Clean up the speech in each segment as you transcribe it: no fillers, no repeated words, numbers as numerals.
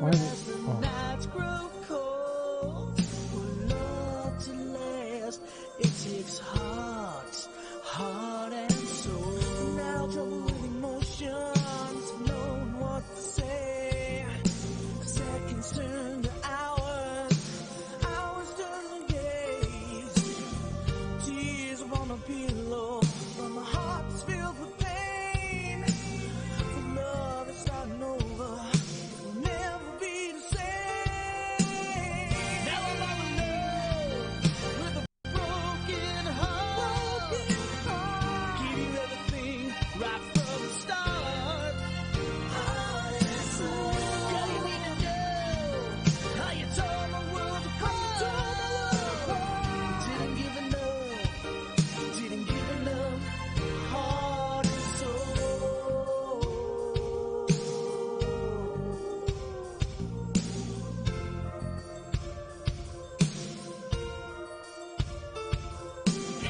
Why is it? Oh. It takes heart and soul. Now trouble with emotions, knowing what to say. Seconds turn to hours, hours turn to days. Tears upon the pillow, but my heart's filled with pain. For love is starting over, it will never be the same. Now I'm all alone with a broken heart. Give you everything right from the start. Heart and soul. Girl, you need to know how you tore my world apart. Didn't give enough, didn't give enough. Heart and soul.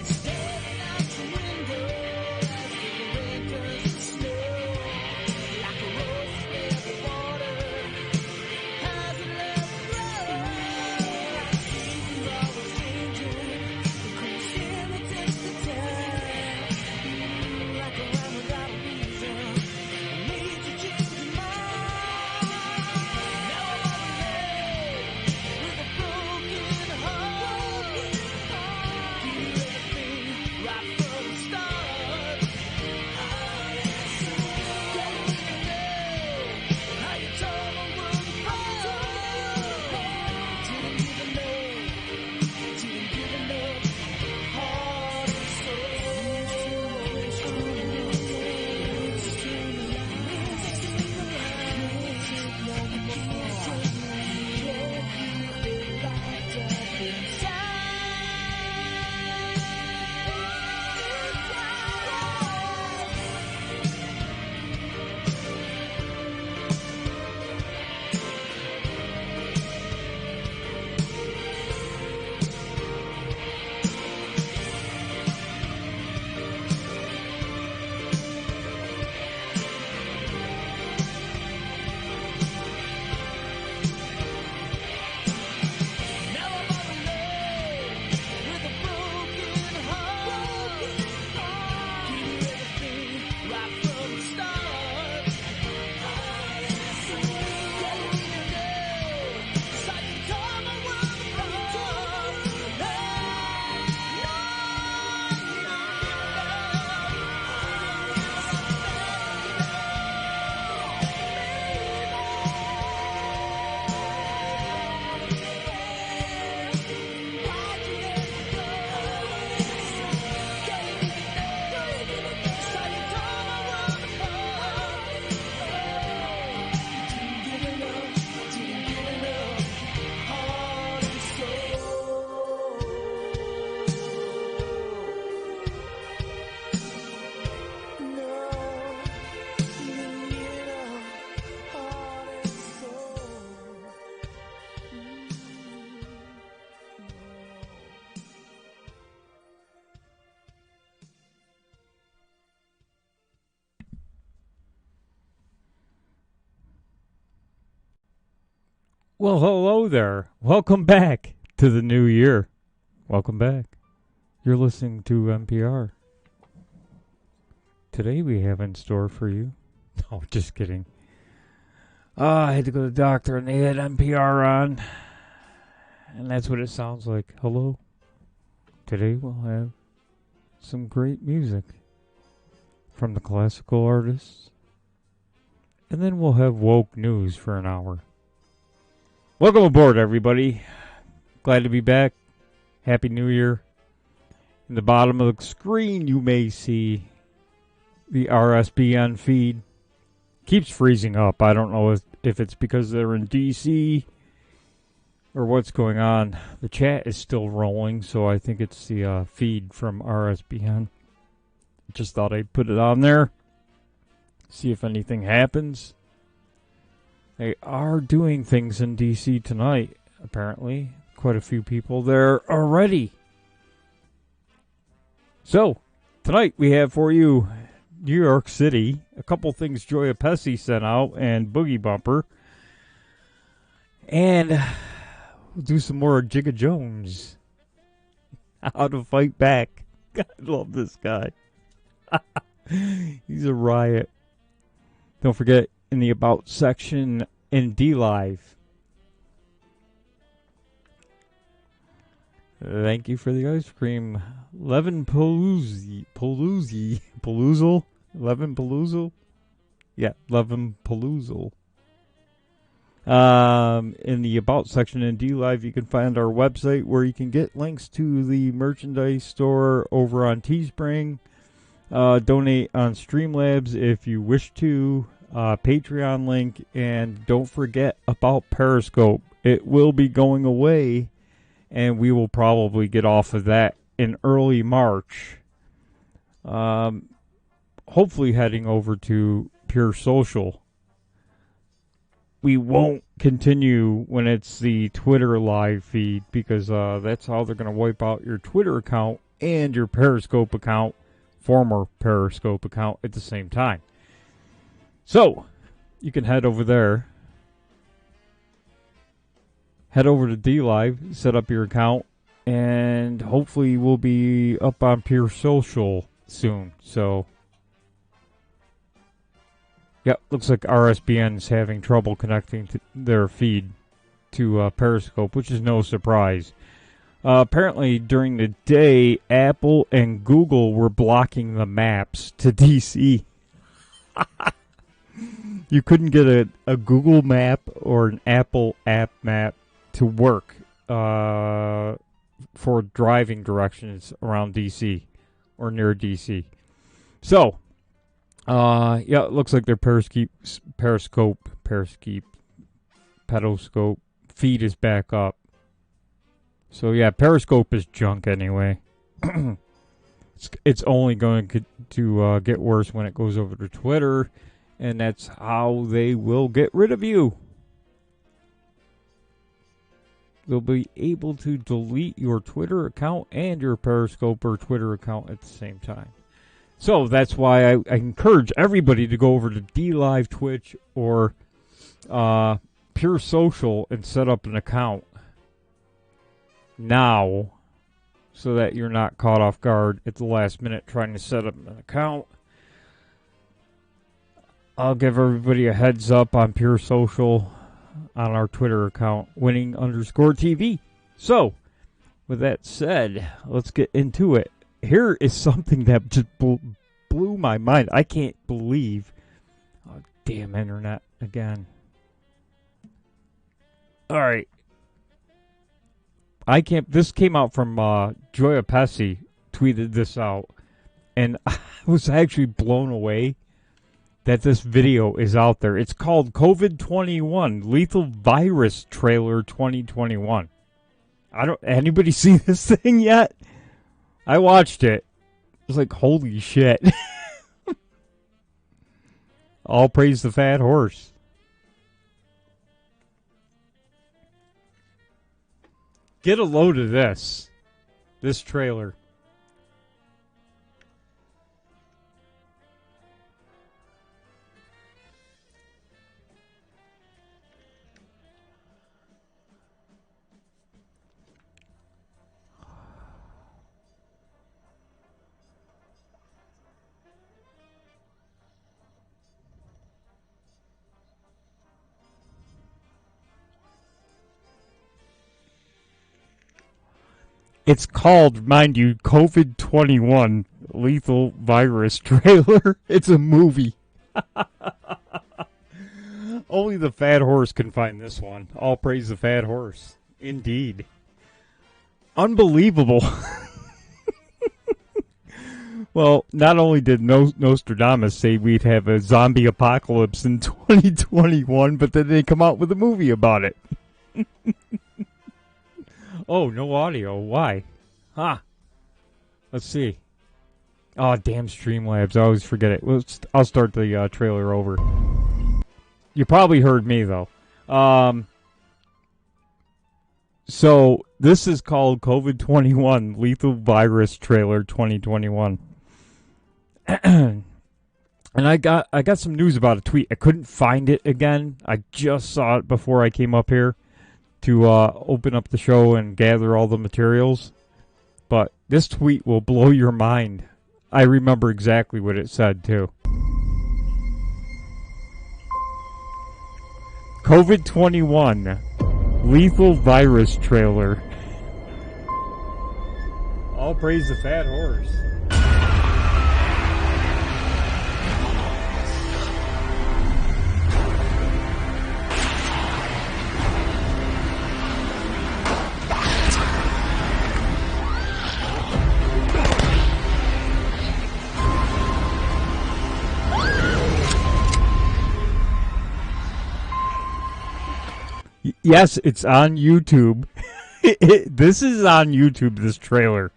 Staring out the window as the rain turns to snow, like a rose where the water hasn't left grow. Like seasons always changing, you couldn't stand the test of time. Like a rhyme without a reason, made you change your mind. Now I'm all alone with a broken heart. Give you everything right from the start. Girl, you need to know how you tore my world apart. Didn't give enough, didn't give enough. Heart and now I'm all alone with a broken heart. Give you everything right from the start. Girl, you need to know, 'cause I can tore my world apart. Why'd you let me go? Girl, you need to know, 'cause I can tore my world apart. Didn't give enough, didn't give enough. Heart and soul. No, didn't give enough. Heart and soul. Well, hello there. Welcome back to the new year. Welcome back. You're listening to NPR. Today we have in store for you. No, just kidding. I had to go to the doctor and they had NPR on. And that's what it sounds like. Hello. Today we'll have some great music from the classical artists. And then we'll have woke news for an hour. Welcome aboard, everybody. Glad to be back. Happy New Year. In the bottom of the screen, you may see the RSBN feed. Keeps freezing up. I don't know if it's because they're in DC or what's going on. The chat is still rolling, so I think it's the feed from RSBN. Just thought I'd put it on there. See if anything happens. They are doing things in DC tonight, apparently. Quite a few people there already. So, tonight we have for you New York City. A couple things Joya Pesci sent out and Boogie Bumper. And we'll do some more Jigga Jones. How to fight back. God, I love this guy. He's a riot. Don't forget, in the About section in DLive. Thank you for the ice cream. Levin Paloozy. Paloozle? Levin Paloozle? Yeah, Levin Paloozle. In the About section in DLive, you can find our website where you can get links to the merchandise store over on Teespring. Donate on Streamlabs if you wish to. Patreon link. And don't forget about Periscope. It will be going away, and we will probably get off of that in early March. Hopefully heading over to Pure Social. We won't continue when it's the Twitter live feed because that's how they're going to wipe out your Twitter account and your Periscope account, former Periscope account, at the same time. So, you can head over there. Head over to DLive, set up your account, and hopefully we'll be up on Pure Social soon. So, yeah, looks like RSBN's having trouble connecting to their feed to Periscope, which is no surprise. Apparently, during the day, Apple and Google were blocking the maps to DC. You couldn't get a Google map or an Apple app map to work for driving directions around DC or near DC. So, yeah, it looks like their Periscope feed is back up. So, yeah, Periscope is junk anyway. It's only going to get worse when it goes over to Twitter, and that's how they will get rid of you. They'll be able to delete your Twitter account and your Periscope or Twitter account at the same time. So that's why I encourage everybody to go over to DLive Twitch or Pure Social and set up an account now so that you're not caught off guard at the last minute trying to set up an account. I'll give everybody a heads up on Pure Social on our Twitter account, winning_TV. So, with that said, let's get into it. Here is something that just blew my mind. I can't believe. Oh, damn internet again. All right. This came out from Joya Pesci, tweeted this out, and I was actually blown away that this video is out there. It's called COVID-21 Lethal Virus Trailer 2021. Anybody see this thing yet? I watched it. It was like, holy shit. All praise the fat horse. Get a load of this trailer. It's called, mind you, COVID-21 Lethal Virus Trailer. It's a movie. Only the fat horse can find this one. All praise the fat horse. Indeed. Unbelievable. Well, not only did Nostradamus say we'd have a zombie apocalypse in 2021, but then they come out with a movie about it. Oh, no audio. Why? Let's see. Oh, damn Streamlabs. I always forget it. I'll start the trailer over. You probably heard me, though. So, this is called COVID-21 Lethal Virus Trailer 2021. And I got some news about a tweet. I couldn't find it again. I just saw it before I came up here. to open up the show and gather all the materials. But this tweet will blow your mind. I remember exactly what it said, too. COVID-21 lethal virus trailer. All praise the fat horse. Yes, it's on YouTube. This is on YouTube, this trailer.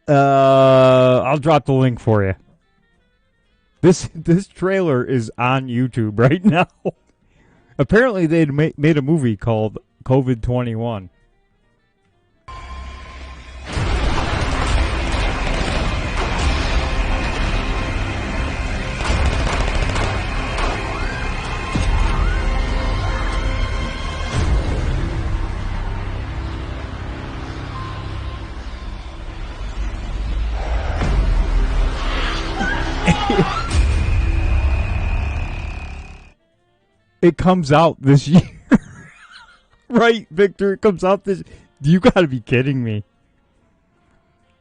I'll drop the link for you. This trailer is on YouTube right now. Apparently, they'd made a movie called COVID-21. It comes out this year. Right, Victor? It comes out this... You gotta be kidding me.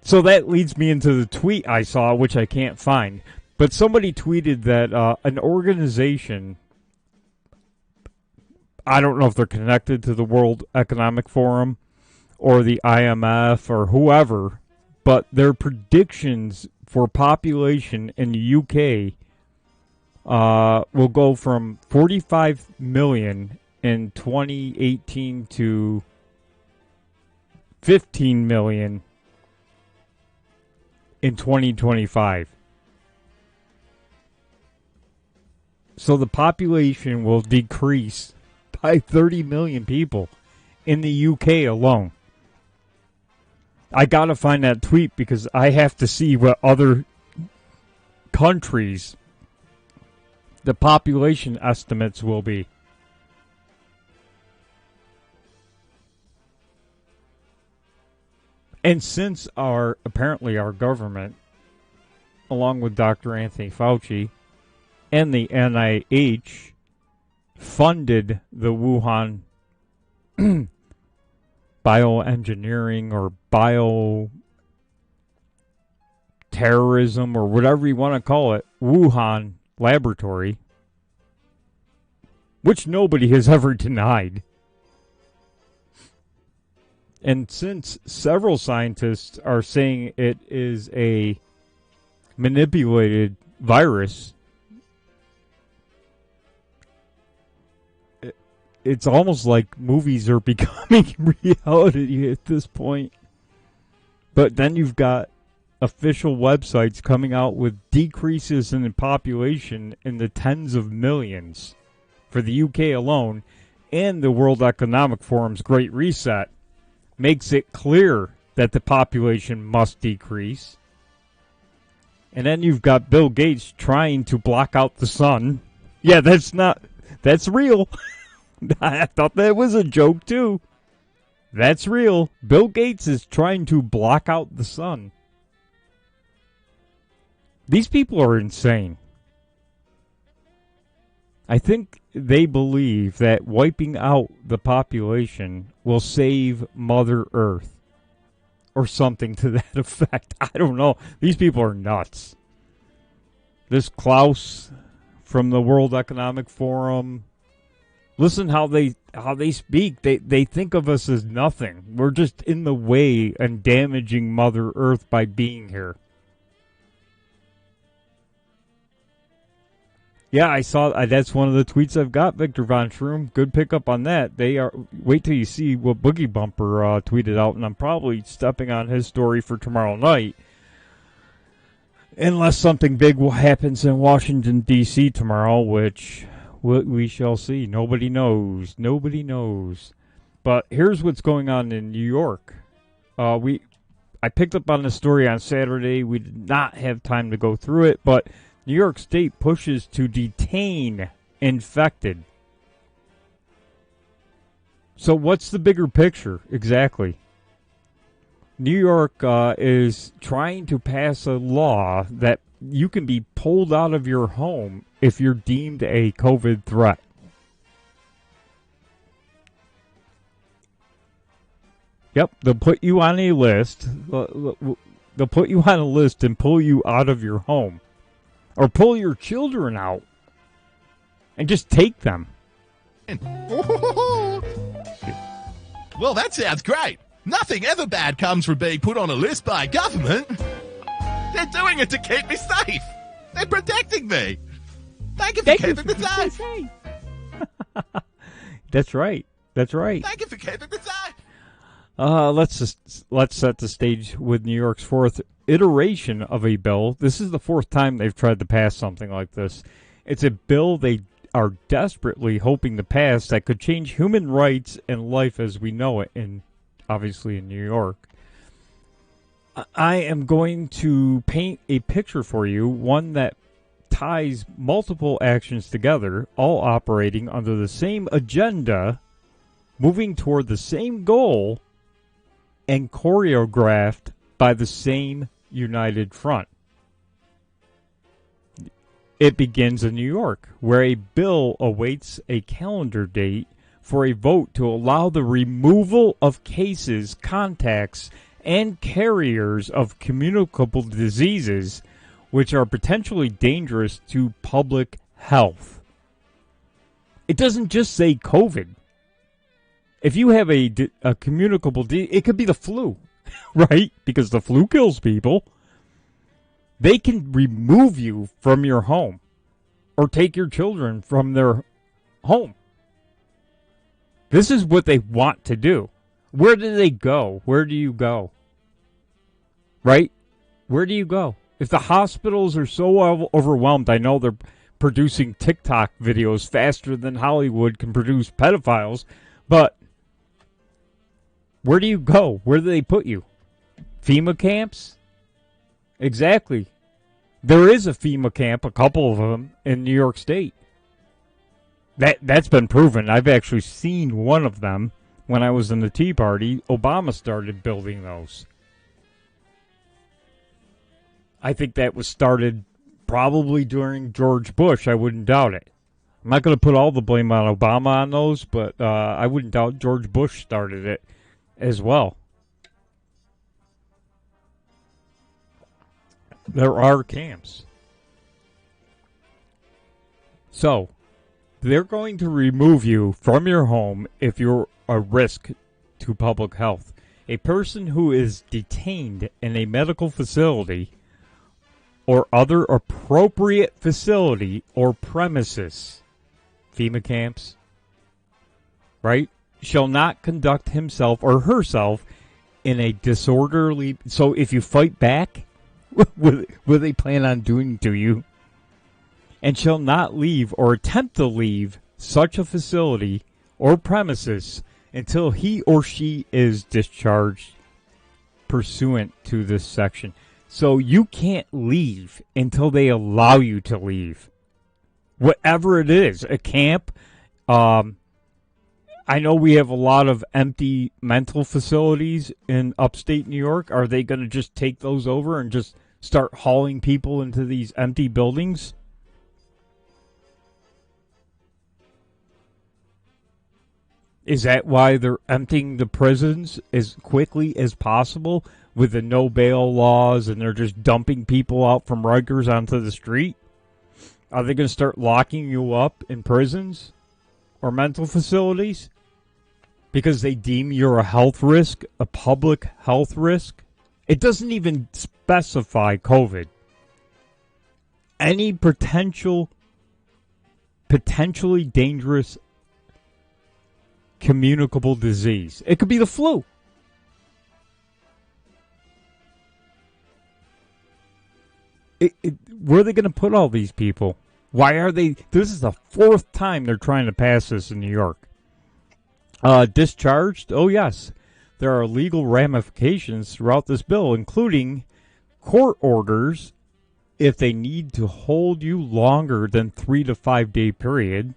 So that leads me into the tweet I saw, which I can't find. But somebody tweeted that an organization... I don't know if they're connected to the World Economic Forum or the IMF or whoever, but their predictions for population in the UK... will go from 45 million in 2018 to 15 million in 2025. So the population will decrease by 30 million people in the UK alone. I gotta find that tweet because I have to see what other countries the population estimates will be. And since apparently our government, along with Dr. Anthony Fauci and the NIH, funded the Wuhan bioengineering or bioterrorism or whatever you want to call it, Wuhan laboratory, which nobody has ever denied. And since several scientists are saying it is a manipulated virus, it's almost like movies are becoming reality at this point. But then you've got official websites coming out with decreases in the population in the tens of millions for the UK alone, and the World Economic Forum's Great Reset makes it clear that the population must decrease. And then you've got Bill Gates trying to block out the sun. Yeah, that's real. I thought that was a joke too. That's real. Bill Gates is trying to block out the sun. These people are insane. I think they believe that wiping out the population will save Mother Earth. Or something to that effect. I don't know. These people are nuts. This Klaus from the World Economic Forum. Listen how they speak. They think of us as nothing. We're just in the way and damaging Mother Earth by being here. Yeah, I saw that's one of the tweets I've got, Victor Von Schroom. Good pickup on that. They are. Wait till you see what Boogie Bumper tweeted out, and I'm probably stepping on his story for tomorrow night. Unless something big happens in Washington, D.C. tomorrow, which we shall see. Nobody knows. Nobody knows. But here's what's going on in New York. I picked up on the story on Saturday. We did not have time to go through it, but New York State pushes to detain infected. So what's the bigger picture exactly? New York is trying to pass a law that you can be pulled out of your home if you're deemed a COVID threat. Yep, they'll put you on a list. They'll put you on a list and pull you out of your home. Or pull your children out and just take them. Well, that sounds great. Nothing ever bad comes from being put on a list by government. They're doing it to keep me safe. They're protecting me. Thank you for keeping me safe. That's right. That's right. Thank you for keeping me safe. Let's set the stage with New York's fourth iteration of a bill. This is the fourth time they've tried to pass something like this. It's a bill they are desperately hoping to pass that could change human rights and life as we know it, obviously in New York. I am going to paint a picture for you, one that ties multiple actions together, all operating under the same agenda, moving toward the same goal, and choreographed by the same united front. It begins in New York, where a bill awaits a calendar date for a vote to allow the removal of cases, contacts, and carriers of communicable diseases which are potentially dangerous to public health. It doesn't just say COVID. If you have a communicable disease, it could be the flu, right? Because the flu kills people. They can remove you from your home or take your children from their home. This is what they want to do. Where do they go? Where do you go? Right? Where do you go? If the hospitals are so overwhelmed, I know they're producing TikTok videos faster than Hollywood can produce pedophiles, but where do you go? Where do they put you? FEMA camps? Exactly. There is a FEMA camp, a couple of them, in New York State. That's been proven. I've actually seen one of them when I was in the Tea Party. Obama started building those. I think that was started probably during George Bush. I wouldn't doubt it. I'm not going to put all the blame on Obama on those, but I wouldn't doubt George Bush started it as well. There are camps. So, they're going to remove you from your home if you're a risk to public health. A person who is detained in a medical facility or other appropriate facility or premises, FEMA camps, right, shall not conduct himself or herself in a disorderly... So if you fight back, what they plan on doing to you, and shall not leave or attempt to leave such a facility or premises until he or she is discharged pursuant to this section. So you can't leave until they allow you to leave. Whatever it is, a camp. I know we have a lot of empty mental facilities in upstate New York. Are they going to just take those over and just start hauling people into these empty buildings? Is that why they're emptying the prisons as quickly as possible with the no bail laws, and they're just dumping people out from Rikers onto the street? Are they going to start locking you up in prisons or mental facilities because they deem you're a health risk, a public health risk? It doesn't even specify COVID. Any potentially dangerous communicable disease. It could be the flu. Where are they going to put all these people? Why are they... This is the fourth time they're trying to pass this in New York. Discharged? Oh, yes. There are legal ramifications throughout this bill, including court orders if they need to hold you longer than 3 to 5 day period,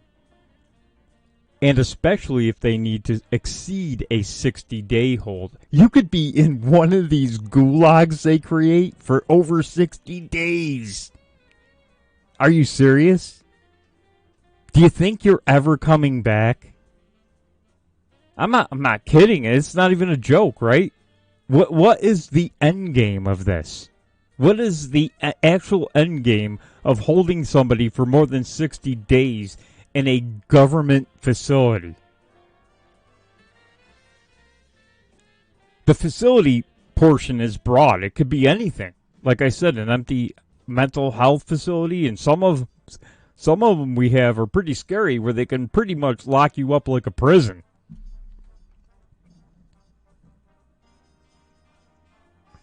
and especially if they need to exceed a 60-day hold. You could be in one of these gulags they create for over 60 days. Are you serious? Do you think you're ever coming back? I'm not kidding. It's not even a joke, right? What is the end game of this? What is the actual end game of holding somebody for more than 60 days in a government facility? The facility portion is broad. It could be anything. Like I said, an empty mental health facility, and some of them we have are pretty scary, where they can pretty much lock you up like a prison.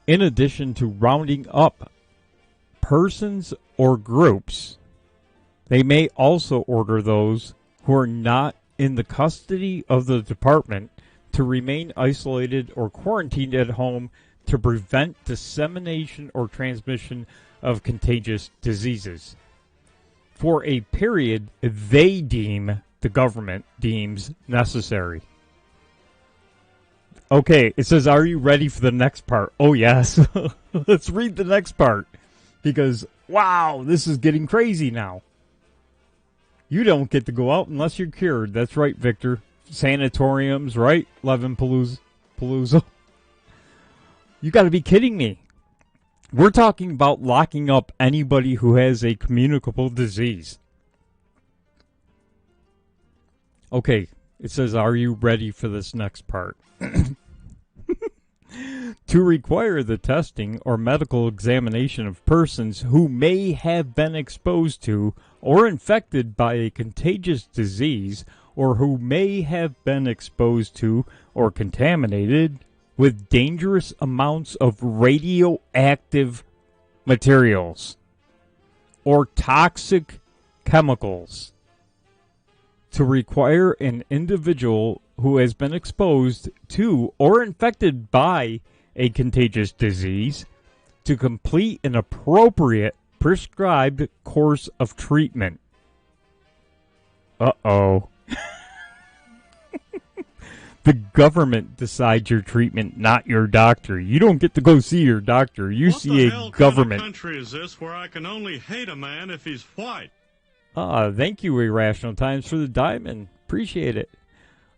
In addition to rounding up persons or groups, they may also order those who are not in the custody of the department to remain isolated or quarantined at home to prevent dissemination or transmission of contagious diseases for a period the government deems necessary. Okay, it says, are you ready for the next part? Oh, yes. Let's read the next part. Because, wow, this is getting crazy now. You don't get to go out unless you're cured. That's right, Victor. Sanatoriums, right? Levin Palooza. You got to be kidding me. We're talking about locking up anybody who has a communicable disease. Okay, it says, are you ready for this next part? To require the testing or medical examination of persons who may have been exposed to or infected by a contagious disease, or who may have been exposed to or contaminated with dangerous amounts of radioactive materials or toxic chemicals. To require an individual who has been exposed to or infected by a contagious disease to complete an appropriate prescribed course of treatment. Uh-oh. The government decides your treatment, not your doctor. You don't get to go see your doctor. You see a government. What country is this where I can only hate a man if he's white? Thank you, Irrational Times, for the diamond. Appreciate it.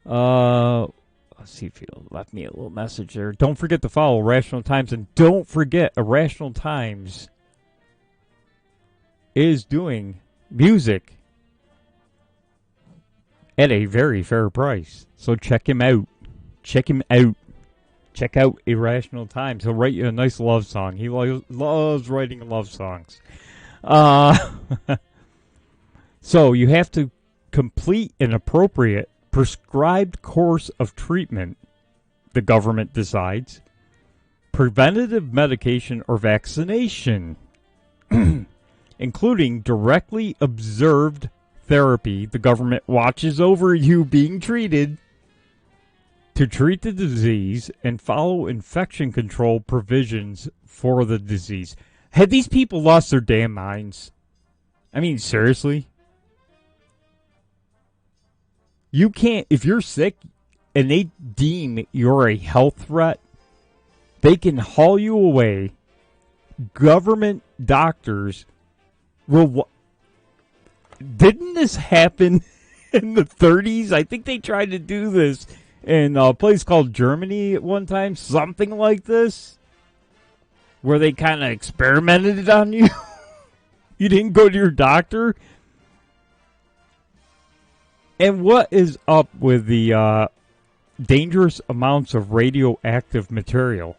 Let's see if you left me a little message there. Don't forget to follow Irrational Times, and don't forget Irrational Times is doing music at a very fair price. So check him out. Check him out. Check out Irrational Times. He'll write you a nice love song. He loves writing love songs. So you have to complete an appropriate prescribed course of treatment, the government decides, preventative medication or vaccination, including directly observed therapy. The government watches over you being treated to treat the disease and follow infection control provisions for the disease. Had these people lost their damn minds? I mean, seriously? You can't, if you're sick and they deem you're a health threat, they can haul you away. Government doctors will. Didn't this happen in the 30s? I think they tried to do this in a place called Germany at one time, something like this, where they kind of experimented on you. You didn't go to your doctor. And what is up with the dangerous amounts of radioactive material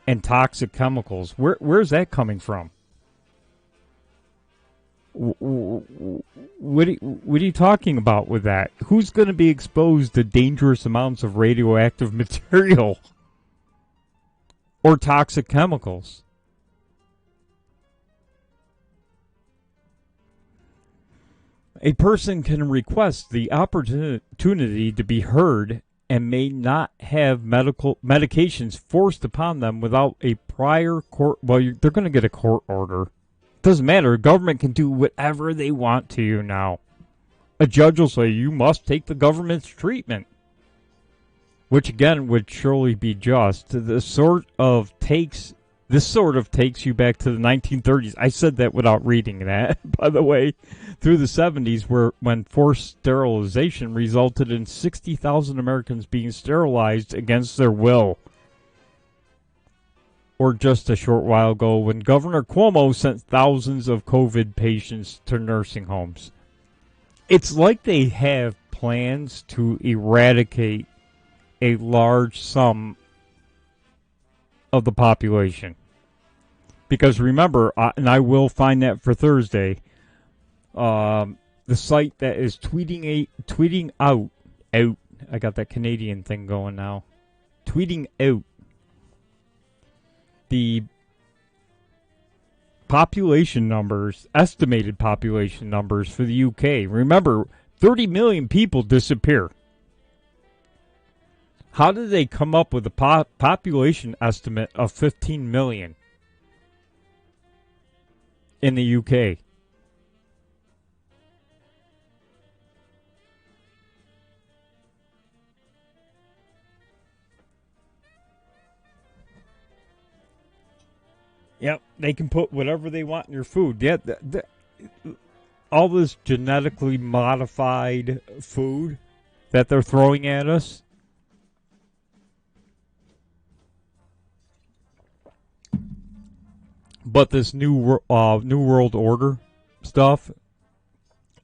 and toxic chemicals? Where's that coming from? What are you talking about with that? Who's going to be exposed to dangerous amounts of radioactive material or toxic chemicals? A person can request the opportunity to be heard and may not have medications forced upon them without a prior court. Well, they're going to get a court order. Doesn't matter. Government can do whatever they want to you now. a judge will say you must take the government's treatment, which again would surely be just. This sort of takes you back to the 1930s. I said that without reading that, by the way, through the 70s, when forced sterilization resulted in 60,000 Americans being sterilized against their will. Or just a short while ago, when Governor Cuomo sent thousands of COVID patients to nursing homes. It's like they have plans to eradicate a large sum of the population. Because remember, and I will find that for Thursday, the site that is tweeting out, I got that Canadian thing going now, tweeting out the population numbers, estimated population numbers for the UK. Remember, 30 million people disappear. How did they come up with a population estimate of 15 million in the UK? Yep, they can put whatever they want in your food. Yeah, all this genetically modified food that they're throwing at us. But this new world order stuff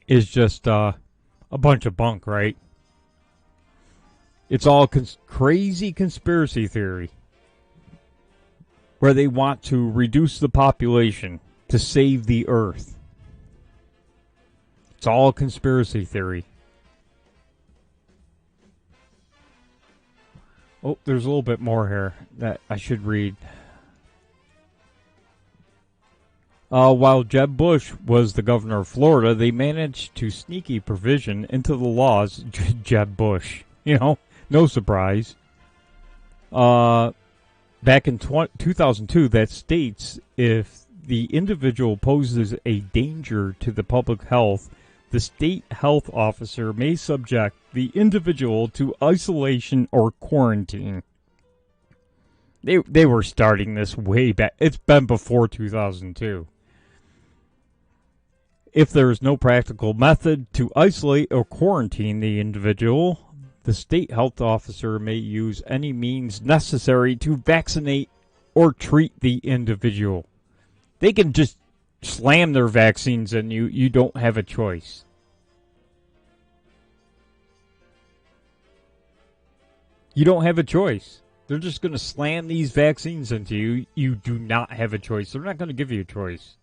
is just a bunch of bunk, right? It's all crazy conspiracy theory, where they want to reduce the population to save the earth. It's all conspiracy theory. Oh, there's a little bit more here that I should read. While Jeb Bush was the governor of Florida, they managed to sneaky provision into the laws. Jeb Bush, no surprise. Back in 2002, that states if the individual poses a danger to the public health, the state health officer may subject the individual to isolation or quarantine. They were starting this way back. It's been before 2002. If there is no practical method to isolate or quarantine the individual, the state health officer may use any means necessary to vaccinate or treat the individual. They can just slam their vaccines and you don't have a choice. You don't have a choice. They're just going to slam these vaccines into you. You do not have a choice. They're not going to give you a choice.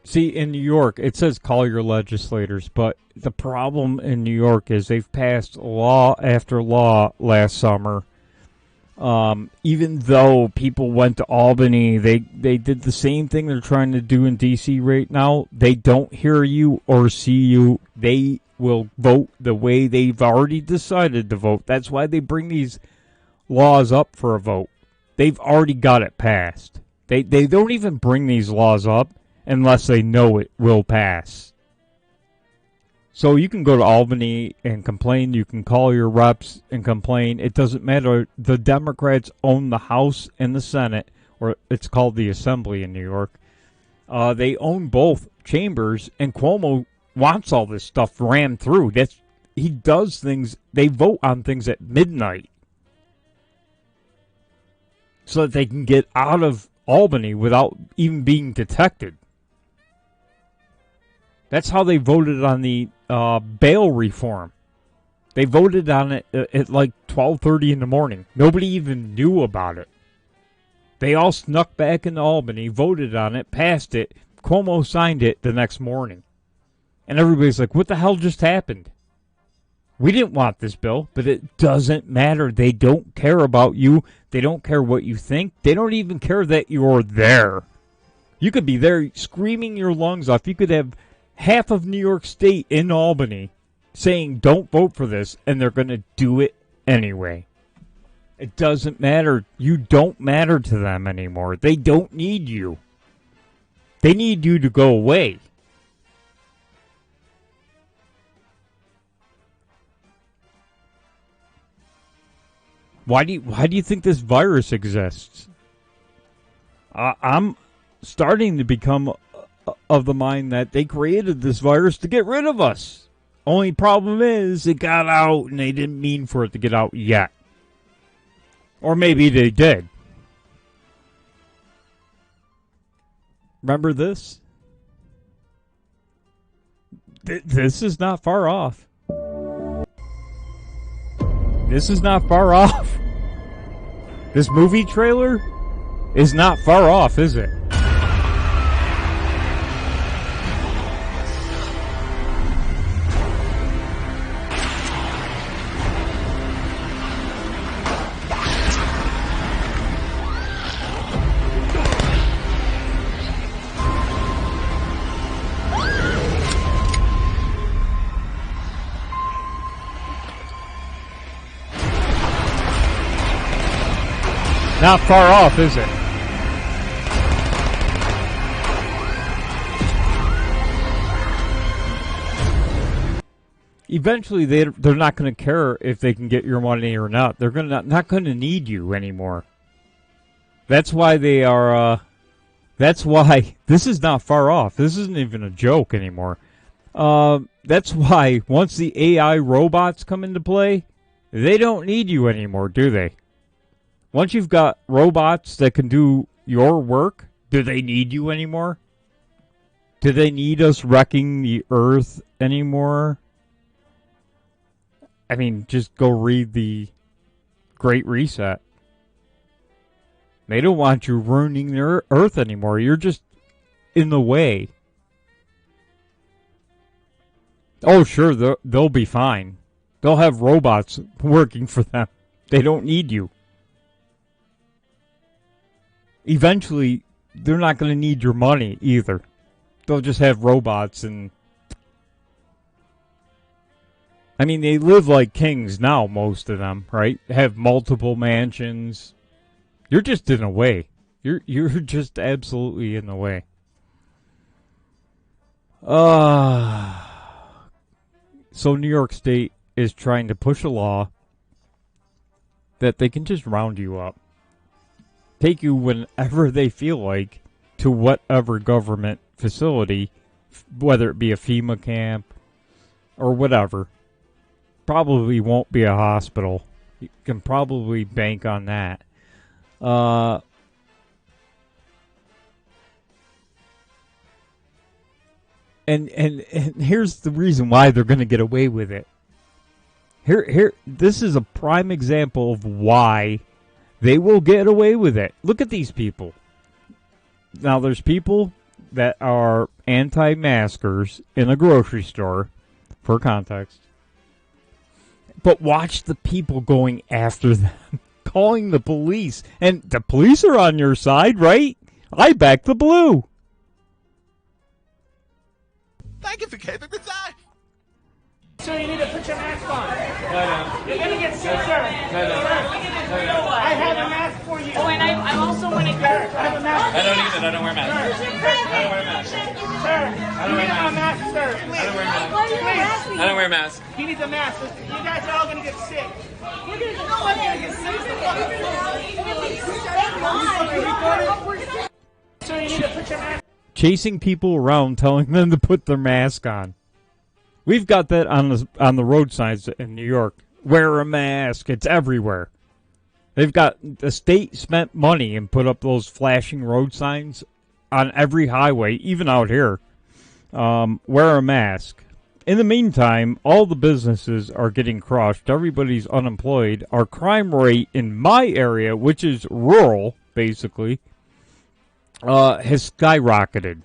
See, in New York, it says call your legislators, but the problem in New York is they've passed law after law last summer. Even though people went to Albany, they did the same thing they're trying to do in D.C. right now. They don't hear you or see you. They will vote the way they've already decided to vote. That's why they bring these laws up for a vote. They've already got it passed. They don't even bring these laws up unless they know it will pass. So you can go to Albany and complain. You can call your reps and complain. It doesn't matter. The Democrats own the House and the Senate, or it's called the Assembly in New York. They own both chambers, and Cuomo wants all this stuff rammed through. He does things. They vote on things at midnight so that they can get out of Albany without even being detected. That's how they voted on the bail reform. They voted on it at like 12:30 in the morning. Nobody even knew about it. They all snuck back into Albany, voted on it, passed it. Cuomo signed it the next morning. And everybody's like, what the hell just happened? We didn't want this bill, but it doesn't matter. They don't care about you. They don't care what you think. They don't even care that you're there. You could be there screaming your lungs off. You could have half of New York State in Albany saying don't vote for this, and they're going to do it anyway. It doesn't matter. You don't matter to them anymore. They don't need you. They need you to go away. Why do you think this virus exists? I'm starting to become of the mind that they created this virus to get rid of us. Only problem is it got out and they didn't mean for it to get out yet. Or maybe they did. Remember this? This is not far off. This is not far off. This movie trailer is not far off, is it? Not far off, is it? Eventually, they're not going to care if they can get your money or not. They're not going to need you anymore. That's why they are. That's why this is not far off. This isn't even a joke anymore. That's why once the AI robots come into play, they don't need you anymore, do they? Once you've got robots that can do your work, do they need you anymore? Do they need us wrecking the earth anymore? I mean, just go read the Great Reset. They don't want you ruining their earth anymore. You're just in the way. Oh, sure, they'll be fine. They'll have robots working for them. They don't need you. Eventually, they're not going to need your money either. They'll just have robots and... I mean, they live like kings now, most of them, right? Have multiple mansions. You're just in the way. You're just absolutely in the way. So New York State is trying to push a law that they can just round you up. Take you whenever they feel like to whatever government facility, whether it be a FEMA camp or whatever. Probably won't be a hospital. You can probably bank on that. And here's the reason why they're going to get away with it. This is a prime example of why they will get away with it. Look at these people. Now, there's people that are anti-maskers in a grocery store, for context. But watch the people going after them, calling the police. And the police are on your side, right? I back the blue. Thank you for keeping me safe. Sir, you need to put your mask on. No. You're gonna get sick, sir. No. I have a mask for you. Oh, and I also want to get. I have a mask. I don't need it. I don't wear masks. I don't wear masks. Sir, you need a mask, sir. Please. I don't wear masks. I don't wear masks. He needs a mask. You guys are all gonna get sick. You're gonna get sick. Sir, you need to put your mask. Chasing people around, telling them to put their mask on. We've got that on the road signs in New York. Wear a mask. It's everywhere. They've got the state spent money and put up those flashing road signs on every highway, even out here. Wear a mask. In the meantime, all the businesses are getting crushed. Everybody's unemployed. Our crime rate in my area, which is rural, basically, has skyrocketed.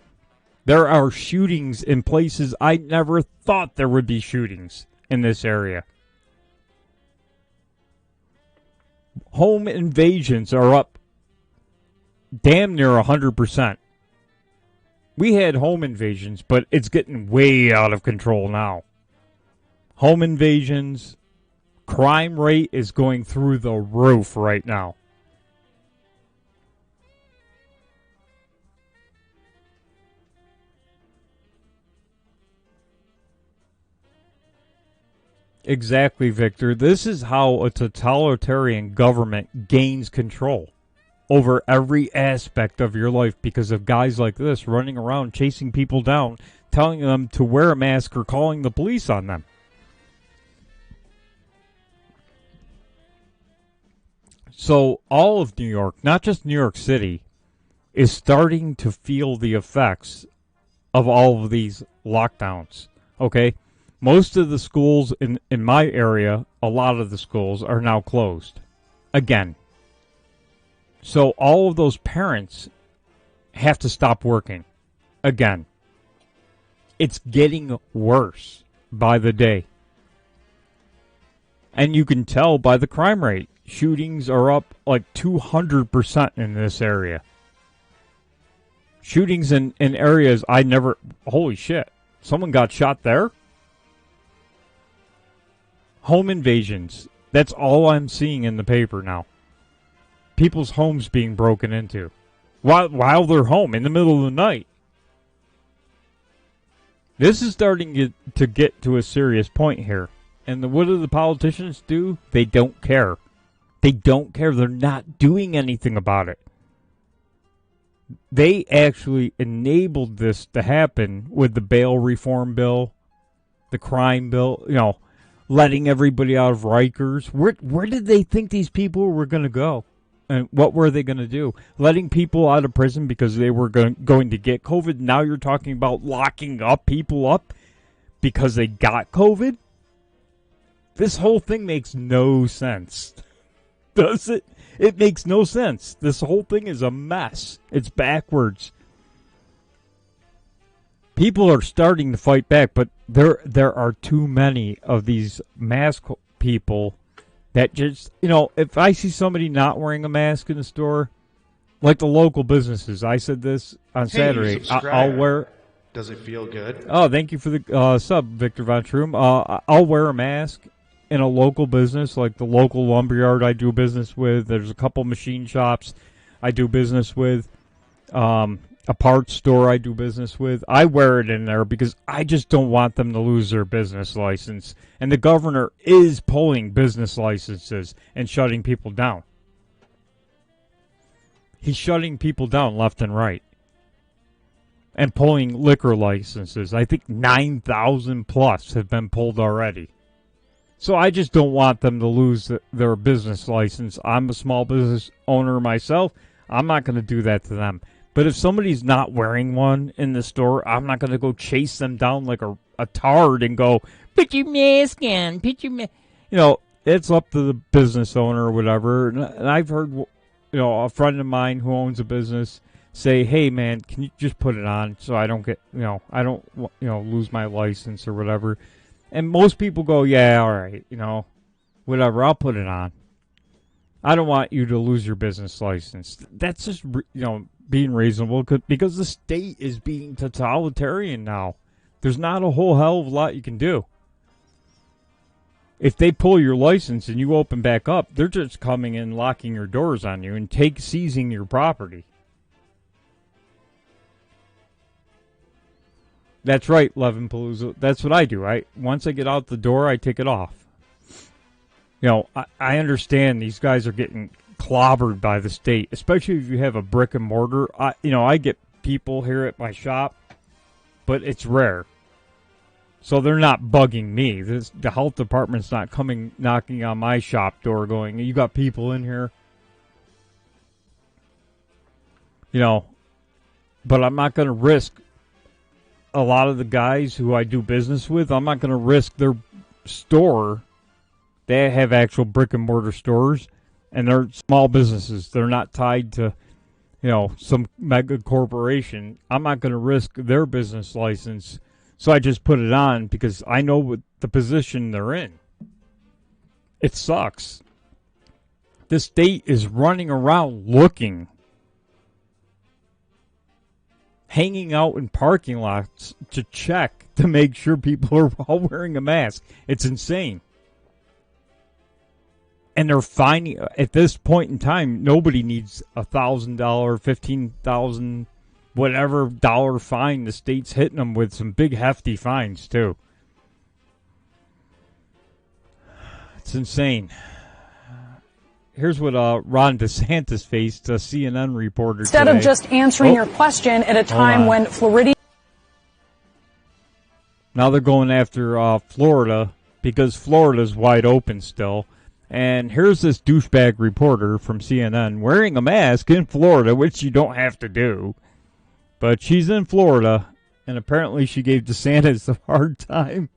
There are shootings in places I never thought there would be shootings in this area. Home invasions are up damn near 100%. We had home invasions, but it's getting way out of control now. Home invasions, crime rate is going through the roof right now. Exactly, Victor. This is how a totalitarian government gains control over every aspect of your life because of guys like this running around chasing people down, telling them to wear a mask or calling the police on them. So all of New York, not just New York City, is starting to feel the effects of all of these lockdowns. Okay? Most of the schools in my area, a lot of the schools are now closed. Again. So all of those parents have to stop working. Again. It's getting worse by the day. And you can tell by the crime rate. Shootings are up like 200% in this area. Shootings in areas I never... Holy shit. Someone got shot there? Home invasions. That's all I'm seeing in the paper now. People's homes being broken into. While they're home in the middle of the night. This is starting to get to a serious point here. And what do the politicians do? They don't care. They don't care. They're not doing anything about it. They actually enabled this to happen with the bail reform bill, the crime bill, letting everybody out of Rikers. Where did they think these people were going to go? And what were they going to do? Letting people out of prison because they were going to get COVID. Now you're talking about locking up people up because they got COVID? This whole thing makes no sense. Does it? It makes no sense. This whole thing is a mess. It's backwards. People are starting to fight back, but there are too many of these mask people that just, if I see somebody not wearing a mask in the store, like the local businesses, I said this on Saturday, I'll wear... Does it feel good? Oh, thank you for the sub, Victor Von Troom. I'll wear a mask in a local business, like the local lumberyard I do business with. There's a couple machine shops I do business with. A parts store I do business with. I wear it in there because I just don't want them to lose their business license. And the governor is pulling business licenses and shutting people down. He's shutting people down left and right. And pulling liquor licenses. I think 9,000 plus have been pulled already. So I just don't want them to lose their business license. I'm a small business owner myself. I'm not going to do that to them. But if somebody's not wearing one in the store, I'm not going to go chase them down like a tard and go, put your mask on, put your mask. It's up to the business owner or whatever. And I've heard, a friend of mine who owns a business say, hey, man, can you just put it on so I don't get, I don't, lose my license or whatever. And most people go, yeah, all right, whatever, I'll put it on. I don't want you to lose your business license. That's just, being reasonable because the state is being totalitarian now. There's not a whole hell of a lot you can do. If they pull your license and you open back up, they're just coming in, locking your doors on you and seizing your property. That's right, Levinpalooza. That's what I do. Once I get out the door, I take it off. I understand these guys are getting clobbered by the state, especially if you have a brick and mortar. I get people here at my shop, but it's rare. So they're not bugging me. The health department's not coming knocking on my shop door going, you got people in here? But I'm not going to risk a lot of the guys who I do business with. I'm not going to risk their store. They have actual brick and mortar stores, and they're small businesses. They're not tied to, some mega corporation. I'm not going to risk their business license, so I just put it on because I know what the position they're in. It sucks. The state is running around looking, hanging out in parking lots to check to make sure people are all wearing a mask. It's insane. And they're finding, at this point in time, nobody needs $1,000, $15,000, whatever dollar fine. The state's hitting them with some big hefty fines too. It's insane. Here's what Ron DeSantis faced, a CNN reporter Instead today. of just answering your question at a time when Floridians... Now they're going after Florida because Florida's wide open still. And here's this douchebag reporter from CNN wearing a mask in Florida, which you don't have to do. But she's in Florida, and apparently she gave DeSantis a hard time.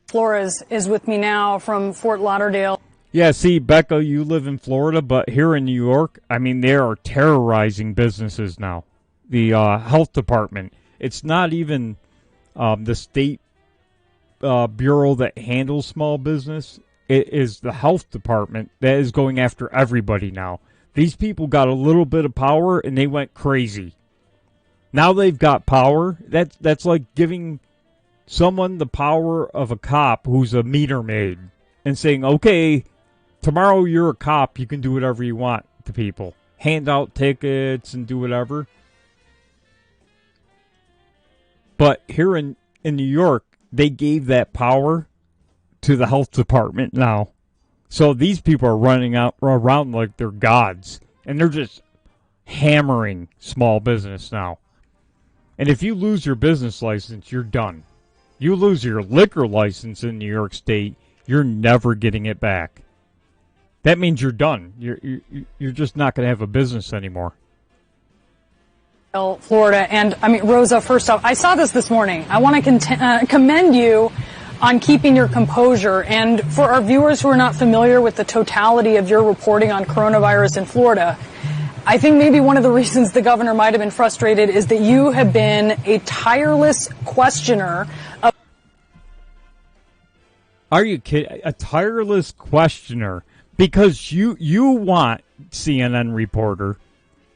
Flores is with me now from Fort Lauderdale. Yeah, see, Becca, you live in Florida, but here in New York, I mean, they are terrorizing businesses now. The health department. It's not even the state bureau that handles small business. It is the health department that is going after everybody now. These people got a little bit of power, and they went crazy. Now they've got power. That's like giving someone the power of a cop who's a meter maid and saying, okay, tomorrow you're a cop, you can do whatever you want to people. Hand out tickets and do whatever. But here in New York, they gave that power to the health department now. So these people are running out around like they're gods. And they're just hammering small business now. And if you lose your business license, you're done. You lose your liquor license in New York State, you're never getting it back. That means you're done. You're just not going to have a business anymore. Florida. And I mean, Rosa, first off, I saw this morning. I want to commend you on keeping your composure. And for our viewers who are not familiar with the totality of your reporting on coronavirus in Florida, I think maybe one of the reasons the governor might have been frustrated is that you have been a tireless questioner of... Are you kidding? A tireless questioner. Because you want, CNN reporter,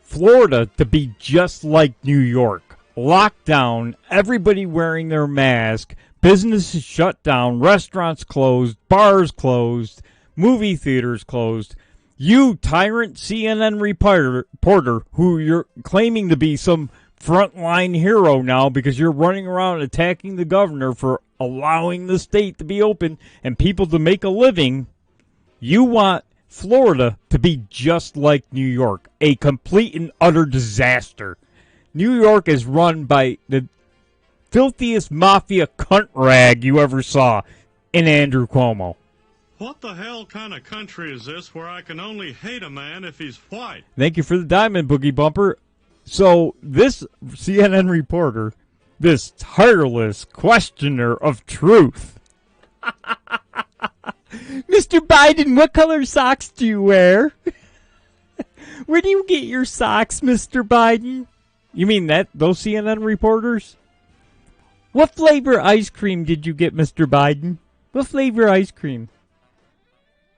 Florida to be just like New York. Locked down, everybody wearing their mask, businesses shut down, restaurants closed, bars closed, movie theaters closed. You, tyrant CNN reporter, who you're claiming to be some frontline hero now because you're running around attacking the governor for allowing the state to be open and people to make a living, you want Florida to be just like New York, a complete and utter disaster. New York is run by the filthiest mafia cunt rag you ever saw in Andrew Cuomo. What the hell kind of country is this where I can only hate a man if he's white? Thank you for the diamond, Boogie Bumper. So this CNN reporter, this tireless questioner of truth. Mr. Biden, what color socks do you wear? Where do you get your socks, Mr. Biden? You mean those CNN reporters? What flavor ice cream did you get, Mr. Biden? What flavor ice cream?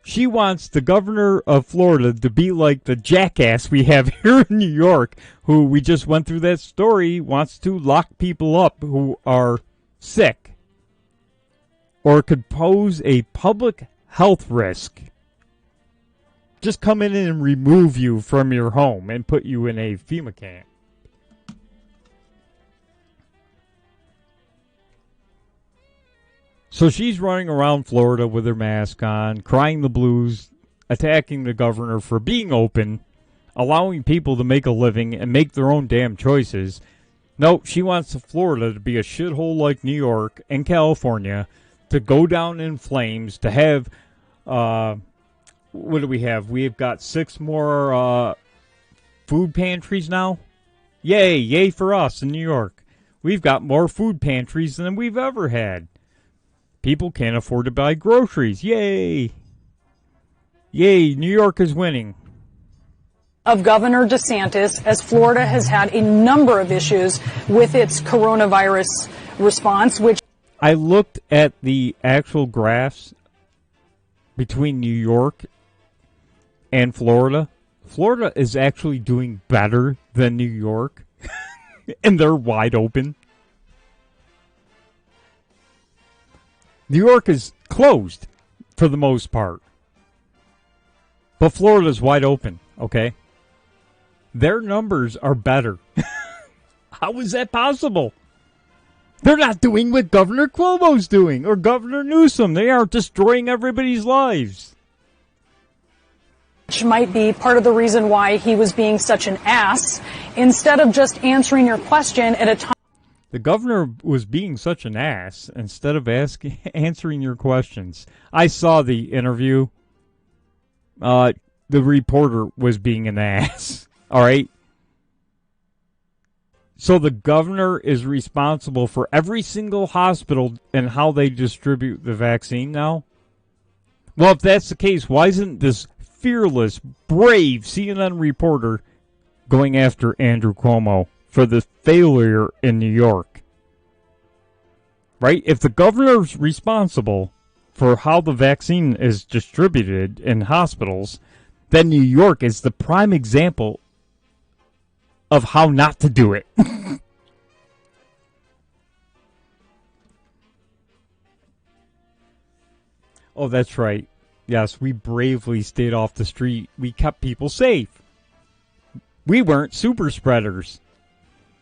She wants the governor of Florida to be like the jackass we have here in New York, who we just went through that story, wants to lock people up who are sick or could pose a public health risk. Just come in and remove you from your home and put you in a FEMA camp. So she's running around Florida with her mask on, crying the blues, attacking the governor for being open, allowing people to make a living and make their own damn choices. No, she wants Florida to be a shithole like New York and California, to go down in flames, to have, what do we have? We've got 6 more food pantries now. Yay, yay for us in New York. We've got more food pantries than we've ever had. People can't afford to buy groceries. Yay. Yay, New York is winning. Of Governor DeSantis, as Florida has had a number of issues with its coronavirus response, which... I looked at the actual graphs between New York and Florida. Florida is actually doing better than New York, and they're wide open. New York is closed. for the most part. But Florida's wide open, okay? Their numbers are better. How is that possible? They're not doing what Governor Cuomo's doing or Governor Newsom. They aren't destroying everybody's lives. Which might be part of the reason why he was being such an ass, instead of just answering your question at a time. The governor was being such an ass instead of answering your questions. I saw the interview. The reporter was being an ass. All right. So the governor is responsible for every single hospital and how they distribute the vaccine now? Well, if that's the case, why isn't this fearless, brave CNN reporter going after Andrew Cuomo for the failure in New York? Right? If the governor's responsible for how the vaccine is distributed in hospitals, then New York is the prime example of how not to do it. Oh, that's right. Yes, we bravely stayed off the street. We kept people safe. We weren't super spreaders.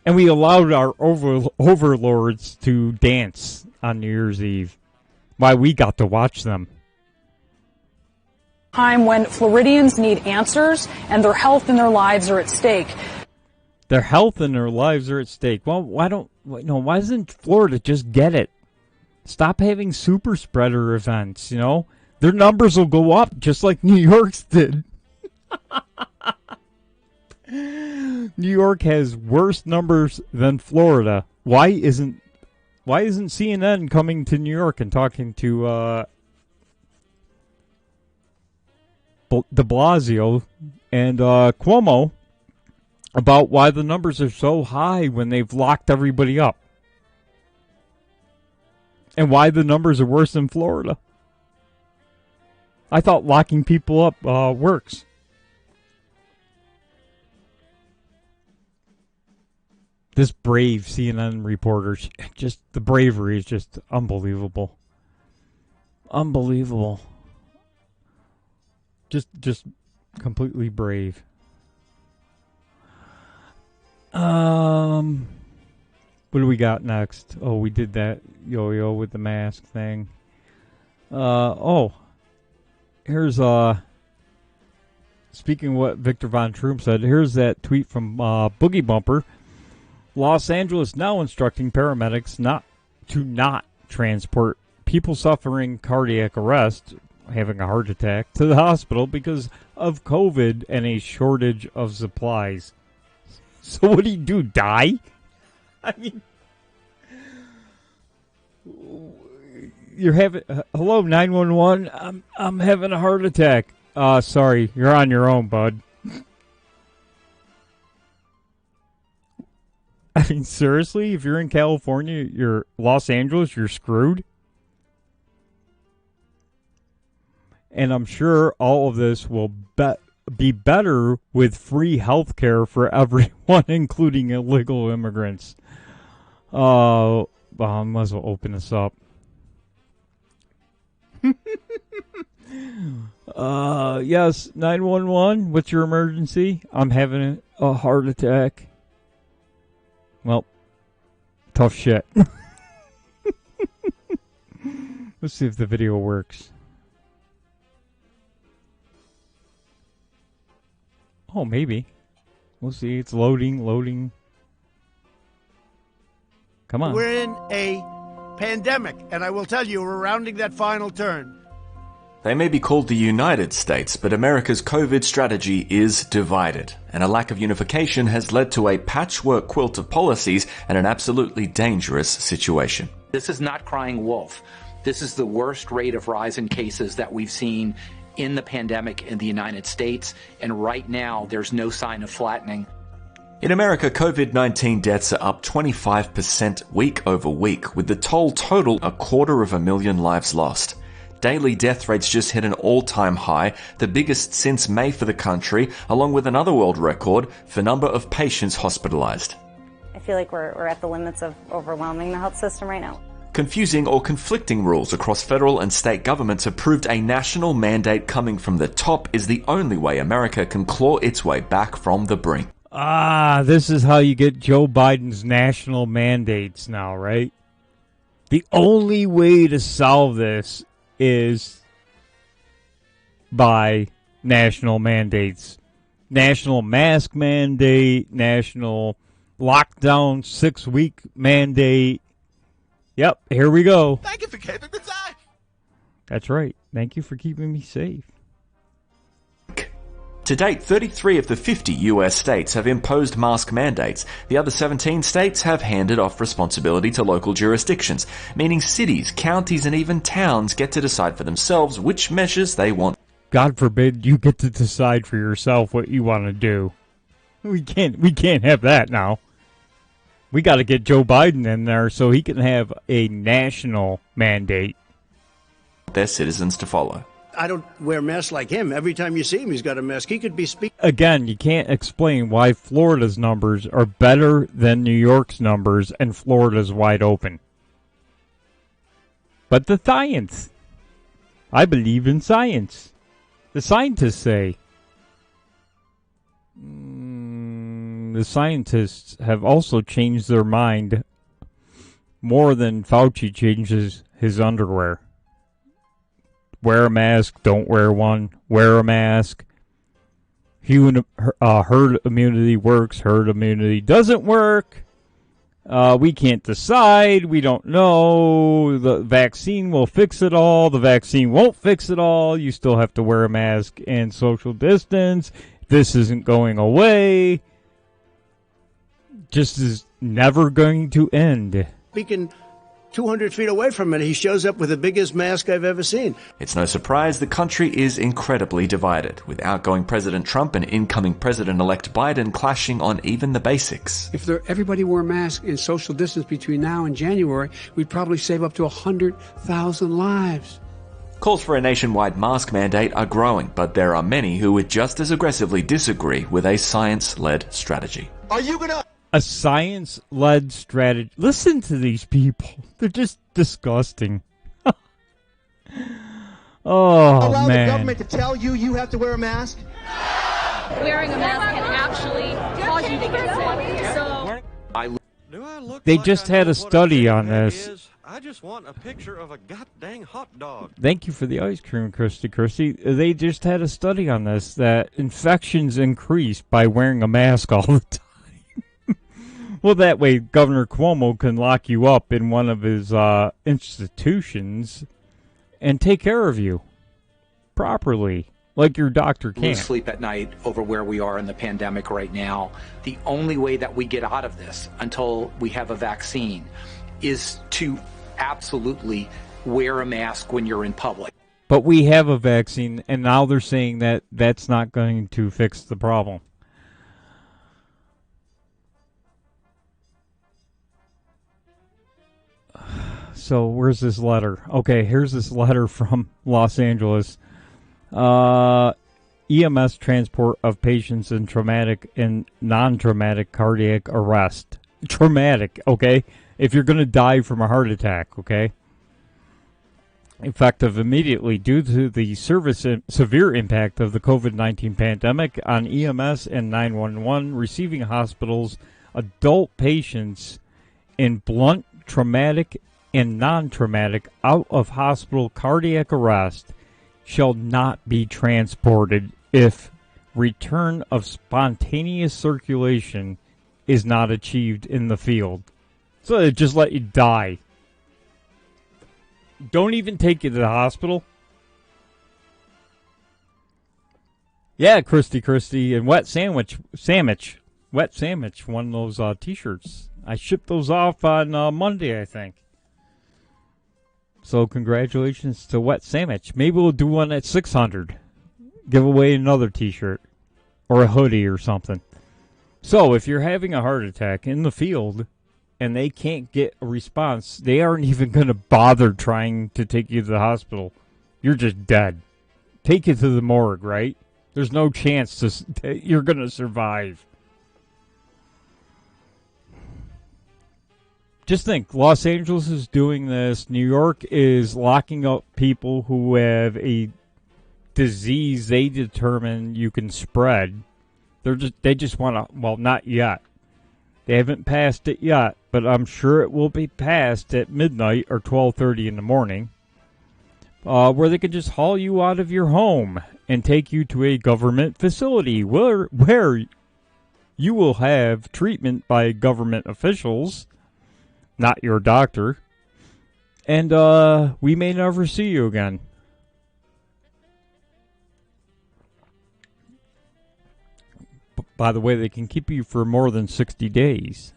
And we allowed our overlords to dance on New Year's Eve. Why, we got to watch them. Time when Floridians need answers and their health and their lives are at stake. Their health and their lives are at stake. Well, why doesn't Florida just get it? Stop having super spreader events, you know? Their numbers will go up just like New York's did. New York has worse numbers than Florida. Why isn't CNN coming to New York and talking to de Blasio and Cuomo about why the numbers are so high when they've locked everybody up? And why the numbers are worse than Florida? I thought locking people up works. This brave CNN reporter, just the bravery is just unbelievable. Unbelievable. Just completely brave. What do we got next? Oh, we did that yo-yo with the mask thing. Here's speaking of what Victor Von Troom said, here's that tweet from Boogie Bumper. Los Angeles now instructing paramedics not transport people suffering cardiac arrest, having a heart attack, to the hospital because of COVID and a shortage of supplies. So what do? Die? I mean, you're having hello 911. I'm having a heart attack. Sorry, you're on your own, bud. I mean, seriously, if you're in California, you're Los Angeles, you're screwed. And I'm sure all of this will be better with free health care for everyone, including illegal immigrants. Well, I might as well open this up. Yes, 911, what's your emergency? I'm having a heart attack. Well, tough shit. Let's see if the video works. Oh, maybe. We'll see. It's loading. Come on. We're in a pandemic, and I will tell you, we're rounding that final turn. They may be called the United States, but America's COVID strategy is divided, and a lack of unification has led to a patchwork quilt of policies and an absolutely dangerous situation. This is not crying wolf. This is the worst rate of rise in cases that we've seen in the pandemic in the United States, and right now there's no sign of flattening. In America, COVID-19 deaths are up 25% week over week, with the toll total 250,000 lives lost. Daily death rates just hit an all-time high, the biggest since May for the country, along with another world record for number of patients hospitalized. I feel like we're at the limits of overwhelming the health system right now. Confusing or conflicting rules across federal and state governments have proved a national mandate coming from the top is the only way America can claw its way back from the brink. Ah, this is how you get Joe Biden's national mandates now, right? The only way to solve this is by national mandates. National mask mandate, national lockdown 6-week mandate. Yep, here we go. Thank you for keeping me safe. That's right. Thank you for keeping me safe. To date, 33 of the 50 US states have imposed mask mandates. The other 17 states have handed off responsibility to local jurisdictions, meaning cities, counties, and even towns get to decide for themselves which measures they want. God forbid you get to decide for yourself what you want to do. We can't have that now. We got to get Joe Biden in there so he can have a national mandate. Their citizens to follow. I don't wear masks like him. Every time you see him, he's got a mask. He could be speaking. Again, you can't explain why Florida's numbers are better than New York's numbers and Florida's wide open. But the science. I believe in science. The scientists say. The scientists have also changed their mind more than Fauci changes his underwear. Wear a mask, don't wear one. Wear a mask. Herd immunity works, herd immunity doesn't work. We can't decide. We don't know. The vaccine will fix it all. The vaccine won't fix it all. You still have to wear a mask and social distance. This isn't going away. Just is never going to end. Speaking 200 feet away from it, he shows up with the biggest mask I've ever seen. It's no surprise the country is incredibly divided, with outgoing President Trump and incoming President-elect Biden clashing on even the basics. If everybody wore masks and social distance between now and January, we'd probably save up to 100,000 lives. Calls for a nationwide mask mandate are growing, but there are many who would just as aggressively disagree with a science-led strategy. Are you gonna... A science-led strategy. Listen to these people. They're just disgusting. Allow man. the government to tell you you have to wear a mask? Wearing a mask can actually cause you to get sick. So They just had a study on this. I just want a picture of a goddamn hot dog. Thank you for the ice cream, Christy. They just had a study on this, that infections increase by wearing a mask all the time. Well, that way Governor Cuomo can lock you up in one of his institutions and take care of you properly, like your doctor can. Lose sleep at night over where we are in the pandemic right now. The only way that we get out of this until we have a vaccine is to absolutely wear a mask when you're in public. But we have a vaccine, and now they're saying that that's not going to fix the problem. So where's this letter? Okay, here's this letter from Los Angeles. EMS transport of patients in traumatic and non-traumatic cardiac arrest. Traumatic, okay? If you're going to die from a heart attack, okay? Effective immediately due to the severe impact of the COVID-19 pandemic on EMS and 911 receiving hospitals, adult patients in blunt traumatic and non-traumatic out-of-hospital cardiac arrest shall not be transported if return of spontaneous circulation is not achieved in the field. So they just let you die. Don't even take you to the hospital. Yeah, Christy, and Wet Sandwich, one of those T-shirts. I shipped those off on Monday, I think. So congratulations to Wet Sandwich. Maybe we'll do one at 600. Give away another T-shirt or a hoodie or something. So if you're having a heart attack in the field and they can't get a response, they aren't even going to bother trying to take you to the hospital. You're just dead. Take you to the morgue, right? There's no chance you're going to survive. just think, Los Angeles is doing this. New York is locking up people who have a disease they determine you can spread. They just want to, well, not yet. They haven't passed it yet, but I'm sure it will be passed at midnight or 12:30 in the morning, where they can just haul you out of your home and take you to a government facility where you will have treatment by government officials, not your doctor, and we may never see you again. By the way, they can keep you for more than 60 days.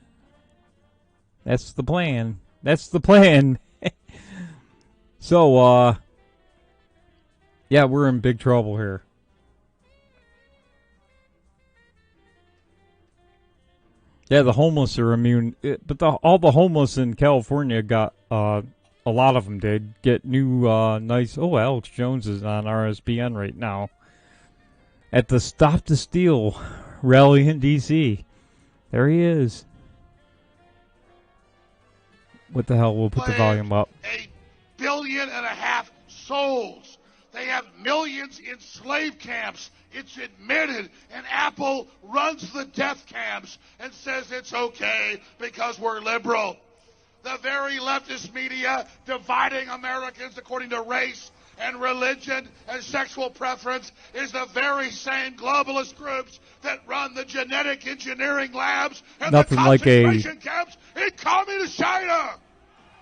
That's the plan. That's the plan. So, yeah, we're in big trouble here. Yeah, the homeless are immune. But all the homeless in California got, a lot of them did, get new, nice... Oh, Alex Jones is on RSBN right now. At the Stop the Steal rally in D.C. There he is. What the hell? We'll put the volume up. 1.5 billion souls. They have millions in slave camps. It's admitted. And Apple runs the death camps and says it's okay because we're liberal. The very leftist media dividing Americans according to race and religion and sexual preference is the very same globalist groups that run the genetic engineering labs and Nothing the like concentration camps in communist China.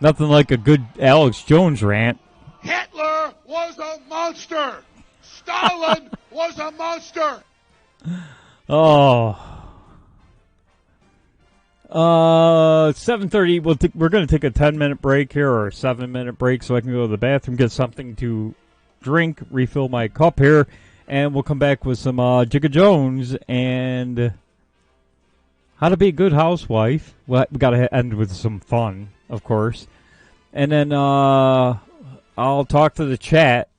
Nothing like a good Alex Jones rant. Hitler was a monster. Stalin was a monster. Oh. 7:30. We're going to take a 10-minute break here, or a 7-minute break, so I can go to the bathroom, get something to drink, refill my cup here, and we'll come back with some Jigga Jones and how to be a good housewife. Well, we got to end with some fun, of course, and then I'll talk to the chat.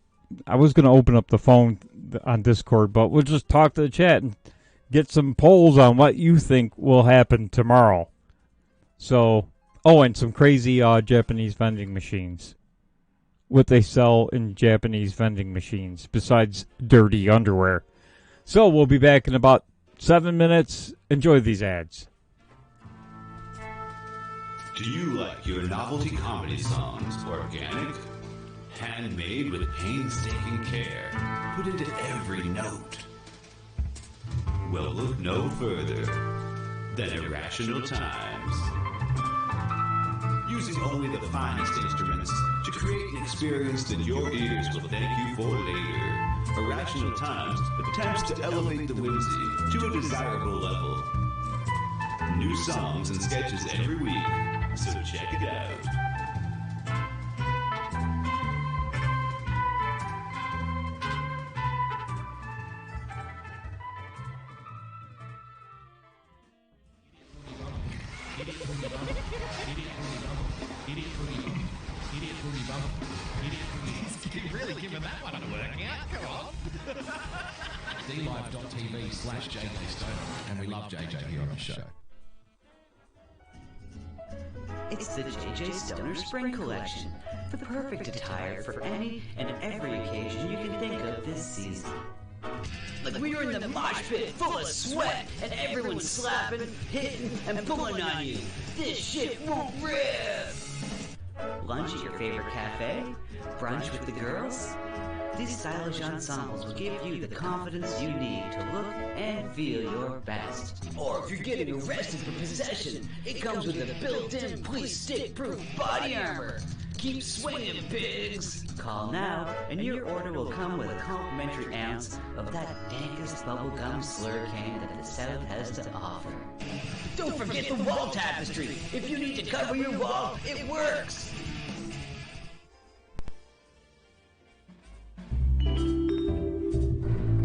I was going to open up the phone on Discord, but we'll just talk to the chat and get some polls on what you think will happen tomorrow. So, and some crazy Japanese vending machines. What they sell in Japanese vending machines, besides dirty underwear. So, we'll be back in about 7 minutes. Enjoy these ads. Do you like your novelty comedy songs organic? Handmade with painstaking care, put into every note. Well, look no further than Irrational Times. Using only the finest instruments to create an experience that your ears will thank you for later, Irrational Times attempts to elevate the whimsy to a desirable level. New songs and sketches every week, so check it out. Really giving that one a workout. Come on. DLive.tv/JJ Stoner. And we love JJ here on the show. It's the JJ Stoner Spring Collection. The perfect attire for any and every occasion you can think of this season. Like when you're in the mosh pit full of sweat and everyone's slapping, hitting, and pulling on you. This shit won't rip! Lunch at your favorite cafe? Brunch with the girls? These stylish ensembles will give you the confidence you need to look and feel your best. Or if you're getting arrested for possession, it comes with a built-in police stick-proof body armor. Keep swinging, pigs! Call now, and your order will come with a complimentary ounce of that dankest bubblegum slurricane that the South has to offer. Don't forget the wall tapestry! If you need to cover your wall, it works!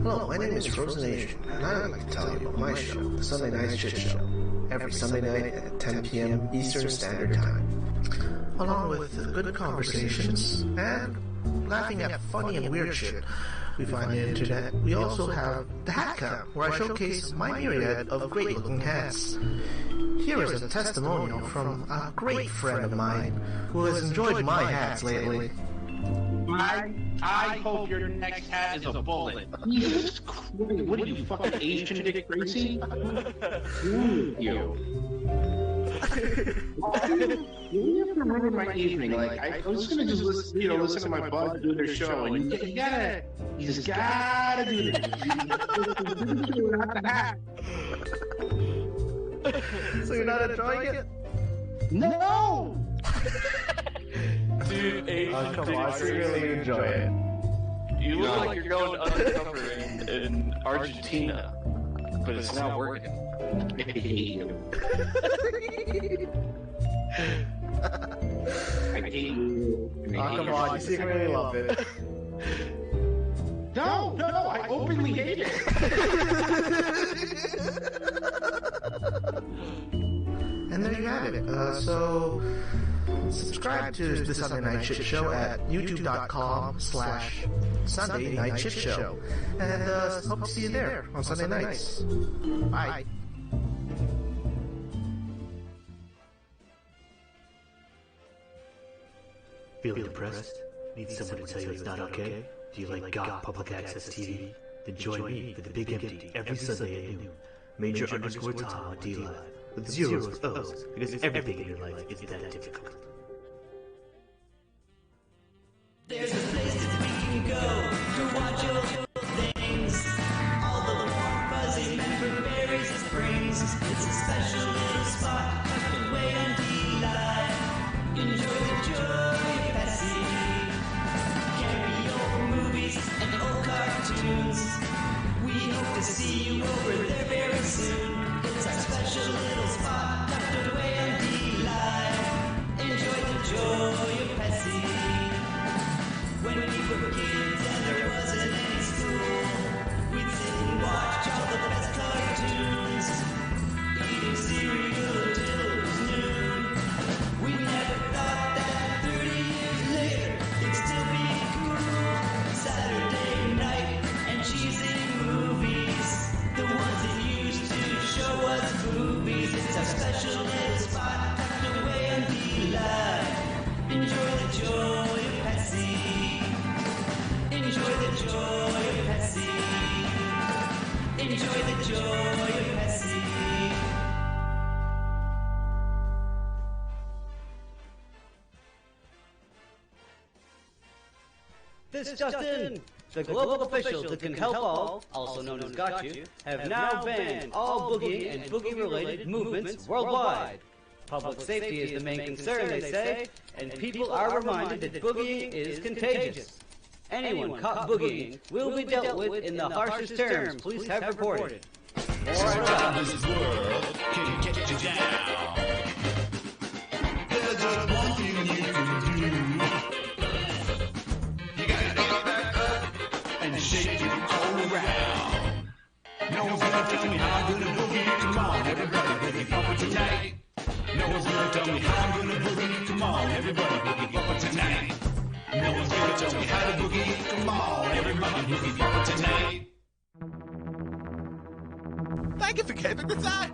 Hello, my name is Frozen Asian, and I would like to tell you about my show, The Sunday Night Shit Show, every Sunday night at 10 p.m. Eastern Standard Time. Along with good conversations and laughing at funny and weird shit, we find the internet, we also have the Hat Cam, where I showcase my myriad of great-looking hats. Here is a testimonial from a great friend of mine who has enjoyed my hats lately. I hope your next hat is a bullet. Jesus Christ, what are you, fucking Asian Dick Tracy? You. You have to ruin my evening. Like, I was gonna just listen, listen to my bud do their show, and you just gotta do this. So you're not enjoying it? No! Dude, come on, so you really enjoy it. You look like you're going undercover in Argentina, but it's not working. I hate you. I hate you. Come on, you secretly love it. No, I openly hate it. And there you have it. So, subscribe to the Sunday Night Shit Show at youtube.com/Sunday Night Shit Show. And hope to see you there on Sunday nights. Bye. Feeling depressed? Need someone to tell you it's not okay? Do you like GOT Public Access TV? Then join me for The Big Empty every Sunday at noon. Major_Tom on D-Live. With zeros for O's, because everything in your life is that difficult. There's a place that we can go to watch all the things. All the warm, fuzzy member berries and springs. It's a special little spot tucked away on D-Live. Enjoy the joy of Bessie. Carry old movies and old cartoons. We hope to see you over there very soon. It's our special little spot tucked away on D-Live. Enjoy the joy of Bessie. When we were kids and there wasn't any school, we'd sit and watch all the best cartoons, eating cereal till it was noon. We never thought that 30 years later it'd still be cool. Saturday night and cheesy movies, the ones that used to show us movies. It's our special little spot tucked away on D-Live. Enjoy the joy of Bessie. Enjoy the joy of Bessie. Enjoy the joy of Bessie. This Justin, the global officials that can help all, also known as Got You, have now banned all boogie and boogie-related movements worldwide. Public safety is the main concern, they say, and people are reminded that boogieing is contagious. Anyone caught boogieing will be dealt with in the harshest terms police have reported. Sometimes this world can get you down. There's just one thing you can do. You gotta get back up and shake it all around. No one's gonna tell me how I'm gonna boogie. Come on, everybody, boogie bumper tonight. No one's gonna tell me how I'm gonna boogie. Come on, everybody, boogie bumper tonight. No one's gonna tell me how to boogie. Come on, everybody, boogie bumper tonight. Thank you for keeping the time.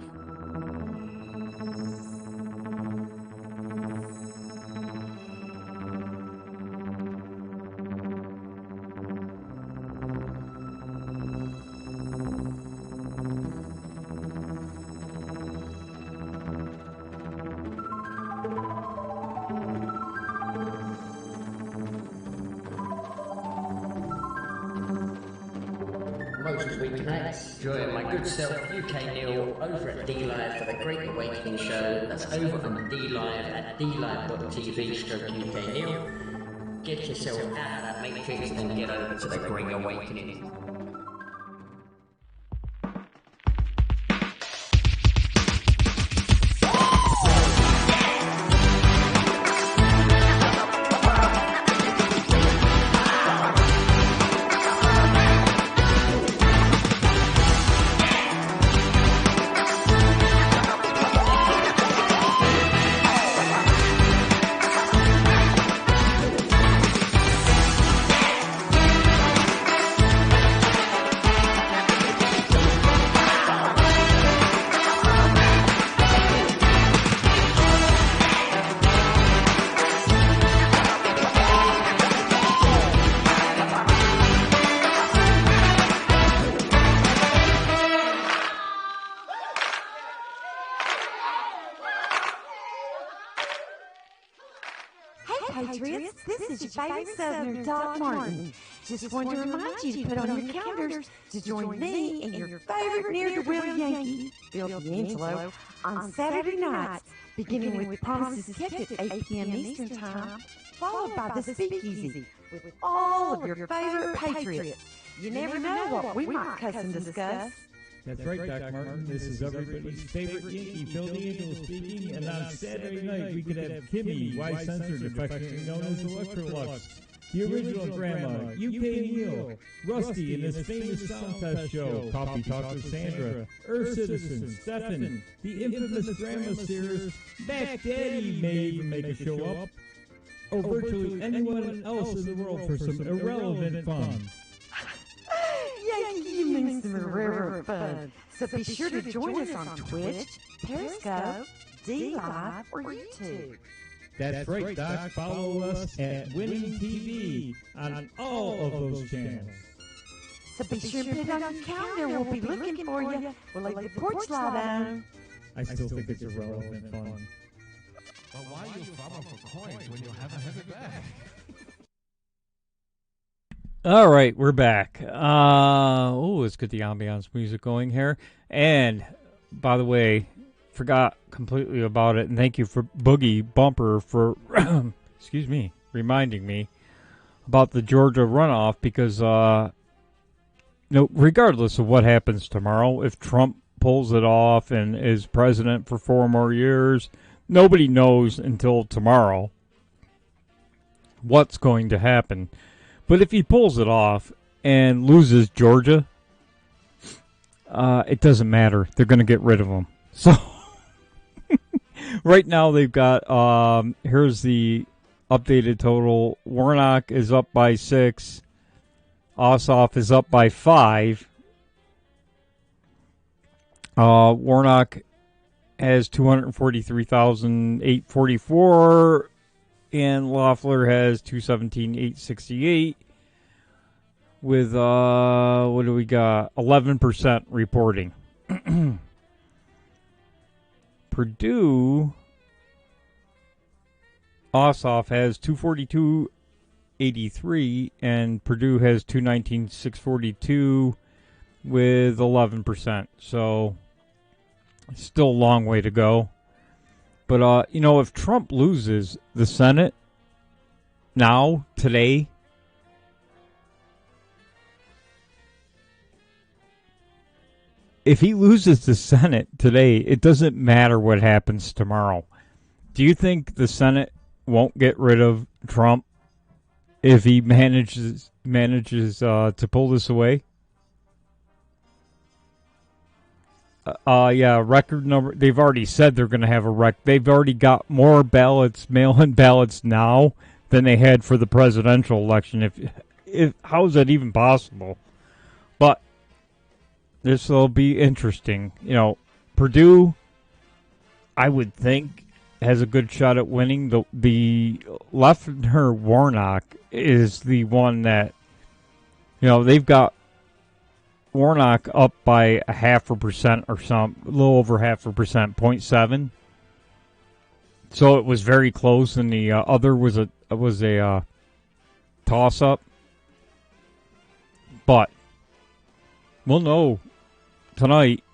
Most weeknights, join my good self UK Neil over at D-Live for the Great Awakening show. That's over on D-Live at dlive.tv/UK Neil. Get yourself out of that matrix and get over to the Great Awakening. Patriots. This is your favorite Southerner, Doc Martin. Just wanted to remind you to put on your calendars to join me and your favorite ne'er-do-well Yankee, Bill D'Angelo, on Saturday nights, beginning with Promises Kept at 8 p.m. Eastern Time, followed by the Speakeasy with all of your favorite Patriots. You never know what we might cuss and discuss. That's right, Doc Martin. This is everybody's favorite Yankee, Phil D'Angelo speaking. And on Saturday night, we could have Kimmy, Y-Censored, affectionately known as Electrolux, the original Grandma, UK Neil, Rusty in his famous sound test show, Coffee Talk with Sandra, Earth Citizen, Stefan, the infamous Grandma Sears, Mac Daddy may even make a show up, or virtually anyone else in the world for some irrelevant fun. Yankee, you mean some rare fun. So be sure to join us on Twitch, Periscope, D-Live, or YouTube. That's right, Doc. Follow us at Winning TV on all of those channels. So be sure to put it on your calendar. We'll be looking for you. We'll leave the porch light on. I still think it's irrelevant fun. But why you farm for coins when you have a heavy bag? All right, we're back. Let's get the ambiance music going here. And, by the way, forgot completely about it. And thank you for Boogie Bumper for, excuse me, reminding me about the Georgia runoff. Because, regardless of what happens tomorrow, if Trump pulls it off and is president for 4 more years, nobody knows until tomorrow what's going to happen. But if he pulls it off and loses Georgia, it doesn't matter. They're going to get rid of him. So, right now they've got, here's the updated total. Warnock is up by 6. Ossoff is up by 5. Warnock has 243,844. And Loeffler has 217,868 with, what do we got? 11% reporting. Purdue, Ossoff has 242,83 and Purdue has 219,642 with 11%. So, still a long way to go. But, if Trump loses the Senate now, today, if he loses the Senate today, it doesn't matter what happens tomorrow. Do you think the Senate won't get rid of Trump if he manages to pull this away? Record number. They've already said they're going to have a They've already got more ballots, mail-in ballots now than they had for the presidential election. If how is that even possible? But this will be interesting. Purdue, I would think, has a good shot at winning. The Loeffler Warnock is the one that, they've got Warnock up by 0.5% or something, a little over 0.5%, 0.7. So it was very close, and the other was a toss-up. But we'll know tonight.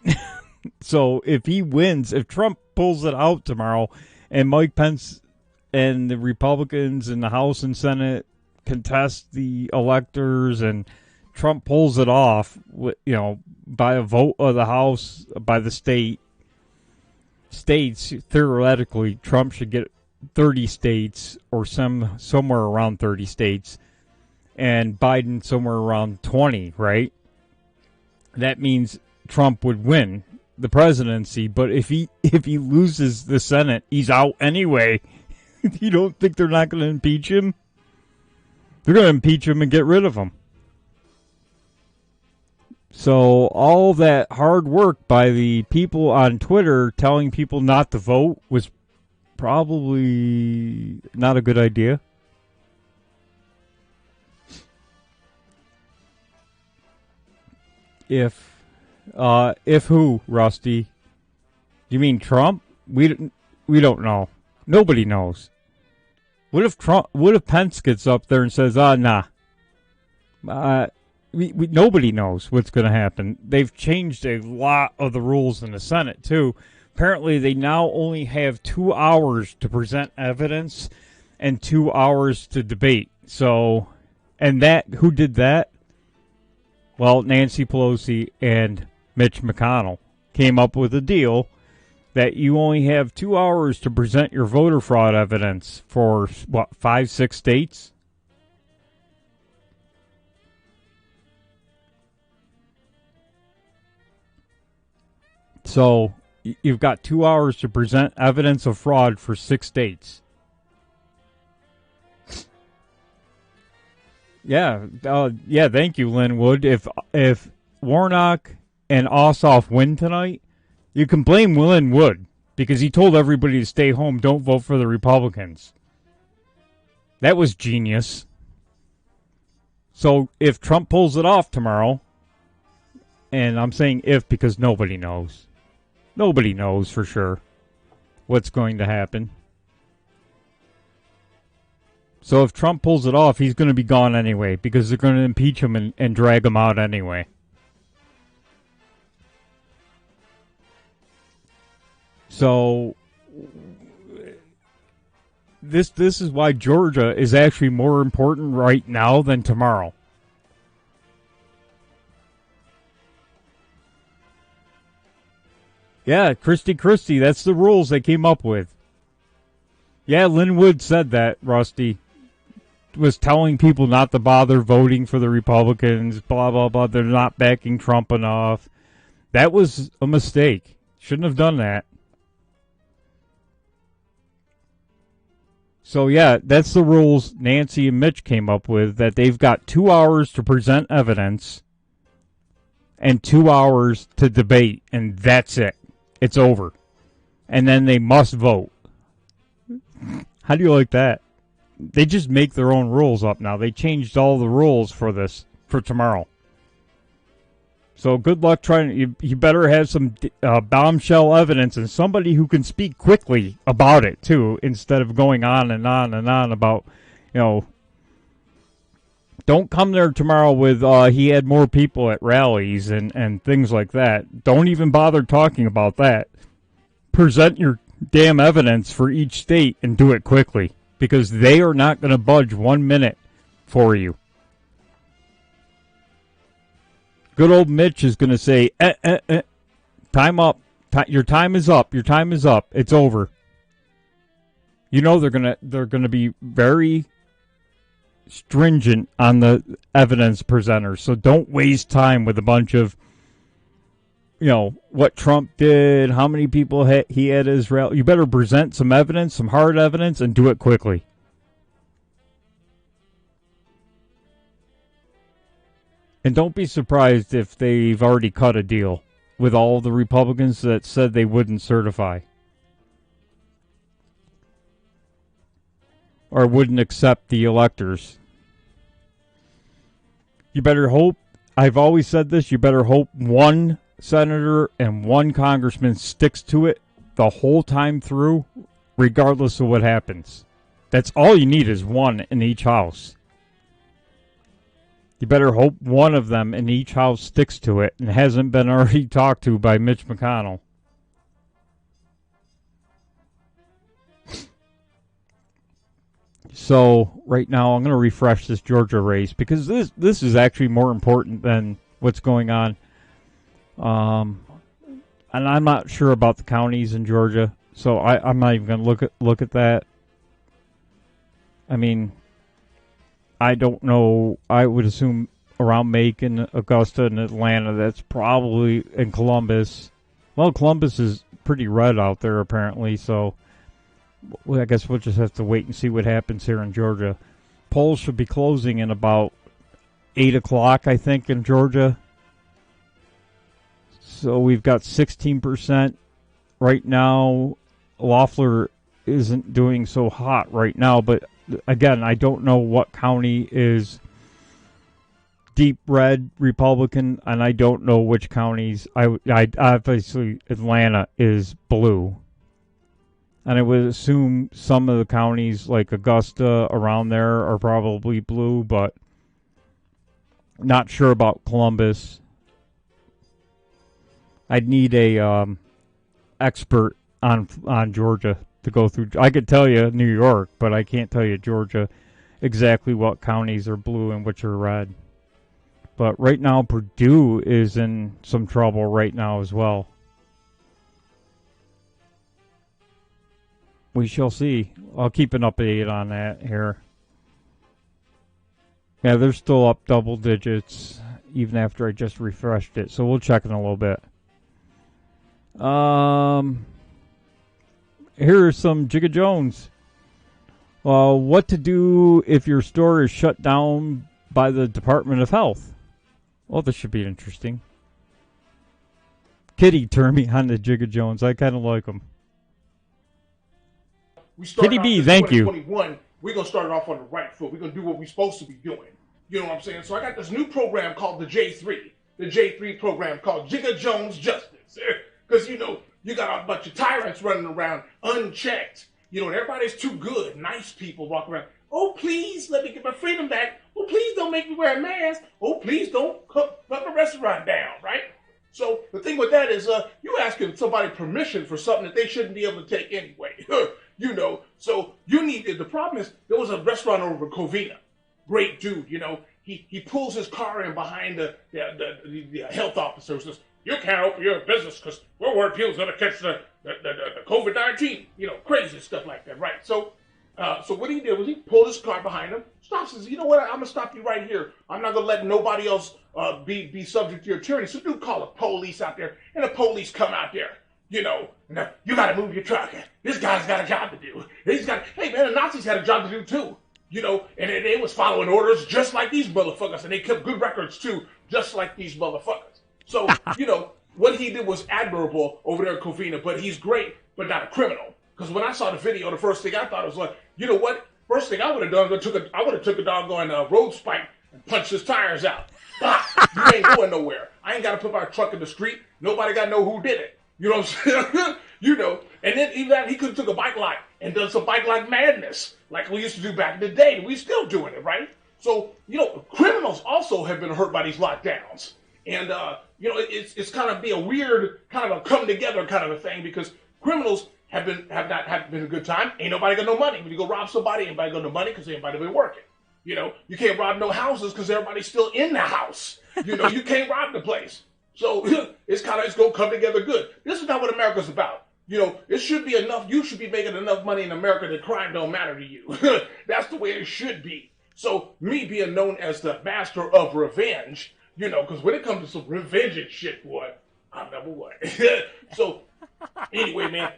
So if he wins, if Trump pulls it out tomorrow, and Mike Pence and the Republicans in the House and Senate contest the electors, and Trump pulls it off, by a vote of the House, by the states, theoretically, Trump should get 30 states or somewhere around 30 states, and Biden somewhere around 20, right? That means Trump would win the presidency, but if he loses the Senate, he's out anyway. You don't think they're not going to impeach him? They're going to impeach him and get rid of him. So all that hard work by the people on Twitter telling people not to vote was probably not a good idea. If who, Rusty? You mean Trump? We don't know. Nobody knows. What if Pence gets up there and says, nah. Nobody knows what's going to happen. They've changed a lot of the rules in the Senate, too. Apparently, they now only have 2 hours to present evidence and 2 hours to debate. So, and who did that? Well, Nancy Pelosi and Mitch McConnell came up with a deal that you only have 2 hours to present your voter fraud evidence for, 5-6 states? So, you've got 2 hours to present evidence of fraud for 6 states. Yeah, thank you, Linwood. If Warnock and Ossoff win tonight, you can blame Linwood because he told everybody to stay home, don't vote for the Republicans. That was genius. So if Trump pulls it off tomorrow, and I'm saying if because nobody knows. Nobody knows for sure what's going to happen. So if Trump pulls it off, he's going to be gone anyway because they're going to impeach him and drag him out anyway. So this is why Georgia is actually more important right now than tomorrow. Yeah, Christie, that's the rules they came up with. Yeah, Linwood said that, Rusty. Was telling people not to bother voting for the Republicans, blah, blah, blah. They're not backing Trump enough. That was a mistake. Shouldn't have done that. So, yeah, that's the rules Nancy and Mitch came up with, that they've got 2 hours to present evidence and 2 hours to debate, and that's it. It's over. And then they must vote. How do you like that? They just make their own rules up now. They changed all the rules for this, for tomorrow. So good luck trying. You better have some bombshell evidence and somebody who can speak quickly about it, too, instead of going on and on and on about, don't come there tomorrow with he had more people at rallies and things like that. Don't even bother talking about that. Present your damn evidence for each state and do it quickly. Because they are not going to budge 1 minute for you. Good old Mitch is going to say, time up. Your time is up. Your time is up. It's over. You know they're going to be very stringent on the evidence presenters. So don't waste time with a bunch of, what Trump did, how many people he had at his rally. You better present some evidence, some hard evidence, and do it quickly. And don't be surprised if they've already cut a deal with all the Republicans that said they wouldn't certify. Or wouldn't accept the electors. You better hope, I've always said this, you better hope one senator and one congressman sticks to it the whole time through, regardless of what happens. That's all you need is one in each house. You better hope one of them in each house sticks to it and hasn't been already talked to by Mitch McConnell. So, right now, I'm going to refresh this Georgia race because this is actually more important than what's going on. And I'm not sure about the counties in Georgia, so I'm not even going to look at that. I mean, I don't know. I would assume around Macon, Augusta, and Atlanta. That's probably in Columbus. Well, Columbus is pretty red out there apparently, so I guess we'll just have to wait and see what happens here in Georgia. Polls should be closing in about 8 o'clock, I think, in Georgia. So we've got 16% right now. Loeffler isn't doing so hot right now, but again, I don't know what county is deep red Republican, and I don't know which counties. I obviously Atlanta is blue. And I would assume some of the counties, like Augusta, around there, are probably blue, but not sure about Columbus. I'd need a expert on Georgia to go through. I could tell you New York, but I can't tell you Georgia exactly what counties are blue and which are red. But right now, Purdue is in some trouble right now as well. We shall see. I'll keep an update on that here. Yeah, they're still up double digits even after I just refreshed it. So we'll check in a little bit. Here are some Jigga Jones. What to do if your store is shut down by the Department of Health? Well, this should be interesting. Kitty turned me on to Jigga Jones. I kind of like him. Kitty B, thank you. We're going to start it off on the right foot. We're going to do what we're supposed to be doing. You know what I'm saying? So I got this new program called the J3. The J3 program called Jigga Jones Justice. Because, you know, you got a bunch of tyrants running around unchecked. You know, and everybody's too good. Nice people walk around. Oh, please, let me get my freedom back. Oh, please don't make me wear a mask. Oh, please don't shut the restaurant down, right? So the thing with that is you asking somebody permission for something that they shouldn't be able to take anyway. You know, so you need, the problem is there was a restaurant over in Covina. Great dude, you know. He pulls his car in behind the health officer and says, you can't open your business because we're worried people's going to catch the COVID-19. You know, crazy stuff like that, right? So what he did was he pulled his car behind him, stops and says, you know what, I'm going to stop you right here. I'm not going to let nobody else be subject to your tyranny. So do call the police out there, and the police come out there. You know, now, you got to move your truck. This guy's got a job to do. Hey, man, the Nazis had a job to do, too. You know, and they was following orders just like these motherfuckers, and they kept good records, too, just like these motherfuckers. So, you know, what he did was admirable over there at Covina, but he's great, but not a criminal. Because when I saw the video, the first thing I thought was like, you know what? First thing I would have done was I would have took a doggone road spike and punched his tires out. Bah! You ain't going nowhere. I ain't got to put my truck in the street. Nobody got to know who did it. You know what I'm saying? You know, and then even that, he could have took a bike lot and done some bike lot madness like we used to do back in the day. We still doing it, right? So, you know, criminals also have been hurt by these lockdowns. And, you know, it's kind of be a weird kind of a come together kind of a thing because criminals have not been a good time. Ain't nobody got no money. When you go rob somebody, anybody got no money because anybody been working. You know, you can't rob no houses because everybody's still in the house. You know, you can't rob the place. So it's going to come together good. This is not what America's about. You know, it should be enough. You should be making enough money in America that crime don't matter to you. That's the way it should be. So me being known as the master of revenge, you know, because when it comes to some revenge and shit, boy, I'm number one. So anyway, man,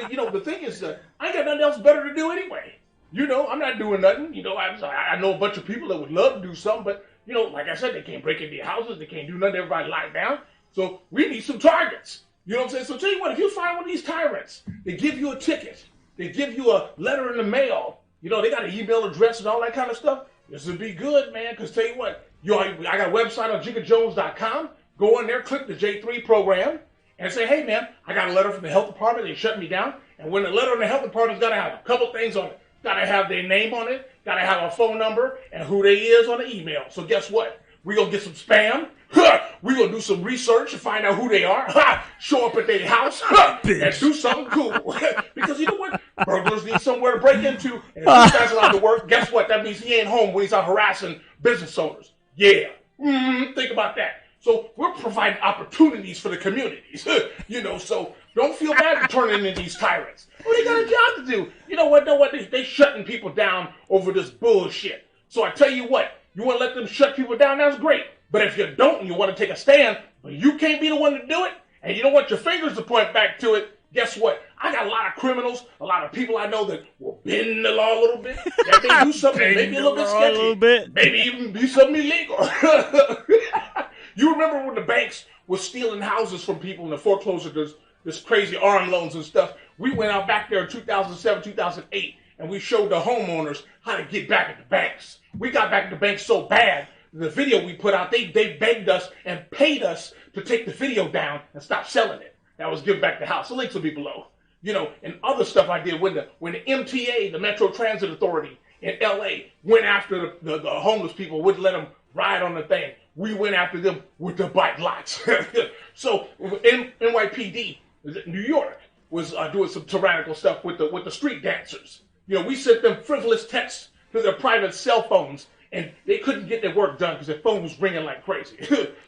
you know, the thing is, I ain't got nothing else better to do anyway. You know, I'm not doing nothing. You know, I know a bunch of people that would love to do something, but you know, like I said, they can't break into your houses. They can't do nothing. Everybody locked down. So we need some targets. You know what I'm saying? So tell you what, if you find one of these tyrants, they give you a ticket. They give you a letter in the mail. You know, they got an email address and all that kind of stuff. This would be good, man, because tell you what, I got a website on jiggajones.com. Go in there, click the J3 program, and say, hey, man, I got a letter from the health department. They shut me down. And when the letter from the health department's got to have a couple things on it. Got to have their name on it. Got to have a phone number and who they is on the email. So guess what? We're going to get some spam. We're going to do some research and find out who they are. Show up at their house and do something cool. Because you know what? Burglars need somewhere to break into. And if this guy's allowed to work, guess what? That means he ain't home when he's out harassing business owners. Yeah. Think about that. So we're providing opportunities for the communities. You know, so don't feel bad for turning into these tyrants. Well, they got a job to do. You know what? They shutting people down over this bullshit. So I tell you what, you want to let them shut people down, that's great. But if you don't and you want to take a stand, but you can't be the one to do it, and you don't want your fingers to point back to it, guess what? I got a lot of criminals, a lot of people I know that will bend the law a little bit. That may do something maybe a little bit sketchy. Maybe even be something illegal. You remember when the banks were stealing houses from people in the foreclosure, this crazy arm loans and stuff? We went out back there in 2007, 2008, and we showed the homeowners how to get back at the banks. We got back at the banks so bad, the video we put out, they begged us and paid us to take the video down and stop selling it. That was give back the house. The links will be below. You know, and other stuff I did when the MTA, the Metro Transit Authority in LA, went after the homeless people, wouldn't let them ride on the thing. We went after them with the bike lots. So NYPD, New York, was doing some tyrannical stuff with the street dancers. You know, we sent them frivolous texts to their private cell phones, and they couldn't get their work done because their phone was ringing like crazy.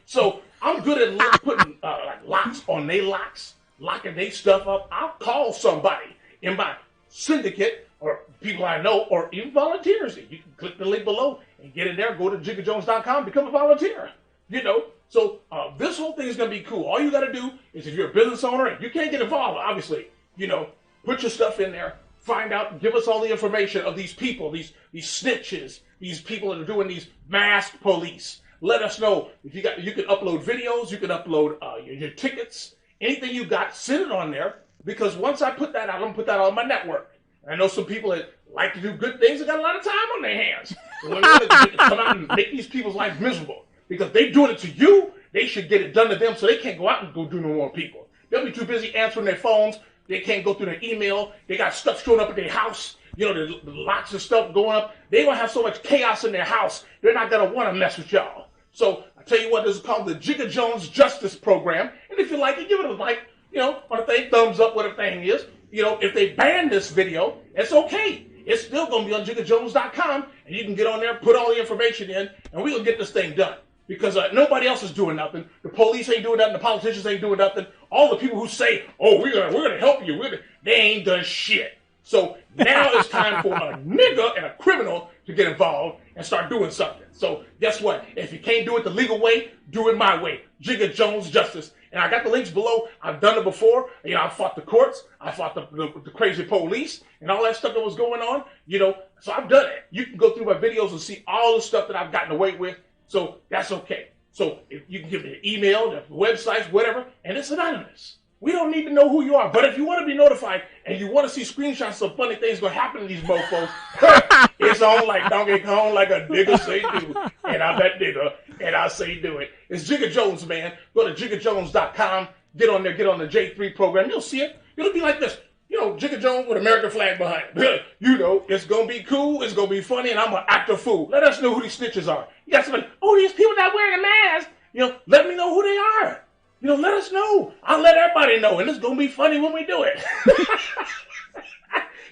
So I'm good at putting like locks on their locks, locking their stuff up. I'll call somebody in my syndicate or people I know, or even volunteers. You can click the link below and get in there. Go to JiggaJones.com, become a volunteer. You know, so this whole thing is going to be cool. All you got to do is, if you're a business owner and you can't get involved, obviously, you know, put your stuff in there. Find out, give us all the information of these people, these snitches, these people that are doing these masked police. Let us know. If you can upload videos, you can upload your tickets, anything you got, send it on there. Because once I put that out, I'm gonna put that on my network. And I know some people that like to do good things and got a lot of time on their hands. And when they come out and make these people's lives miserable because they're doing it to you, they should get it done to them so they can't go out and go do no more people. They'll be too busy answering their phones. They can't go through their email. They got stuff showing up at their house. You know, the lots of stuff going up. They're going to have so much chaos in their house, they're not going to want to mess with y'all. So I tell you what, this is called the Jigga Jones Justice Program. And if you like it, give it a like, you know, on the thing, thumbs up, whatever thing is. You know, if they ban this video, it's okay. It's still going to be on JiggaJones.com, and you can get on there, put all the information in, and we're going to get this thing done. Because nobody else is doing nothing. The police ain't doing nothing. The politicians ain't doing nothing. All the people who say, "Oh, we're gonna help you," they ain't done shit. So now it's time for a nigga and a criminal to get involved and start doing something. So guess what? If you can't do it the legal way, do it my way. Jigga Jones Justice. And I got the links below. I've done it before. You know, I fought the courts. I fought the crazy police and all that stuff that was going on. You know, so I've done it. You can go through my videos and see all the stuff that I've gotten away with. So that's okay. So if you can give me an email, the websites, whatever, and it's anonymous. We don't need to know who you are. But if you want to be notified and you want to see screenshots of funny things going to happen to these mofos, it's on like Donkey Kong, like a nigga say do. And I'm that nigga, and I say do it. It's Jigga Jones, man. Go to JiggaJones.com. Get on there. Get on the J3 program. You'll see it. It'll be like this. You know, Jigga Jones with American flag behind it. You know, it's going to be cool. It's going to be funny, and I'm going to act a fool. Let us know who these snitches are. You got somebody, oh, these people not wearing a mask. You know, let me know who they are. You know, let us know. I'll let everybody know, and it's going to be funny when we do it.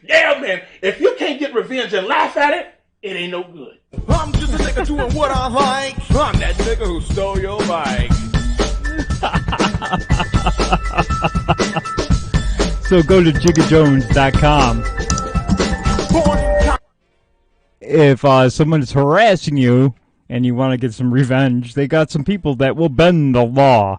Yeah, man. If you can't get revenge and laugh at it, it ain't no good. I'm just a nigga doing what I like. I'm that nigga who stole your bike. So go to JiggaJones.com. If someone's harassing you and you want to get some revenge, they got some people that will bend the law.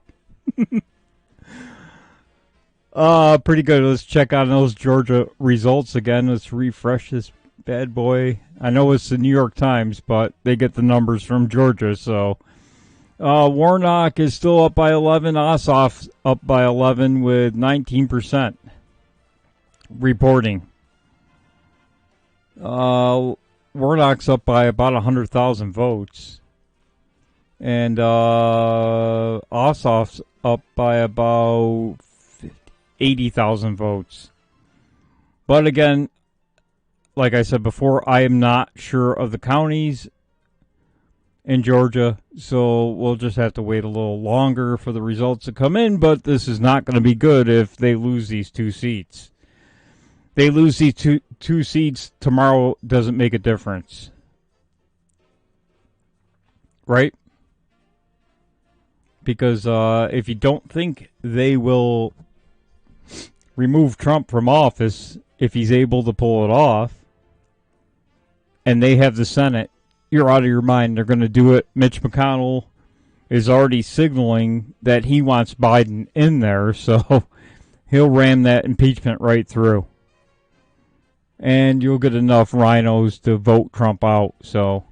Pretty good. Let's check on those Georgia results again. Let's refresh this bad boy. I know it's the New York Times, but they get the numbers from Georgia, so... Warnock is still up by 11. Ossoff up by 11 with 19% reporting. Warnock's up by about 100,000 votes. And Ossoff's up by about 80,000 votes. But again, like I said before, I am not sure of the counties in Georgia, so we'll just have to wait a little longer for the results to come in, but this is not going to be good if they lose these 2 seats. They lose these two seats tomorrow, doesn't make a difference. Right? Because if you don't think they will remove Trump from office, if he's able to pull it off, and they have the Senate, you're out of your mind. They're going to do it. Mitch McConnell is already signaling that he wants Biden in there, so he'll ram that impeachment right through. And you'll get enough rhinos to vote Trump out, so...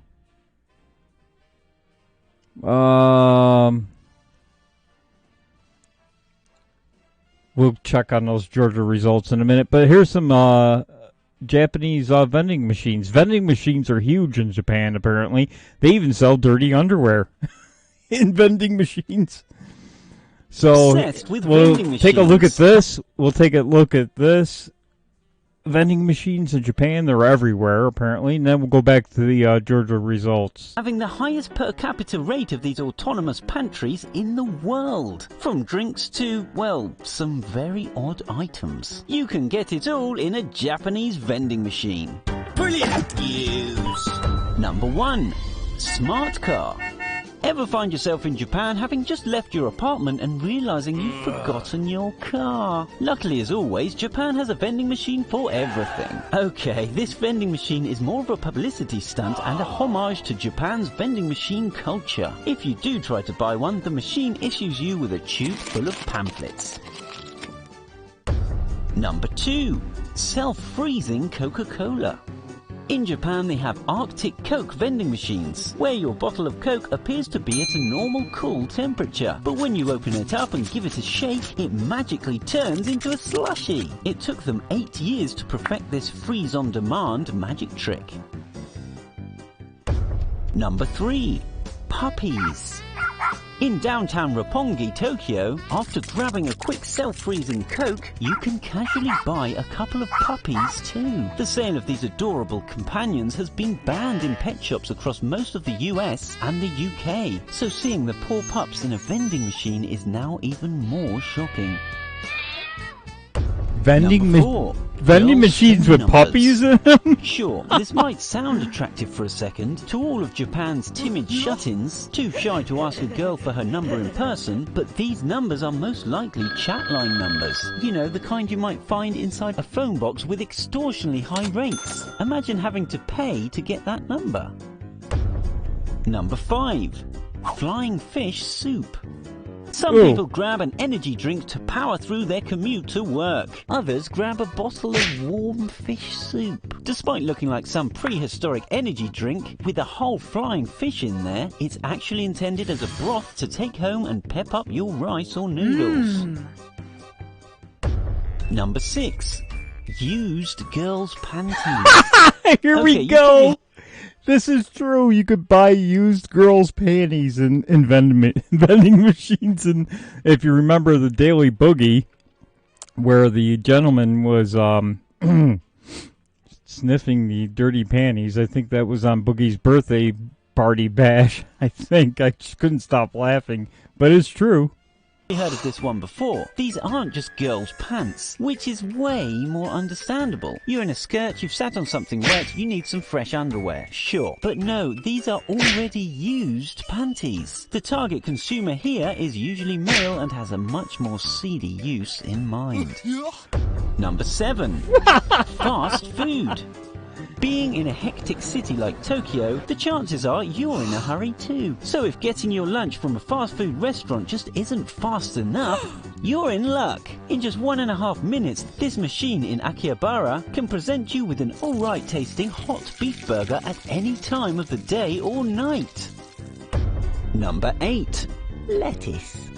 we'll check on those Georgia results in a minute, but here's some... Japanese vending machines. Vending machines are huge in Japan, apparently. They even sell dirty underwear in vending machines. So Obsessed with we'll vending take a look at machines. this. We'll take a look at this. Vending machines in Japan, they're everywhere, apparently. And then we'll go back to the Georgia results. Having the highest per capita rate of these autonomous pantries in the world. From drinks to, well, some very odd items. You can get it all in a Japanese vending machine. Brilliant news! Number 1. Smart car. Ever find yourself in Japan having just left your apartment and realizing you've forgotten your car? Luckily, as always, Japan has a vending machine for everything. Okay, this vending machine is more of a publicity stunt and a homage to Japan's vending machine culture. If you do try to buy one, the machine issues you with a tube full of pamphlets. Number 2. Self-freezing Coca-Cola. In Japan, they have Arctic Coke vending machines, where your bottle of Coke appears to be at a normal cool temperature. But when you open it up and give it a shake, it magically turns into a slushie. It took them 8 years to perfect this freeze-on-demand magic trick. Number 3. Puppies. In downtown Roppongi, Tokyo, after grabbing a quick self-freezing Coke, you can casually buy a couple of puppies too. The sale of these adorable companions has been banned in pet shops across most of the US and the UK, so seeing the poor pups in a vending machine is now even more shocking. Vending Girls' machines phone with numbers. puppies in them? Sure, this might sound attractive for a second to all of Japan's timid shut-ins, too shy to ask a girl for her number in person, but these numbers are most likely chat line numbers. You know, the kind you might find inside a phone box with extortionally high rates. Imagine having to pay to get that number. Number 5. Flying fish soup. Some people grab an energy drink to power through their commute to work. Others grab a bottle of warm fish soup. Despite looking like some prehistoric energy drink, with a whole flying fish in there, it's actually intended as a broth to take home and pep up your rice or noodles. Number 6. Used girls' panties. Here we go. This is true. You could buy used girls' panties in vending machines. And if you remember the Daily Boogie, where the gentleman was sniffing the dirty panties, I think that was on Boogie's birthday party bash. I think I just couldn't stop laughing, but it's true. You heard of this one before. These aren't just girls' pants, which is way more understandable. You're in a skirt, you've sat on something wet, you need some fresh underwear. Sure. But no, these are already used panties. The target consumer here is usually male and has a much more seedy use in mind. Number 7. Fast food. Being in a hectic city like Tokyo, the chances are you're in a hurry too. So if getting your lunch from a fast food restaurant just isn't fast enough, you're in luck. In just 1.5 minutes, this machine in Akihabara can present you with an alright tasting hot beef burger at any time of the day or night. Number 8. Lettuce.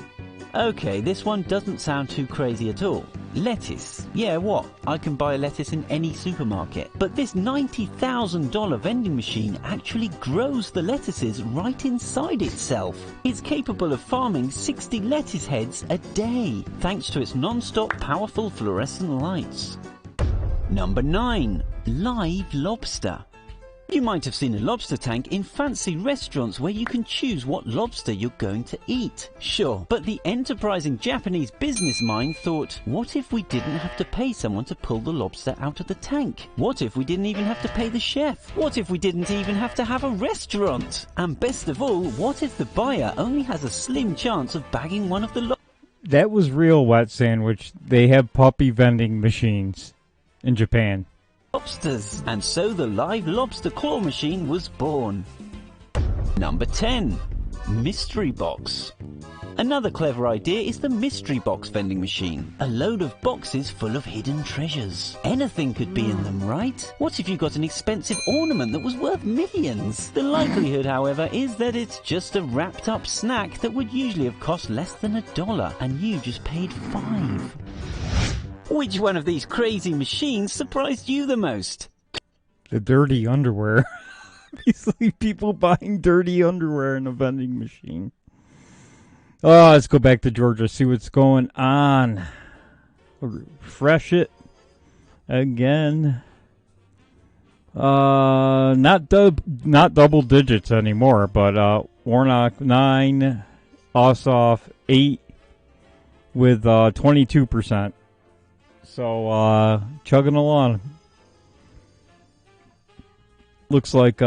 Okay, this one doesn't sound too crazy at all. Lettuce. Yeah, what? I can buy lettuce in any supermarket. But this $90,000 vending machine actually grows the lettuces right inside itself. It's capable of farming 60 lettuce heads a day, thanks to its non-stop powerful fluorescent lights. Number 9. Live lobster. You might have seen a lobster tank in fancy restaurants where you can choose what lobster you're going to eat. Sure, but the enterprising Japanese business mind thought, what if we didn't have to pay someone to pull the lobster out of the tank? What if we didn't even have to pay the chef? What if we didn't even have to have a restaurant? And best of all, what if the buyer only has a slim chance of bagging one of the lobsters? That was real, Wet Sandwich. They have puppy vending machines in Japan. And so the live lobster claw machine was born. Number 10. Mystery box. Another clever idea is the mystery box vending machine. A load of boxes full of hidden treasures. Anything could be in them, right? What if you got an expensive ornament that was worth millions? The likelihood, however, is that it's just a wrapped up snack that would usually have cost less than $1 and you just paid $5. Which one of these crazy machines surprised you the most? The dirty underwear. Basically, people buying dirty underwear in a vending machine. Let's go back to Georgia, see what's going on. Refresh it again. Not double digits anymore, but Warnock 9, Ossoff 8 with 22%. So chugging along. Looks like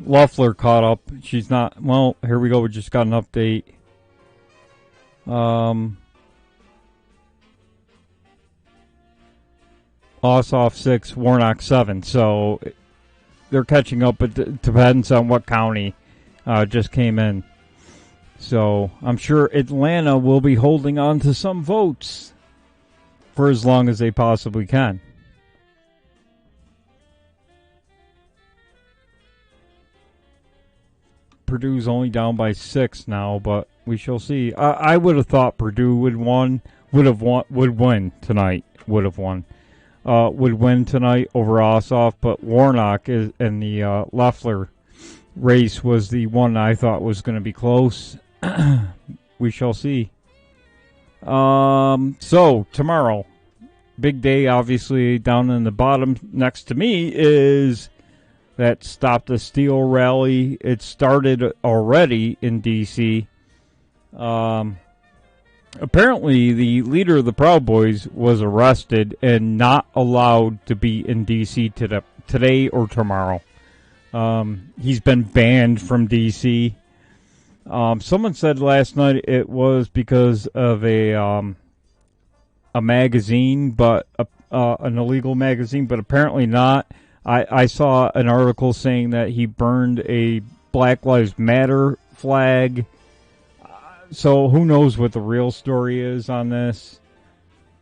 Loeffler caught up. She's not. Well, here we go. We just got an update. Ossoff 6, Warnock 7. So they're catching up. It depends on what county just came in. So I'm sure Atlanta will be holding on to some votes for as long as they possibly can. Purdue's only down by 6 now, but we shall see. I would have thought Purdue would win tonight. Would win tonight over Ossoff, but Warnock in the Loeffler race was the one I thought was going to be close. We shall see. So tomorrow, big day. Obviously, down in the bottom next to me is that Stop the Steal rally. It started already in D.C. Apparently, the leader of the Proud Boys was arrested and not allowed to be in D.C. today or tomorrow. He's been banned from D.C. Someone said last night it was because of a magazine, but an illegal magazine, but apparently not. I saw an article saying that he burned a Black Lives Matter flag. So who knows what the real story is on this.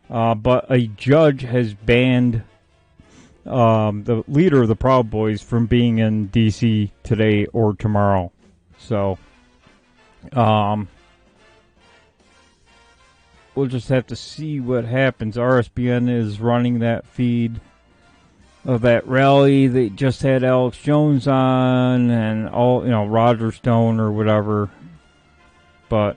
But a judge has banned the leader of the Proud Boys from being in D.C. today or tomorrow. So we'll just have to see what happens. RSBN is running that feed of that rally. They just had Alex Jones on and all, Roger Stone or whatever. But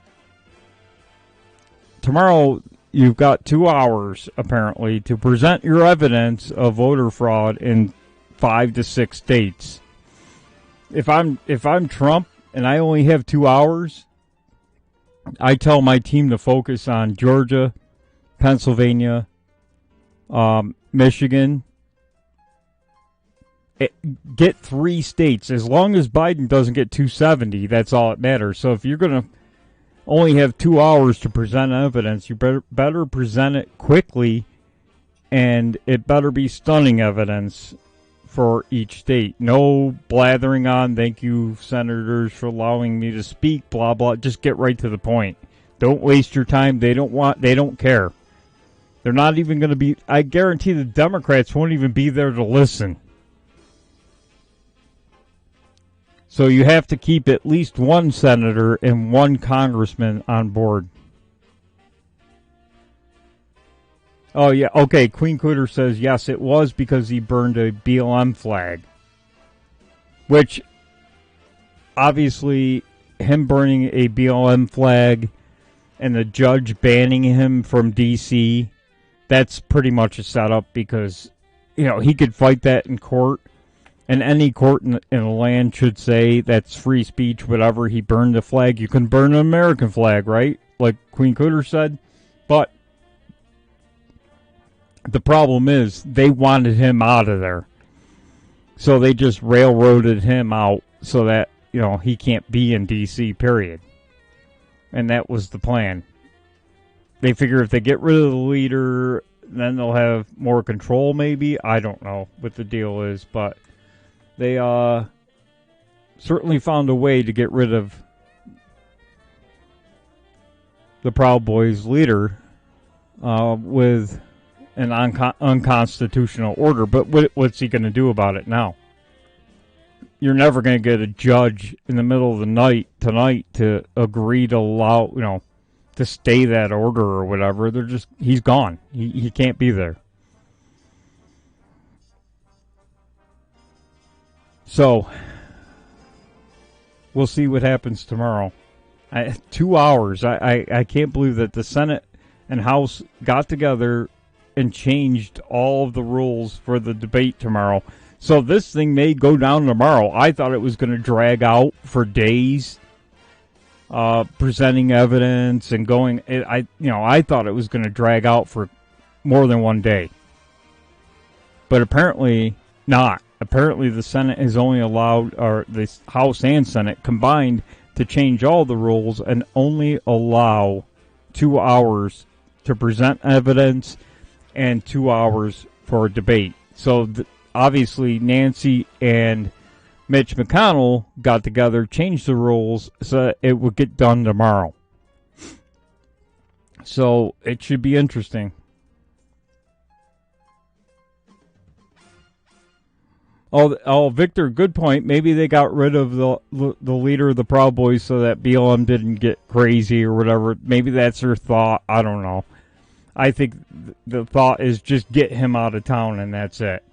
tomorrow you've got 2 hours apparently to present your evidence of voter fraud in 5 to 6 states. If I'm Trump and I only have 2 hours, I tell my team to focus on Georgia, Pennsylvania, Michigan. Get 3 states. As long as Biden doesn't get 270, that's all that matters. So if you're going to only have 2 hours to present evidence, you better present it quickly, and it better be stunning evidence for each state. No blathering on, thank you, senators, for allowing me to speak, blah, blah. Just get right to the point. Don't waste your time. They don't care. They're not even going to be, I guarantee the Democrats won't even be there to listen. So you have to keep at least one senator and one congressman on board. Oh, yeah. Okay, Queen Cooter says, yes, it was because he burned a BLM flag. Which, obviously, him burning a BLM flag and the judge banning him from D.C., that's pretty much a setup because, he could fight that in court. And any court in the land should say that's free speech, whatever. He burned the flag. You can burn an American flag, right? Like Queen Cooter said. But the problem is they wanted him out of there. So they just railroaded him out so that, he can't be in D.C., period. And that was the plan. They figure if they get rid of the leader, then they'll have more control, maybe. I don't know what the deal is, but they certainly found a way to get rid of the Proud Boys leader with an unconstitutional order. But what's he going to do about it now? You're never going to get a judge in the middle of the night tonight to agree to allow, to stay that order or whatever. He's gone. He can't be there. So, we'll see what happens tomorrow. 2 hours. I can't believe that the Senate and House got together and changed all of the rules for the debate tomorrow. So this thing may go down tomorrow. I thought it was going to drag out for days, presenting evidence and going. I thought it was going to drag out for more than one day, but apparently not. Apparently, the Senate has only allowed, or the House and Senate combined, to change all the rules and only allow 2 hours to present evidence and 2 hours for a debate. So obviously Nancy and Mitch McConnell got together, changed the rules so it would get done tomorrow. So it should be interesting. Oh, Victor, good point. Maybe they got rid of the leader of the Proud Boys so that BLM didn't get crazy or whatever. Maybe that's their thought. I don't know. I think the thought is just get him out of town and that's it.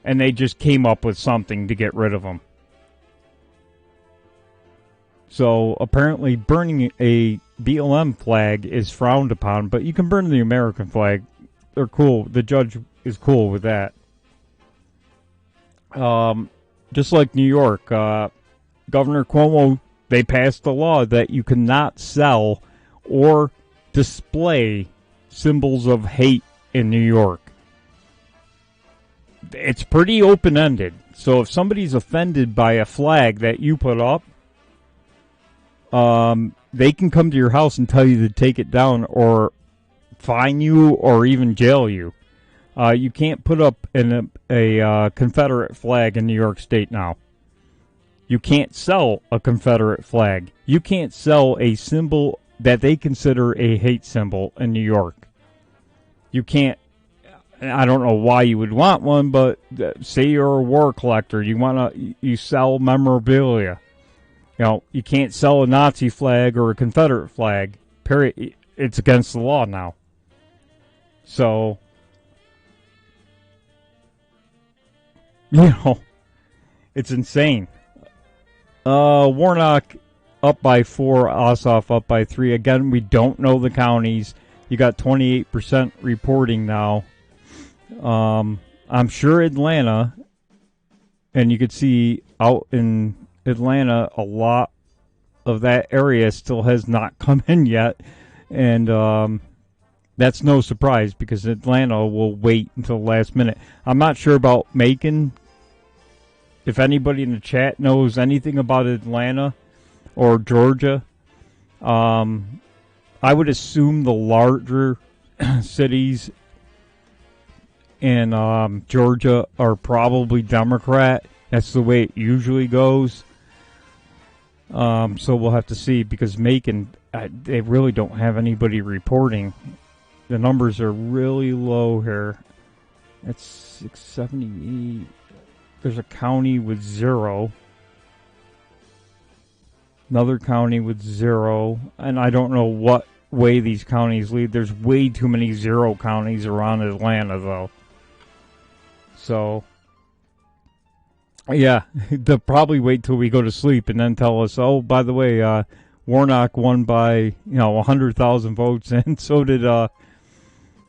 And they just came up with something to get rid of him. So apparently burning a BLM flag is frowned upon, but you can burn the American flag. They're cool. The judge is cool with that. Just like New York, Governor Cuomo, they passed a law that you cannot sell or display symbols of hate in New York. It's pretty open-ended. So if somebody's offended by a flag that you put up, they can come to your house and tell you to take it down or fine you or even jail you. You can't put up a Confederate flag in New York State now. You can't sell a Confederate flag. You can't sell a symbol that they consider a hate symbol in New York. You can't. I don't know why you would want one, but say you're a war collector, you sell memorabilia. You know, you can't sell a Nazi flag or a Confederate flag. Period. It's against the law now. So, you know, it's insane. Warnock up by 4, Ossoff up by 3. Again, we don't know the counties. You got 28% reporting now. I'm sure Atlanta, and you could see out in Atlanta, a lot of that area still has not come in yet. And that's no surprise because Atlanta will wait until the last minute. I'm not sure about Macon. If anybody in the chat knows anything about Atlanta or Georgia, I would assume the larger cities in Georgia are probably Democrat. That's the way it usually goes. So we'll have to see because Macon, they really don't have anybody reporting. The numbers are really low here. It's 678. There's a county with 0. Another county with 0. And I don't know what way these counties lead. There's way too many 0 counties around Atlanta, though. So, yeah, they'll probably wait till we go to sleep and then tell us, oh, by the way, Warnock won by, 100,000 votes, and so did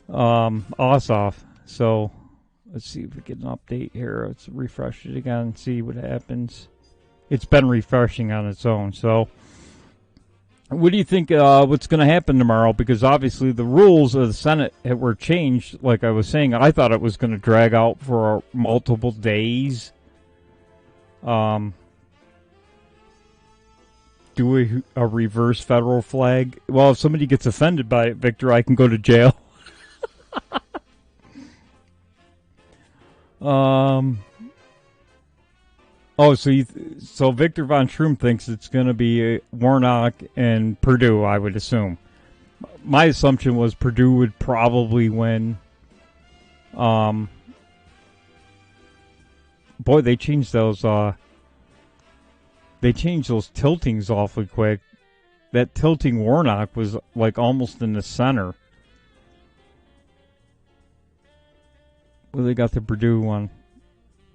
Ossoff. So, let's see if we get an update here. Let's refresh it again and see what happens. It's been refreshing on its own. So, what do you think what's going to happen tomorrow? Because obviously the rules of the Senate were changed. Like I was saying, I thought it was going to drag out for multiple days. Do a reverse federal flag. Well, if somebody gets offended by it, Victor, I can go to jail. So Victor Von Schroom thinks it's going to be Warnock and Purdue, I would assume. My assumption was Purdue would probably win. Boy, they changed those tiltings awfully quick. That tilting Warnock was like almost in the center. Well, they got the Purdue one.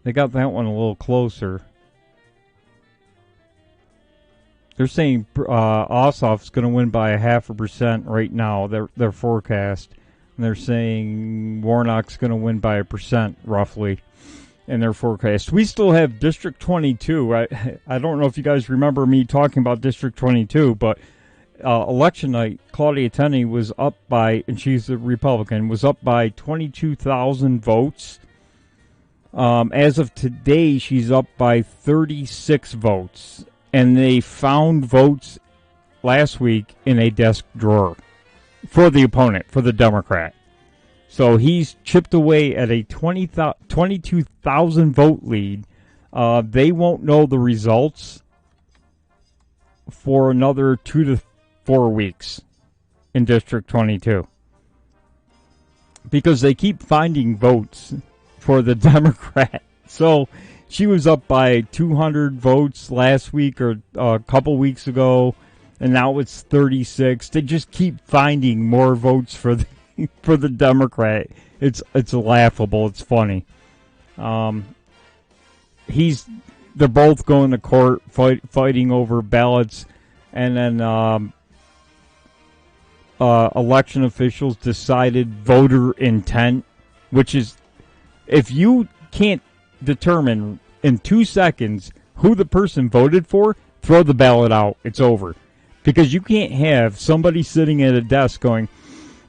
They got that one a little closer. They're saying Ossoff's going to win by 0.5% right now. Their forecast, and they're saying Warnock's going to win by 1% roughly in their forecast. We still have District 22. I don't know if you guys remember me talking about District 22, but election night, Claudia Tenney was up by, and she's a Republican, was up by 22,000 votes. As of today, she's up by 36 votes. And they found votes last week in a desk drawer for the opponent, for the Democrat. So he's chipped away at a 22,000 vote lead. They won't know the results for another 2 to 4 weeks in District 22. Because they keep finding votes for the Democrat. So she was up by 200 votes last week or a couple weeks ago, and now it's 36. They just keep finding more votes for the Democrat. It's laughable. It's funny. They're both going to court fighting over ballots, and then election officials decided voter intent, which is, if you can't determine in 2 seconds who the person voted for, throw the ballot out. It's over. Because you can't have somebody sitting at a desk going,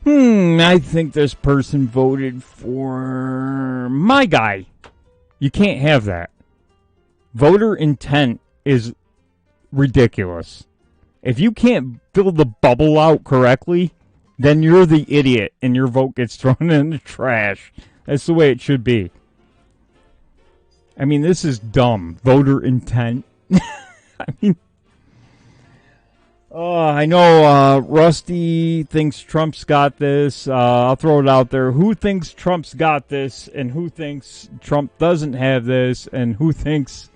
I think this person voted for my guy. You can't have that. Voter intent is ridiculous. If you can't fill the bubble out correctly, then you're the idiot and your vote gets thrown in the trash. That's the way it should be. I mean, this is dumb. Voter intent. I know Rusty thinks Trump's got this. I'll throw it out there. Who thinks Trump's got this, and who thinks Trump doesn't have this, and who thinks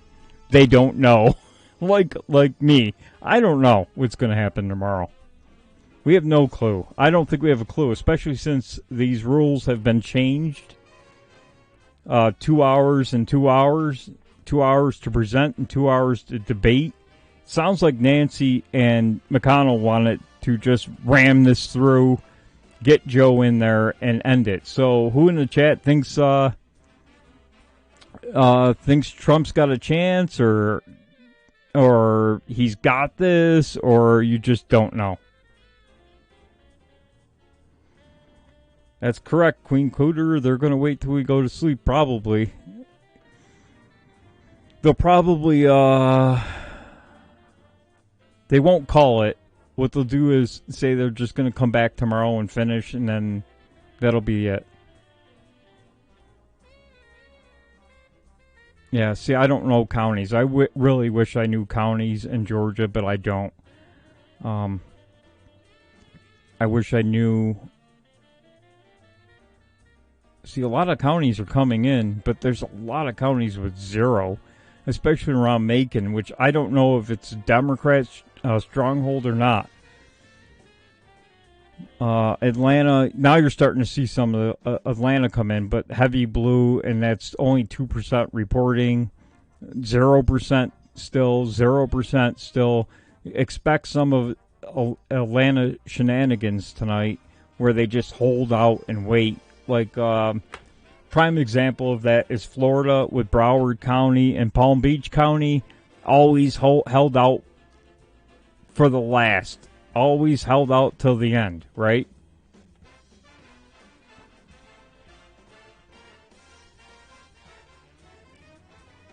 they don't know? like me. I don't know what's going to happen tomorrow. We have no clue. I don't think we have a clue, especially since these rules have been changed. 2 hours and 2 hours. 2 hours to present and 2 hours to debate. Sounds like Nancy and McConnell wanted to just ram this through, get Joe in there, and end it. So who in the chat thinks Trump's got a chance, or he's got this, or you just don't know? That's correct, Queen Cooter. They're going to wait till we go to sleep, probably. They'll probably, they won't call it. What they'll do is say they're just going to come back tomorrow and finish, and then that'll be it. Yeah, see, I don't know counties. I really wish I knew counties in Georgia, but I don't. I wish I knew. See, a lot of counties are coming in, but there's a lot of counties with zero, especially around Macon, which I don't know if it's a Democrat stronghold or not. Atlanta, now you're starting to see some of the Atlanta come in, but heavy blue, and that's only 2% reporting, 0% still, 0% still. Expect some of Atlanta shenanigans tonight where they just hold out and wait. Like, prime example of that is Florida with Broward County and Palm Beach County. Always held out for the last. Always held out till the end, right?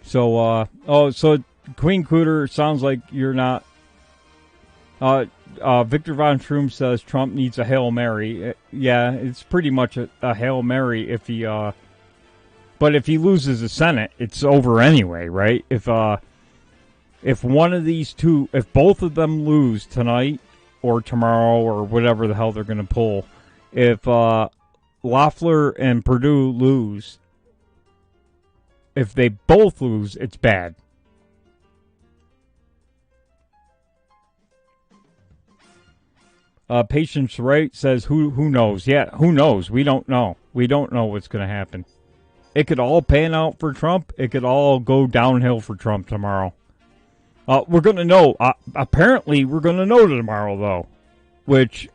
So, so Queen Cooter, sounds like you're not. Victor Von Schroom says Trump needs a Hail Mary. Yeah, it's pretty much a Hail Mary if he, but if he loses the Senate, it's over anyway, right? If one of these two, if both of them lose tonight or tomorrow or whatever the hell they're going to pull, if Loeffler and Perdue lose, if they both lose, it's bad. Patience Right says, who knows? Yeah, who knows? We don't know. We don't know what's going to happen. It could all pan out for Trump. It could all go downhill for Trump tomorrow. We're going to know. Apparently, we're going to know tomorrow, though. Which,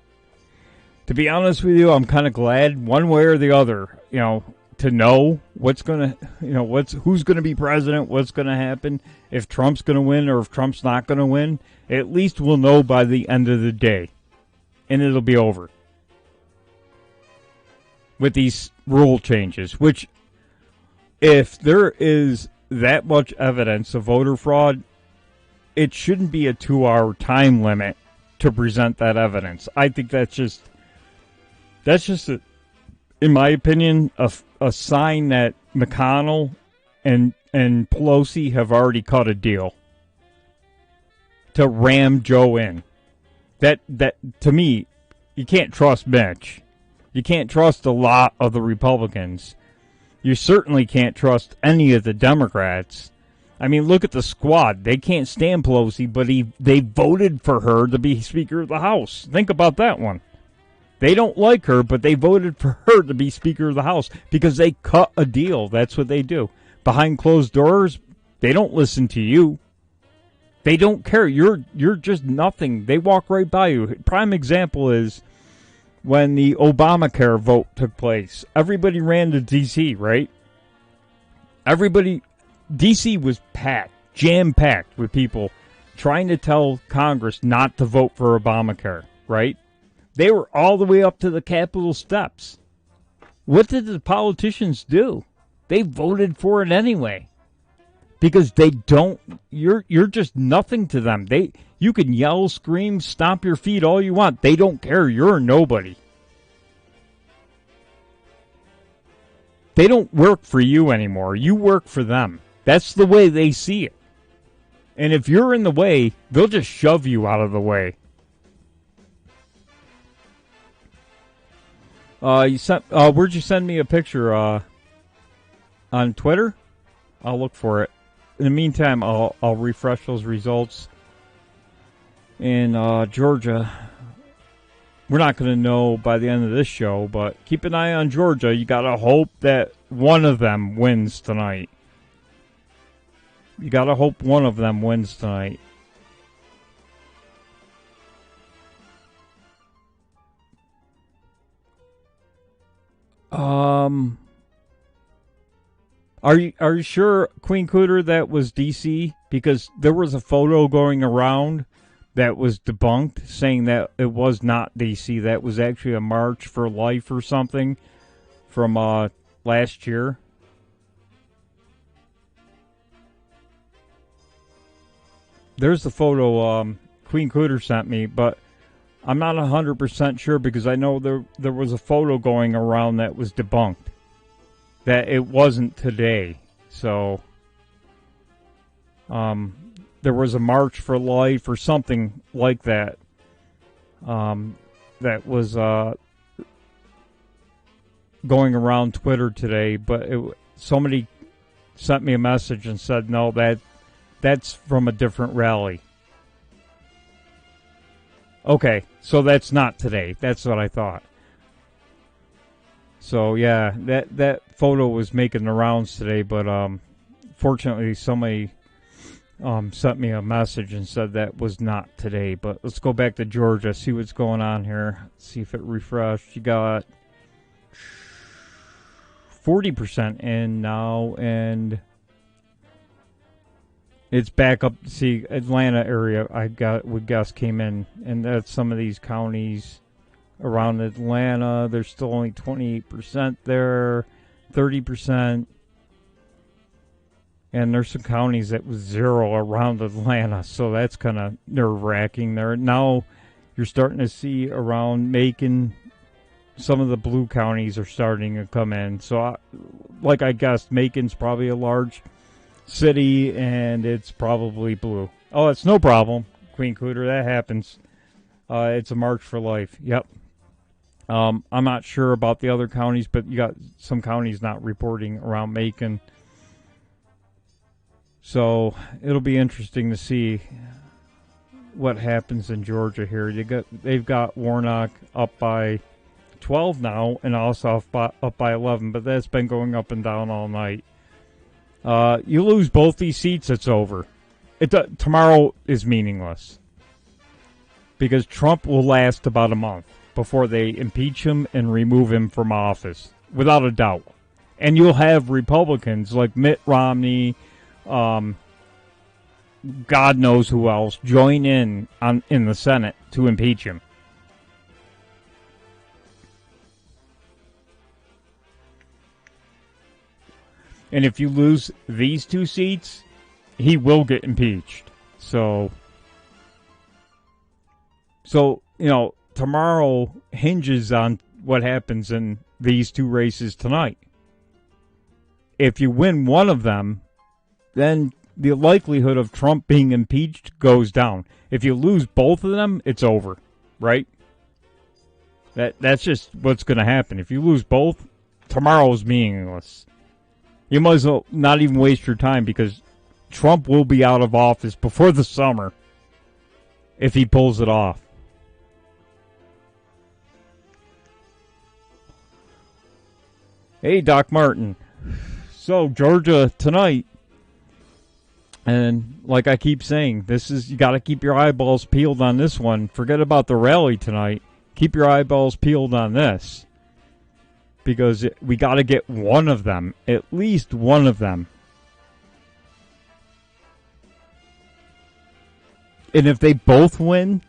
to be honest with you, I'm kind of glad one way or the other, to know what's going to, who's going to be president, what's going to happen, if Trump's going to win or if Trump's not going to win. At least we'll know by the end of the day. And it'll be over. With these rule changes, which, if there is that much evidence of voter fraud, it shouldn't be a 2-hour time limit to present that evidence. I think that's just in my opinion, a sign that McConnell and Pelosi have already cut a deal to ram Joe in. That to me, you can't trust Mitch. You can't trust a lot of the Republicans. You certainly can't trust any of the Democrats. I mean, look at the squad. They can't stand Pelosi, but they voted for her to be Speaker of the House. Think about that one. They don't like her, but they voted for her to be Speaker of the House because they cut a deal. That's what they do. Behind closed doors, they don't listen to you. They don't care. You're just nothing. They walk right by you. Prime example is when the Obamacare vote took place. Everybody ran to D.C., right? D.C. was packed, jam-packed with people trying to tell Congress not to vote for Obamacare, right? They were all the way up to the Capitol steps. What did the politicians do? They voted for it anyway. Because they don't, you're just nothing to them. You can yell, scream, stomp your feet all you want. They don't care. You're a nobody. They don't work for you anymore. You work for them. That's the way they see it. And if you're in the way, they'll just shove you out of the way. Where'd you send me a picture? On Twitter? I'll look for it. In the meantime, I'll refresh those results. In Georgia, we're not going to know by the end of this show, but keep an eye on Georgia. You got to hope that one of them wins tonight. You got to hope one of them wins tonight. Are you sure, Queen Cooter, that was DC? Because there was a photo going around that was debunked, saying that it was not DC. That was actually a March for Life or something from last year. There's the photo Queen Cooter sent me, but I'm not 100% sure because I know there was a photo going around that was debunked. That it wasn't today. So, there was a March for Life or something like that. That was going around Twitter today, but somebody sent me a message and said, no, that's from a different rally. Okay, so that's not today. That's what I thought. So, yeah, that photo was making the rounds today, but fortunately somebody sent me a message and said that was not today. But let's go back to Georgia, see what's going on here, see if it refreshed. You got 40% in now, and it's back up. See, Atlanta area, would guess came in, and that's some of these counties around Atlanta. There's still only 28% there, 30%. And there's some counties that was zero around Atlanta, so that's kind of nerve-wracking there. Now you're starting to see around Macon, some of the blue counties are starting to come in. So, like I guessed, Macon's probably a large city, and it's probably blue. Oh, it's no problem, Queen Cooter. That happens. It's a March for Life. Yep. I'm not sure about the other counties, but you got some counties not reporting around Macon. So it'll be interesting to see what happens in Georgia here. They've got Warnock up by 12 now, and also up by 11, but that's been going up and down all night. You lose both these seats, it's over. tomorrow is meaningless because Trump will last about a month before they impeach him and remove him from office, without a doubt. And you'll have Republicans like Mitt Romney, God knows who else, join in the Senate to impeach him. And if you lose these 2 seats, he will get impeached. So tomorrow hinges on what happens in these 2 races tonight. If you win one of them, then the likelihood of Trump being impeached goes down. If you lose both of them, it's over, right? That's just what's going to happen. If you lose both, tomorrow's meaningless. You might as well not even waste your time because Trump will be out of office before the summer if he pulls it off. Hey, Doc Martin. So, Georgia tonight, and like I keep saying, you got to keep your eyeballs peeled on this one. Forget about the rally tonight. Keep your eyeballs peeled on this. Because we got to get one of them, at least one of them. And if they both win,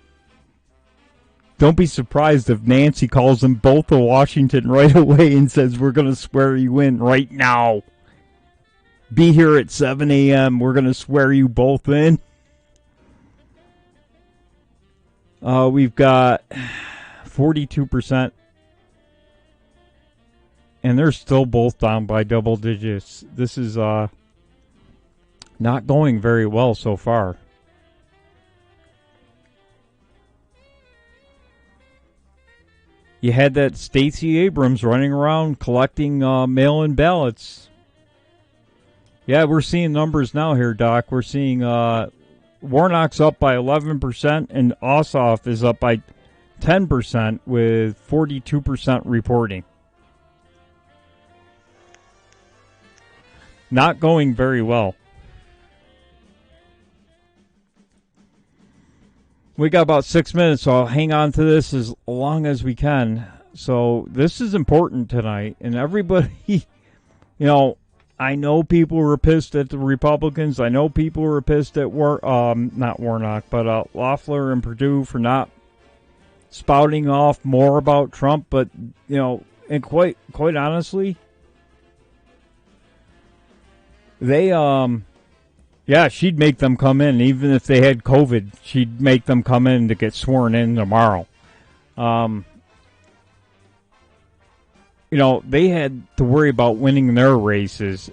don't be surprised if Nancy calls them both to Washington right away and says, we're going to swear you in right now. Be here at 7 a.m. We're going to swear you both in. We've got 42%. And they're still both down by double digits. This is not going very well so far. You had that Stacey Abrams running around collecting mail-in ballots. Yeah, we're seeing numbers now here, Doc. We're seeing Warnock's up by 11% and Ossoff is up by 10% with 42% reporting. Not going very well. We got about 6 minutes, so I'll hang on to this as long as we can. So this is important tonight, and everybody, I know people were pissed at the Republicans. I know people were pissed at not Warnock, but Loeffler and Perdue for not spouting off more about Trump. But and quite honestly, they she'd make them come in even if they had COVID. She'd make them come in to get sworn in tomorrow. They had to worry about winning their races.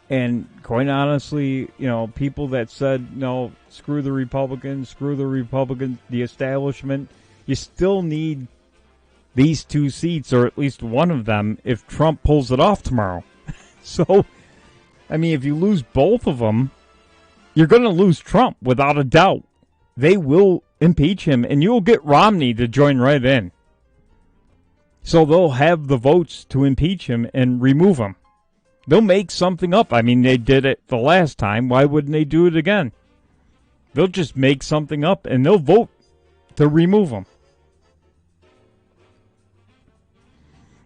And quite honestly, people that said, no, screw the Republicans, the establishment, you still need these 2 seats, or at least one of them, if Trump pulls it off tomorrow. So, if you lose both of them, you're going to lose Trump, without a doubt. They will impeach him, and you'll get Romney to join right in. So they'll have the votes to impeach him and remove him. They'll make something up. They did it the last time. Why wouldn't they do it again? They'll just make something up, and they'll vote to remove him.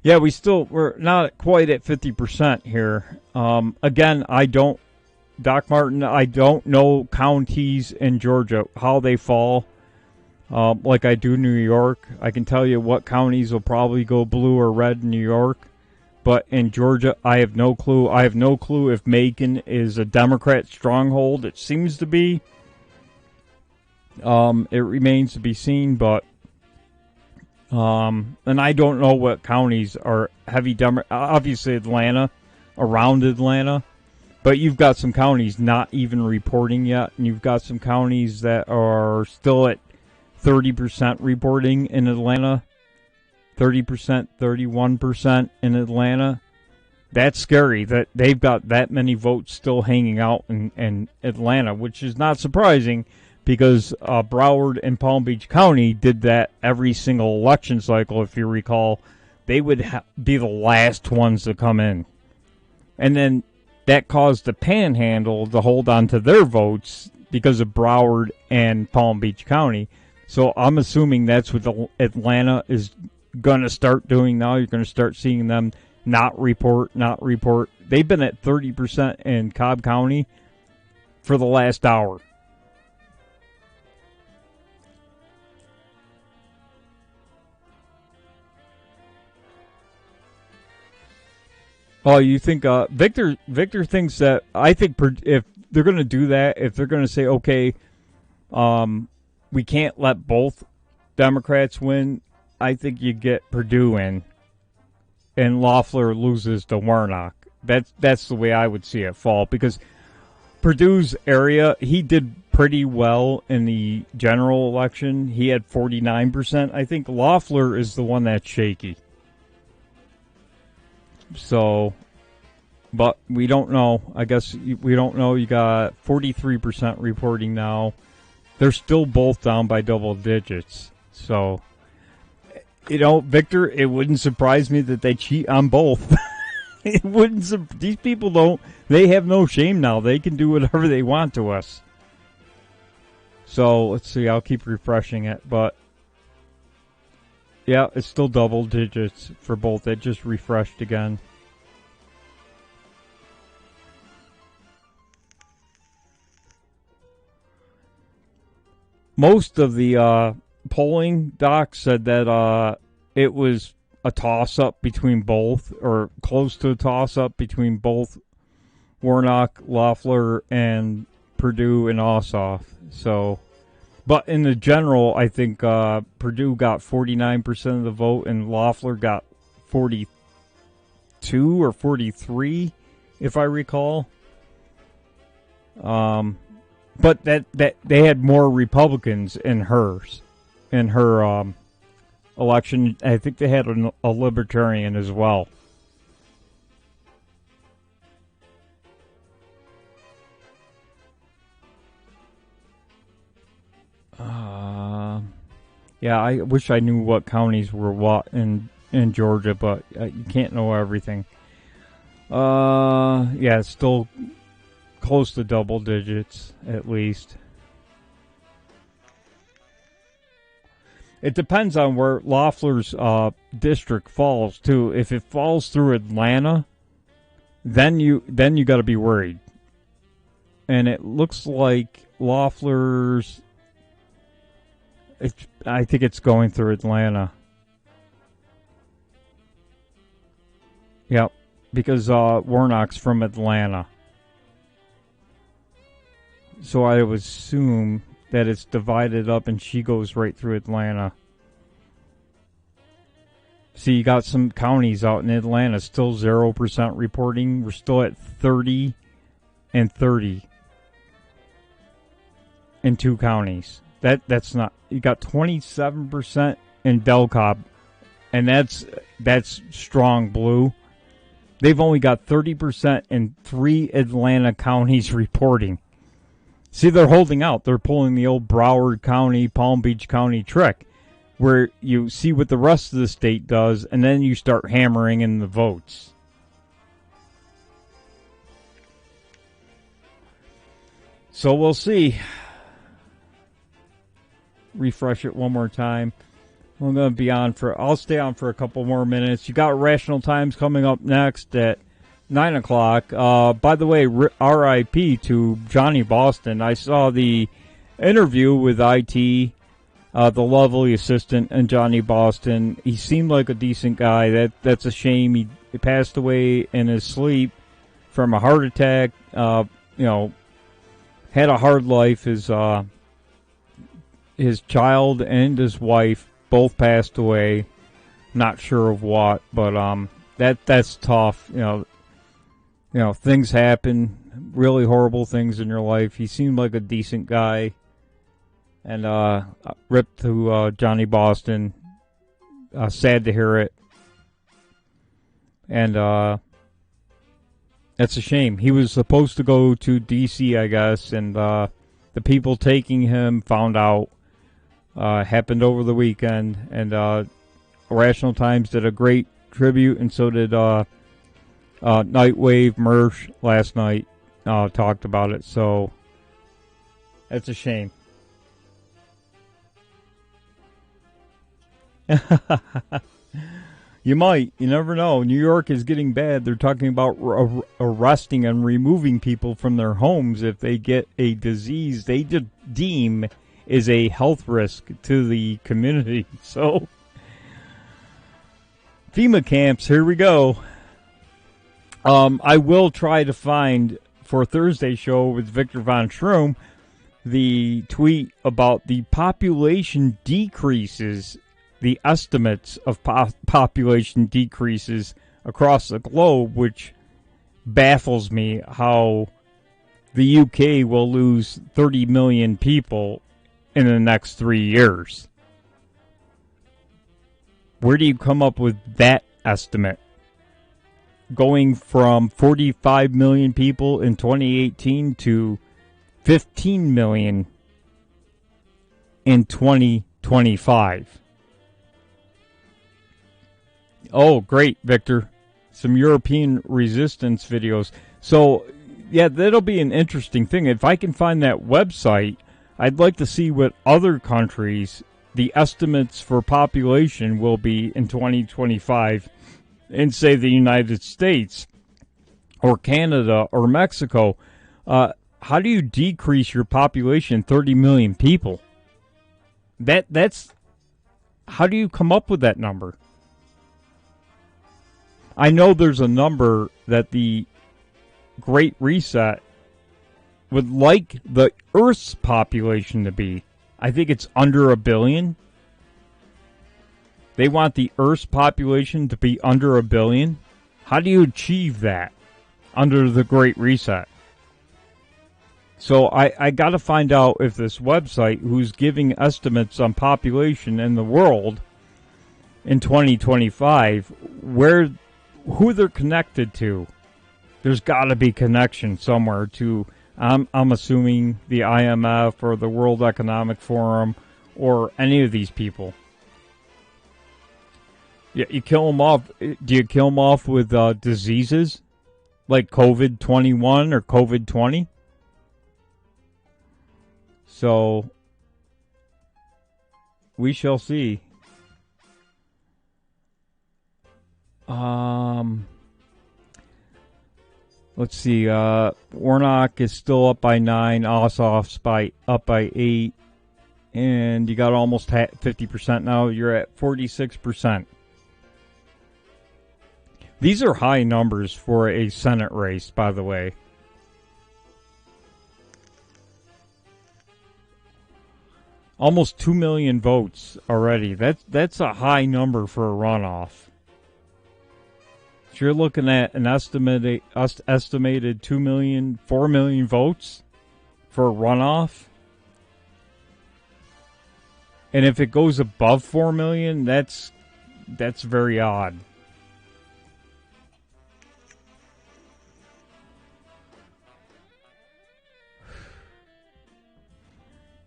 Yeah, we're not quite at 50% here. Again, Doc Martin, I don't know counties in Georgia, how they fall. Like I do New York. I can tell you what counties will probably go blue or red in New York. But in Georgia, I have no clue. I have no clue if Macon is a Democrat stronghold. It seems to be. It remains to be seen, but and I don't know what counties are heavy Democrat. Obviously, Atlanta, around Atlanta. But you've got some counties not even reporting yet, and you've got some counties that are still at 30% reporting in Atlanta, 30%, 31% in Atlanta. That's scary that they've got that many votes still hanging out in Atlanta, which is not surprising because Broward and Palm Beach County did that every single election cycle, if you recall. They would be the last ones to come in. And then that caused the Panhandle to hold on to their votes because of Broward and Palm Beach County. So I'm assuming that's what Atlanta is going to start doing now. You're going to start seeing them not report. They've been at 30% in Cobb County for the last hour. Oh, you think Victor thinks that, I think if they're going to do that, if they're going to say, okay, we can't let both Democrats win, I think you get Perdue in, and Loeffler loses to Warnock. That's the way I would see it fall, because Perdue's area, he did pretty well in the general election. He had 49%. I think Loeffler is the one that's shaky. So, but we don't know. I guess we don't know. You got 43% reporting now. They're still both down by double digits. So, Victor, it wouldn't surprise me that they cheat on both. It wouldn't. These people don't. They have no shame now. They can do whatever they want to us. So let's see. I'll keep refreshing it, but yeah, it's still double digits for both. It just refreshed again. Most of the polling docs said that it was a toss-up between both, or close to a toss-up between both Warnock, Loeffler, and Perdue and Ossoff. So, but in the general, I think Perdue got 49% of the vote, and Loeffler got 42 or 43, if I recall. But that they had more Republicans in her election. I think they had a Libertarian as well. Yeah, I wish I knew what counties were what in Georgia, but you can't know everything. Yeah, it's still close to double digits, at least. It depends on where Loeffler's district falls too. If it falls through Atlanta, then you got to be worried. And it looks like Loeffler's. I think it's going through Atlanta. Yep, because Warnock's from Atlanta. So I would assume that it's divided up and she goes right through Atlanta. See, you got some counties out in Atlanta still 0% reporting. We're still at 30 and 30 in two counties. That's not. You got 27% in DelCobb, and that's strong blue. They've only got 30% in 3 Atlanta counties reporting. See, they're holding out. They're pulling the old Broward County, Palm Beach County trick, where you see what the rest of the state does, and then you start hammering in the votes. So we'll see. Refresh it one more time. I'm going to be on I'll stay on for a couple more minutes. You got Rational Times coming up next at 9 o'clock. By the way, RIP to Johnny Boston. I saw the interview with IT, the lovely assistant, and Johnny Boston. He seemed like a decent guy. That's a shame. He passed away in his sleep from a heart attack. Had a hard life. His child and his wife both passed away. Not sure of what, but that's tough. Things happen, really horrible things in your life. He seemed like a decent guy. And rip to Johnny Boston. Sad to hear it. And that's a shame. He was supposed to go to D.C., I guess, and the people taking him found out. Happened over the weekend, and Rational Times did a great tribute, and so did Nightwave Mersh last night. Talked about it. So That's a shame. You might. You never know. New York is getting bad. They're talking about arresting and removing people from their homes if they get a disease they deem is a health risk to the community. So, FEMA camps, here we go. I will try to find, for Thursday's show with Victor Von Schroom, the tweet about the population decreases, the estimates of population decreases across the globe, which baffles me how the UK will lose 30 million people in the next 3 years. Where do you come up with that estimate? Going from 45 million people in 2018 to 15 million in 2025. Oh, great, Victor. Some European resistance videos. So, yeah, that'll be an interesting thing. If I can find that website, I'd like to see what other countries, the estimates for population will be in 2025 in, say, the United States or Canada or Mexico. How do you decrease your population 30 million people? That's how do you come up with that number? I know there's a number that the Great Reset would like the Earth's population to be. I think it's under 1 billion. They want the Earth's population to be under 1 billion. How do you achieve that under the Great Reset? So I got to find out if this website, who's giving estimates on population in the world in 2025, who they're connected to. There's got to be connection somewhere to, I'm assuming, the IMF or the World Economic Forum or any of these people. Yeah, you kill them off. Do you kill them off with diseases like COVID-21 or COVID-20? So, we shall see. Let's see. Warnock is still up by 9. Ossoff's up by 8. And you got almost 50% now. You're at 46%. These are high numbers for a Senate race, by the way. Almost 2 million votes already. That's a high number for a runoff. So you're looking at an estimated 2 million, 4 million votes for a runoff. And if it goes above 4 million, that's very odd.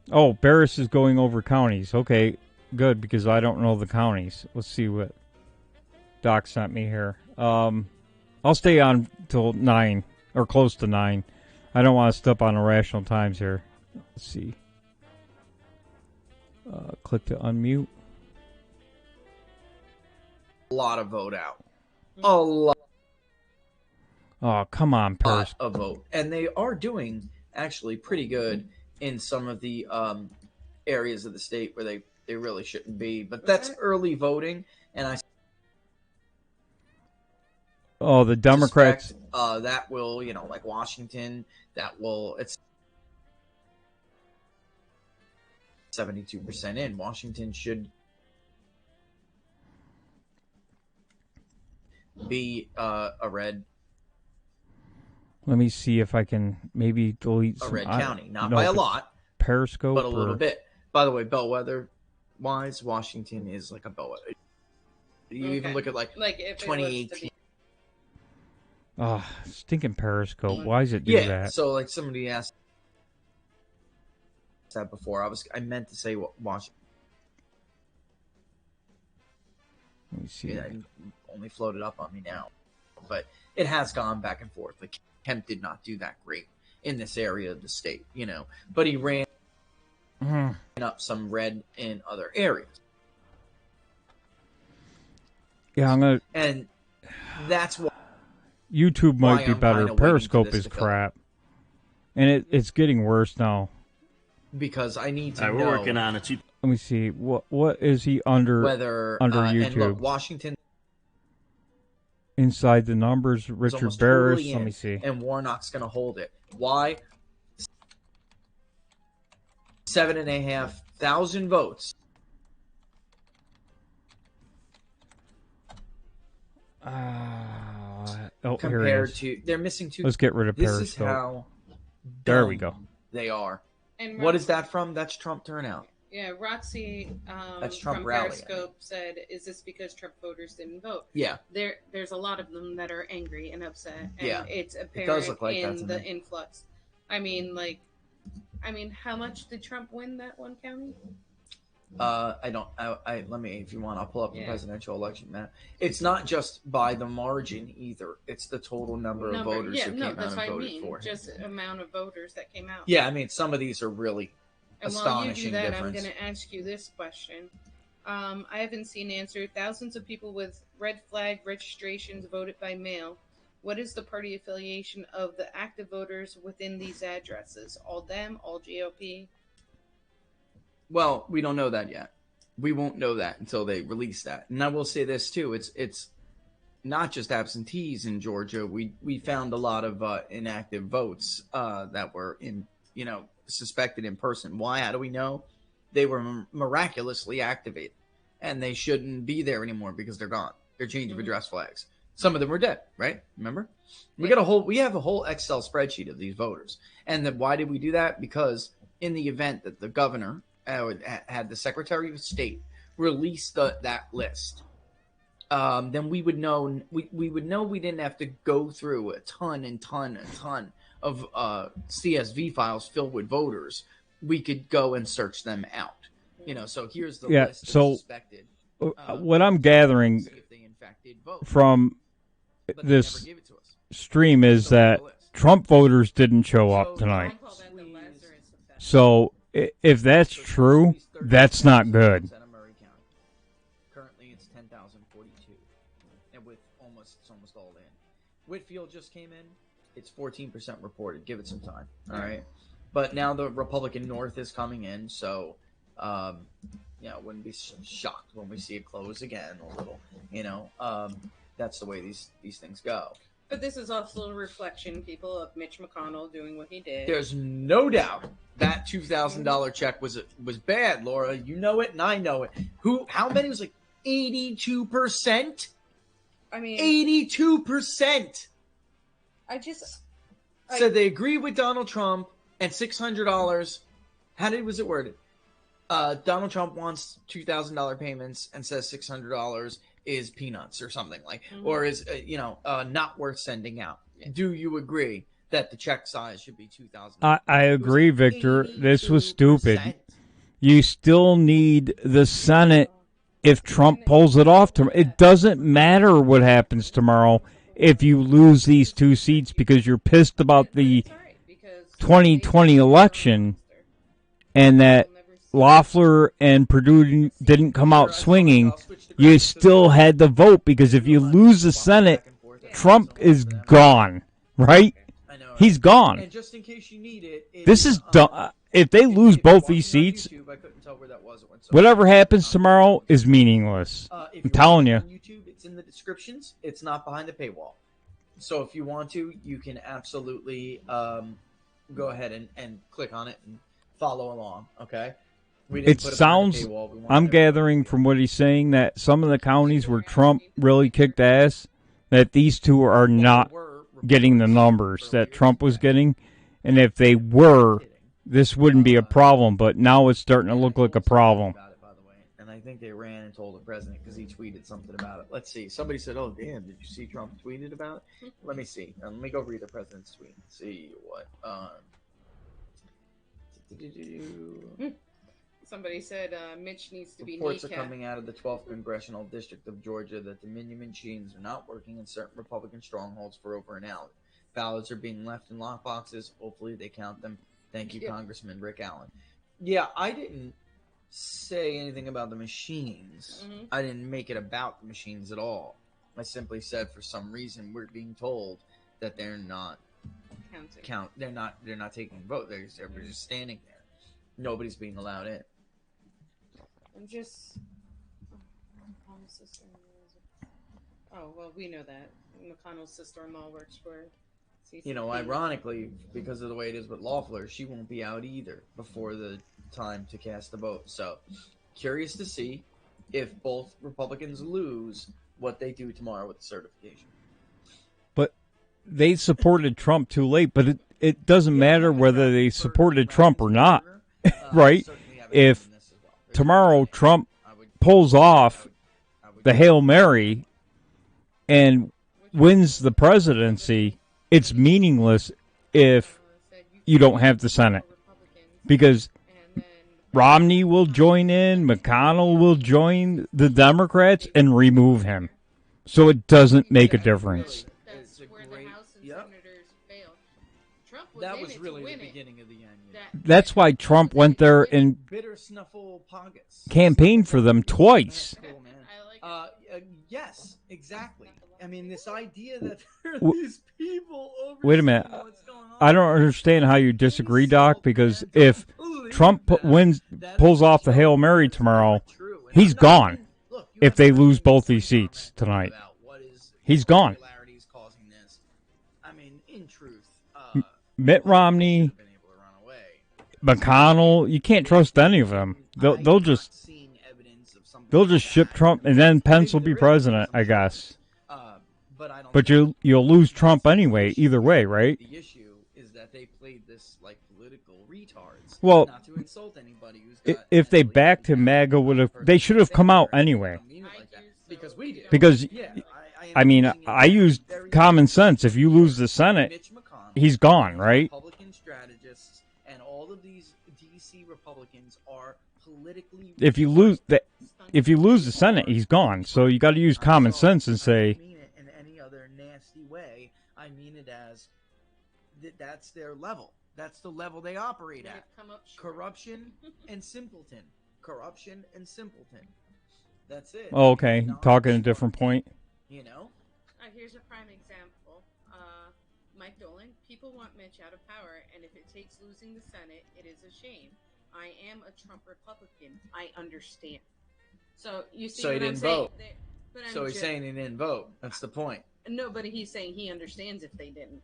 Oh, Barris is going over counties. Okay, good, because I don't know the counties. Let's see what Doc sent me here. I'll stay on till 9, or close to 9. I don't want to step on irrational times here. Let's see. Click to unmute. A lot of vote out. A lot. Oh, come on, Paris. A vote. And they are doing actually pretty good in some of the areas of the state where they really shouldn't be. But that's early voting, and I the Democrats. That will, like Washington, it's 72% in. Washington should be a red. Let me see if I can maybe delete a red county, not by a lot, Periscope, but a little bit. By the way, bellwether wise, Washington is like a bellwether. You even look at like 2018. Stinking Periscope. Why does it do that? So like somebody asked that before. I meant to say Washington. Let me see. It only floated up on me now, but it has gone back and forth. Like Kemp did not do that great in this area of the state, but he ran up some red in other areas. Yeah, I'm gonna. And that's why YouTube might be I'm better. kinda waiting for Periscope this is to fill. crap, and it's getting worse now. Because I need to know. We're working on it. Let me see. What is he under? Whether under YouTube? And look, Washington Inside the numbers, is Richard almost Barris. totally Let in, me see. and Warnock's going to hold it. Why? 7,500 votes. Oh, here it Compared is. to, they're missing two. Let's get rid of This Periscope. is how There we dumb go. they are. And What is that from? That's Trump turnout. Yeah, Roxy That's Trump from rally, Periscope said, "Is this because Trump voters didn't vote?" Yeah. There's a lot of them that are angry and upset, and Yeah. it's It apparent does look like that in to the me. influx. I mean, how much did Trump win that one county? I don't. I let me. If you want, I'll pull up the Yeah. presidential election map. It's not just by the margin either. It's the total number of voters Yeah, who came no, out that's and what I voted mean. for him. Just amount of voters that came out. Yeah, I mean, some of these are really And while you astonishing do that, difference. I'm going to ask you this question. I haven't seen answered. Thousands of people with red flag registrations voted by mail. What is the party affiliation of the active voters within these addresses? All Dem, all GOP? Well, we don't know that yet. We won't know that until they release that. And I will say this too: it's not just absentees in Georgia. We found a lot of inactive votes that were suspected in person. Why? How do we know? They were miraculously activated, and they shouldn't be there anymore because they're gone. They're changing of address flags. Some of them were dead, right? Remember? We have a whole Excel spreadsheet of these voters. And then why did we do that? Because in the event that the governor had the Secretary of State release that list, then we would know we would know we didn't have to go through a ton of CSV files filled with voters. We could go and search them out. So here's the list of So suspected. what I'm gathering from this stream is that Trump voters didn't show up tonight. So if that's true, that's not good. Currently, it's 10,042, and it's almost all in. Whitfield just came in. It's 14% reported. Give it some time. All right, but now the Republican North is coming in, so wouldn't be shocked when we see it close again a little. That's the way these things go. But this is also a reflection, people, of Mitch McConnell doing what he did. There's no doubt that $2,000 check was bad, Laura. You know it, and I know it. How many was 82%? I mean, 82%. Said they agree with Donald Trump and $600. Was it worded? Donald Trump wants $2,000 payments and says $600 is peanuts or something or is not worth sending out. Yeah. Do you agree that the check size should be $2,000? I agree, Victor. This was stupid. You still need the Senate if Trump pulls it off tomorrow. It doesn't matter what happens tomorrow if you lose these two seats because you're pissed about the 2020 election and that Loeffler and Perdue didn't come out swinging. You still had the vote because if you lose the Senate, Trump is gone, right? He's gone. And just in case you need it, This is dumb. If they lose both these seats, whatever happens tomorrow is meaningless. I'm telling you. YouTube, it's in the descriptions. It's not behind the paywall. So if you want to, you can absolutely go ahead and click on it and follow along, okay? It sounds, I'm gathering from what he's saying that some of the counties where Trump really kicked ass, that these two are not getting the numbers that Trump was getting. And if they were, this wouldn't be a problem. But now it's starting to look like a problem. And I think they ran and told the president because he tweeted something about it. Let's see. Somebody said, oh, damn, did you see Trump tweeted about it? Let me see. Let me go read the president's tweet and see what. Somebody said Mitch needs to be Reports are kneecapped. coming out of the 12th Congressional District of Georgia that the Dominion machines are not working in certain Republican strongholds for over an hour. Ballots are being left in lockboxes. Hopefully they count them. Thank you, Congressman Rick Allen. Yeah, I didn't say anything about the machines. Mhm. I didn't make it about the machines at all. I simply said for some reason we're being told that they're not Counting. They're not taking a vote. They're just standing there. Nobody's being allowed in. I'm just. Oh well, we know that McConnell's sister-in-law works for CCP. You know, ironically, because of the way it is with Loeffler, she won't be out either before the time to cast the vote. So, curious to see if both Republicans lose, what they do tomorrow with the certification. But they supported Trump too late. But it doesn't matter whether they supported Trump or not, right? If tomorrow Trump pulls off the Hail Mary and wins the presidency, it's meaningless if you don't have the Senate. Because Romney will join in, McConnell will join the Democrats and remove him. So it doesn't make a difference. That's where the House and senators failed. Trump was That in was it really to the win beginning of the end. That's why Trump went there and Bitter snuffle pockets. campaigned for them twice. Cool, man. Yes, exactly. I mean, this idea that there are W- these people over. Wait a minute. I don't understand how you disagree, Doc, because if Trump pulls off the Hail Mary tomorrow, he's gone if they lose both these seats tonight. He's gone. I mean, in truth, Mitt Romney, McConnell, you can't trust any of them. They'll just ship Trump, and then Pence will be president, I guess. But you'll lose Trump anyway, either way, right? the issue is that they played this like political retards. Well, not to insult anybody who's got if they backed him, MAGA they should have come out anyway. because we did. Because, I mean, I used common sense. If you lose the Senate, he's gone, right? Republican strategists and all of these DC Republicans are politically. If you lose the Senate, he's gone. So you got to use common sense and say, in any other nasty way. I mean it as that's their level. That's the level they operate at. Corruption and simpleton. Corruption and simpleton. That's it. oh, okay, talking a different point. You know? Here's a prime example. Mike Dolan, people want Mitch out of power, and if it takes losing the Senate, it is a shame. I am a Trump Republican. I understand. So you see So what he I'm didn't saying? vote. So he's saying he didn't vote. That's the point. No, but he's saying he understands if they didn't.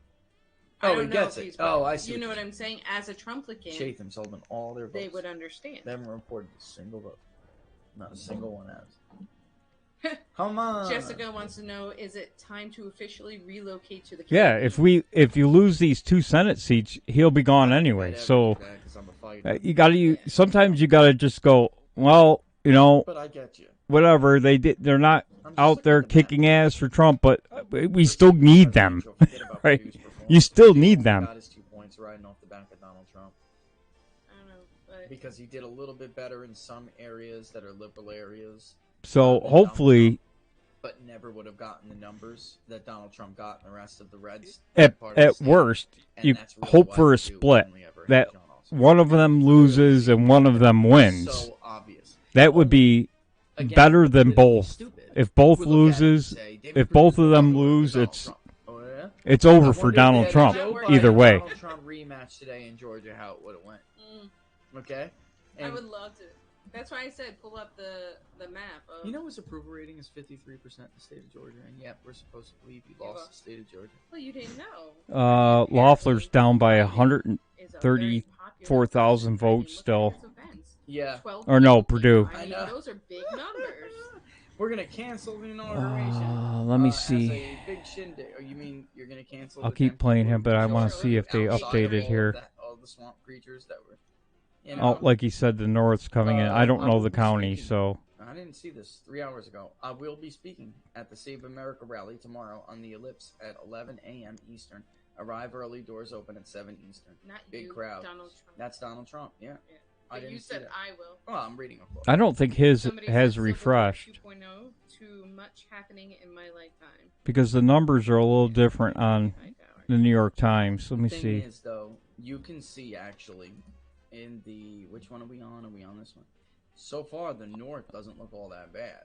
Oh, I don't he know gets if it. he's Oh, right. I see You what know you're what I'm saying? As a Trumplican, Chatham's holding all their votes. they would understand. They haven't reported a single vote. Not a single one has. Come on. Jessica wants to know: is it time to officially relocate to the? Yeah, if you lose these 2 Senate seats, he'll be gone anyway. So sometimes you gotta just go, well, But I get you. whatever they're not out there kicking ass for Trump, but we still need them, right? You still need them. Got his 2 points riding off the back of Donald Trump. I don't know, but Because he did a little bit better in some areas that are liberal areas. So hopefully, But never would have gotten the numbers that Donald Trump got in the rest of the Reds. at part of the state. worst, And you that's really hope why for we a do split only ever that have John one of them loses and one of them wins. So obvious. That would be better than both. If both loses, if both of them lose, it's over for Donald Trump. Either way. Donald Trump rematch today in Georgia, how it would have went. Okay. I would love to. That's why I said pull up the map. Of, You know his approval rating is 53% in the state of Georgia, and yet we're supposed to believe he lost the state of Georgia. Well, you didn't know. Loeffler's down by 134,000 votes still. Yeah. Or no, Purdue. I mean, those are big numbers. We're gonna cancel the inauguration. Let me As see. a big shindig. Or you mean you're gonna cancel? I'll the keep playing him, but I want to see if they outside of updated all here. that- all the swamp creatures that were. Oh, like he said, the North's coming in. I don't know the county, so. I didn't see this 3 hours ago. I will be speaking at the Save America rally tomorrow on the Ellipse at 11 a.m. Eastern. Arrive early, doors open at 7 Eastern. Not Big you, crowd. Donald Trump. That's Donald Trump, yeah. I But didn't you see said that. I will. Well, I'm reading a book. I don't think his Somebody has said Civil War refreshed 2.0, too much happening in my lifetime. because the numbers are a little different on the New York Times. Let me The thing see. is, though, you can see actually in the, which one are we on? Are we on this one? So far, the North doesn't look all that bad,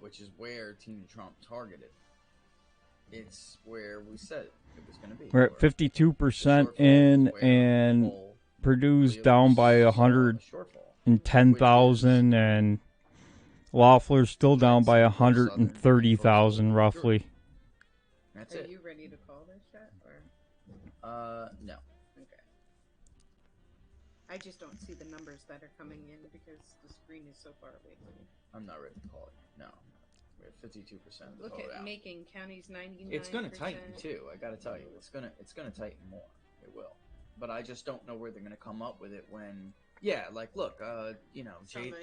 which is where Team Trump targeted. It's where we said it was going to be. We're at 52% in, and Purdue's down by 110,000, and Loeffler's still down by 130,000 roughly. That's Are it. you ready to call this yet? No. Okay. I just don't see the numbers that are coming in because the screen is so far away from me. I'm not ready to call it. No. We're at 52% of the Look vote at out. Macon County's 99%. It's going to tighten too. I got to tell you, it's going to tighten more. It will, but I just don't know where they're going to come up with it when. Yeah, like look,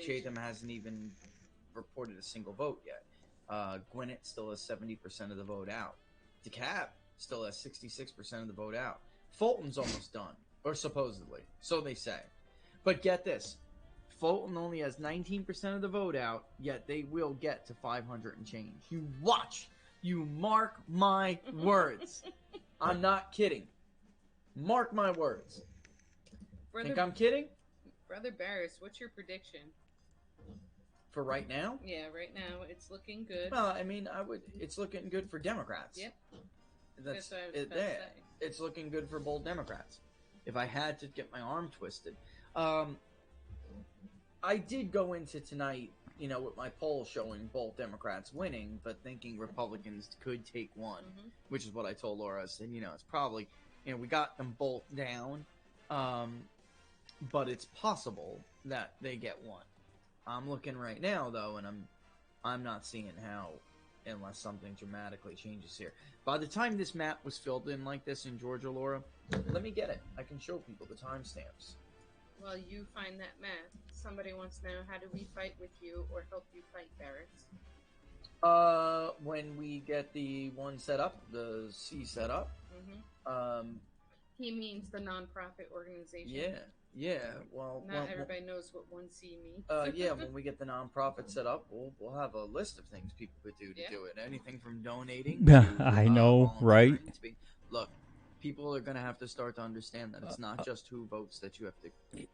Chatham hasn't even reported a single vote yet. Gwinnett still has 70% of the vote out. DeKalb still has 66% of the vote out. Fulton's almost done, or supposedly, so they say. But get this. Fulton only has 19% of the vote out, yet they will get to 500 and change. You watch. You mark my words. I'm not kidding. Mark my words. Think I'm kidding? Brother Barris, what's your prediction? For right now? Yeah, right now it's looking good. Well, I mean, it's looking good for Democrats. Yep. That's what I was it about to there. say. It's looking good for bold Democrats. If I had to get my arm twisted. I did go into tonight, with my poll showing both Democrats winning, but thinking Republicans could take one, which is what I told Laura. I said, it's probably, we got them both down, but it's possible that they get one. I'm looking right now, though, and I'm not seeing how, unless something dramatically changes here. By the time this map was filled in like this in Georgia, Laura, let me get it. I can show people the timestamps. Well, you find that map. Somebody wants to know, how do we fight with you or help you fight, Barris? When we get the one set up, the C set up. He means the nonprofit organization. Yeah. Well, Not everybody knows what 1C means. When we get the nonprofit set up, we'll have a list of things people could do to do it. Anything from donating. I know, right? Look, people are going to have to start to understand that it's not just who votes that you have to.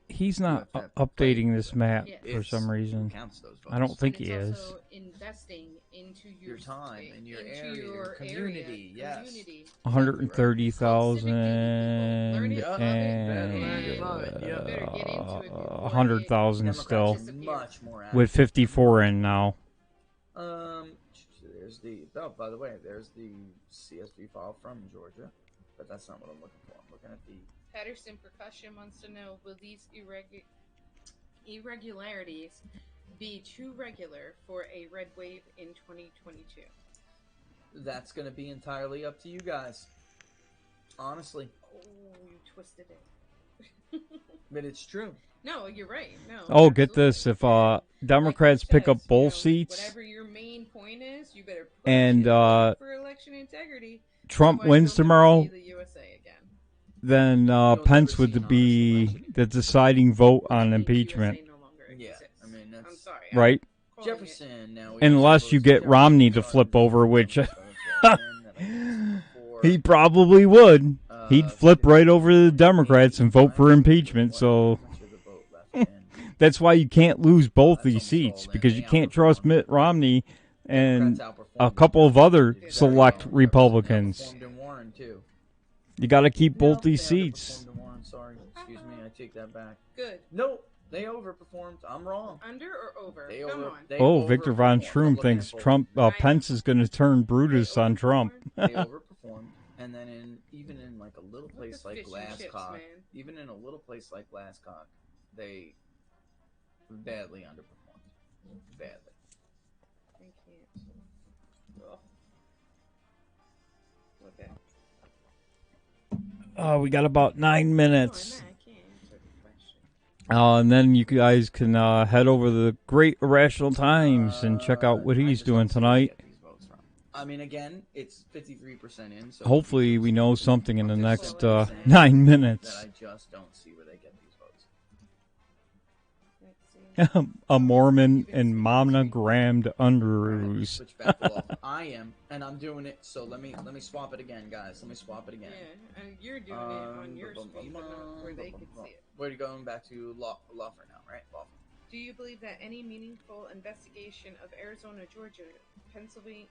He's not updating this map for some reason. Counts those votes. I don't think he It's is. also investing into your time and your into area, your your community. area, Yes. 130,000 and 100,000 still, with 54 in now. There's the. Oh, by the way, there's the CSV file from Georgia, but that's not what I'm looking for. I'm looking at the. Patterson Percussion wants to know, will these irregularities be too regular for a red wave in 2022? That's going to be entirely up to you guys. Honestly. Oh, you twisted it. But it's true. No, you're right. No. Oh, get this. If Democrats pick up both seats, whatever your main point is, you better push and it for election integrity. Trump Otherwise, wins you'll never tomorrow, see the USA again. then Pence would be the deciding vote on impeachment. Yeah, I mean that's. I'm sorry. Right? Jefferson now. Unless you get Romney to flip over, which he probably would. He'd flip right over to the Democrats and vote for impeachment. So that's why you can't lose both these seats, because you can't trust Mitt Romney and a couple of other select Republicans. You got to keep both these seats. Sorry, excuse me, I take that back. Good. Nope, they overperformed. I'm wrong. Under or over? Come on. Oh, Victor Von Schroom thinks Pence is going to turn Brutus on Trump. They overperformed, and then even in like a little place like Glasscock, they badly underperformed. Badly. I can't. Ugh. Okay. We got about 9 minutes. And then you guys can head over to the Great Irrational Times and check out what he's doing tonight. I mean, again, it's 53% in. So hopefully we know something in the next 9 minutes. That I just don't see where they get these votes. A Mormon in monogrammed underoos. Switch back to law. I am, and I'm doing it. So let me swap it again, guys. Let me swap it again. Yeah, and you're doing it on your screen, but not where they can see it. We're going back to law for now, right? Law. Do you believe that any meaningful investigation of Arizona, Georgia, Pennsylvania,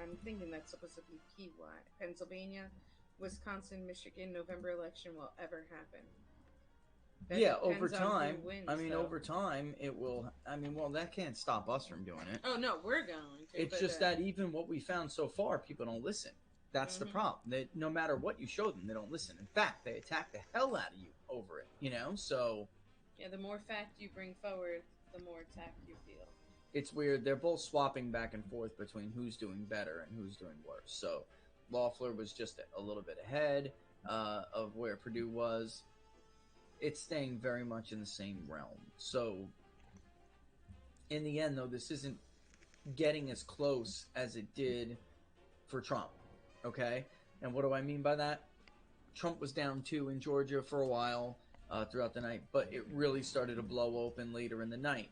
I'm thinking that's supposed to be PY, Pennsylvania, Wisconsin, Michigan, November election will ever happen? That Yeah, depends over on who time. wins, I mean, though. over time, it will. I mean, well, that can't stop us from doing it. Oh no, we're going to. It's but, just that even what we found so far, people don't listen. That's the problem. They, no matter what you show them, they don't listen. In fact, they attack the hell out of you over it. You know, so yeah, the more fact you bring forward, the more attacked you feel. it's weird. They're both swapping back and forth between who's doing better and who's doing worse. So Loeffler was just a little bit ahead of where Purdue was. It's staying very much in the same realm. So in the end, though, this isn't getting as close as it did for Trump. Okay? And what do I mean by that? Trump was down 2 in Georgia for a while throughout the night, but it really started to blow open later in the night.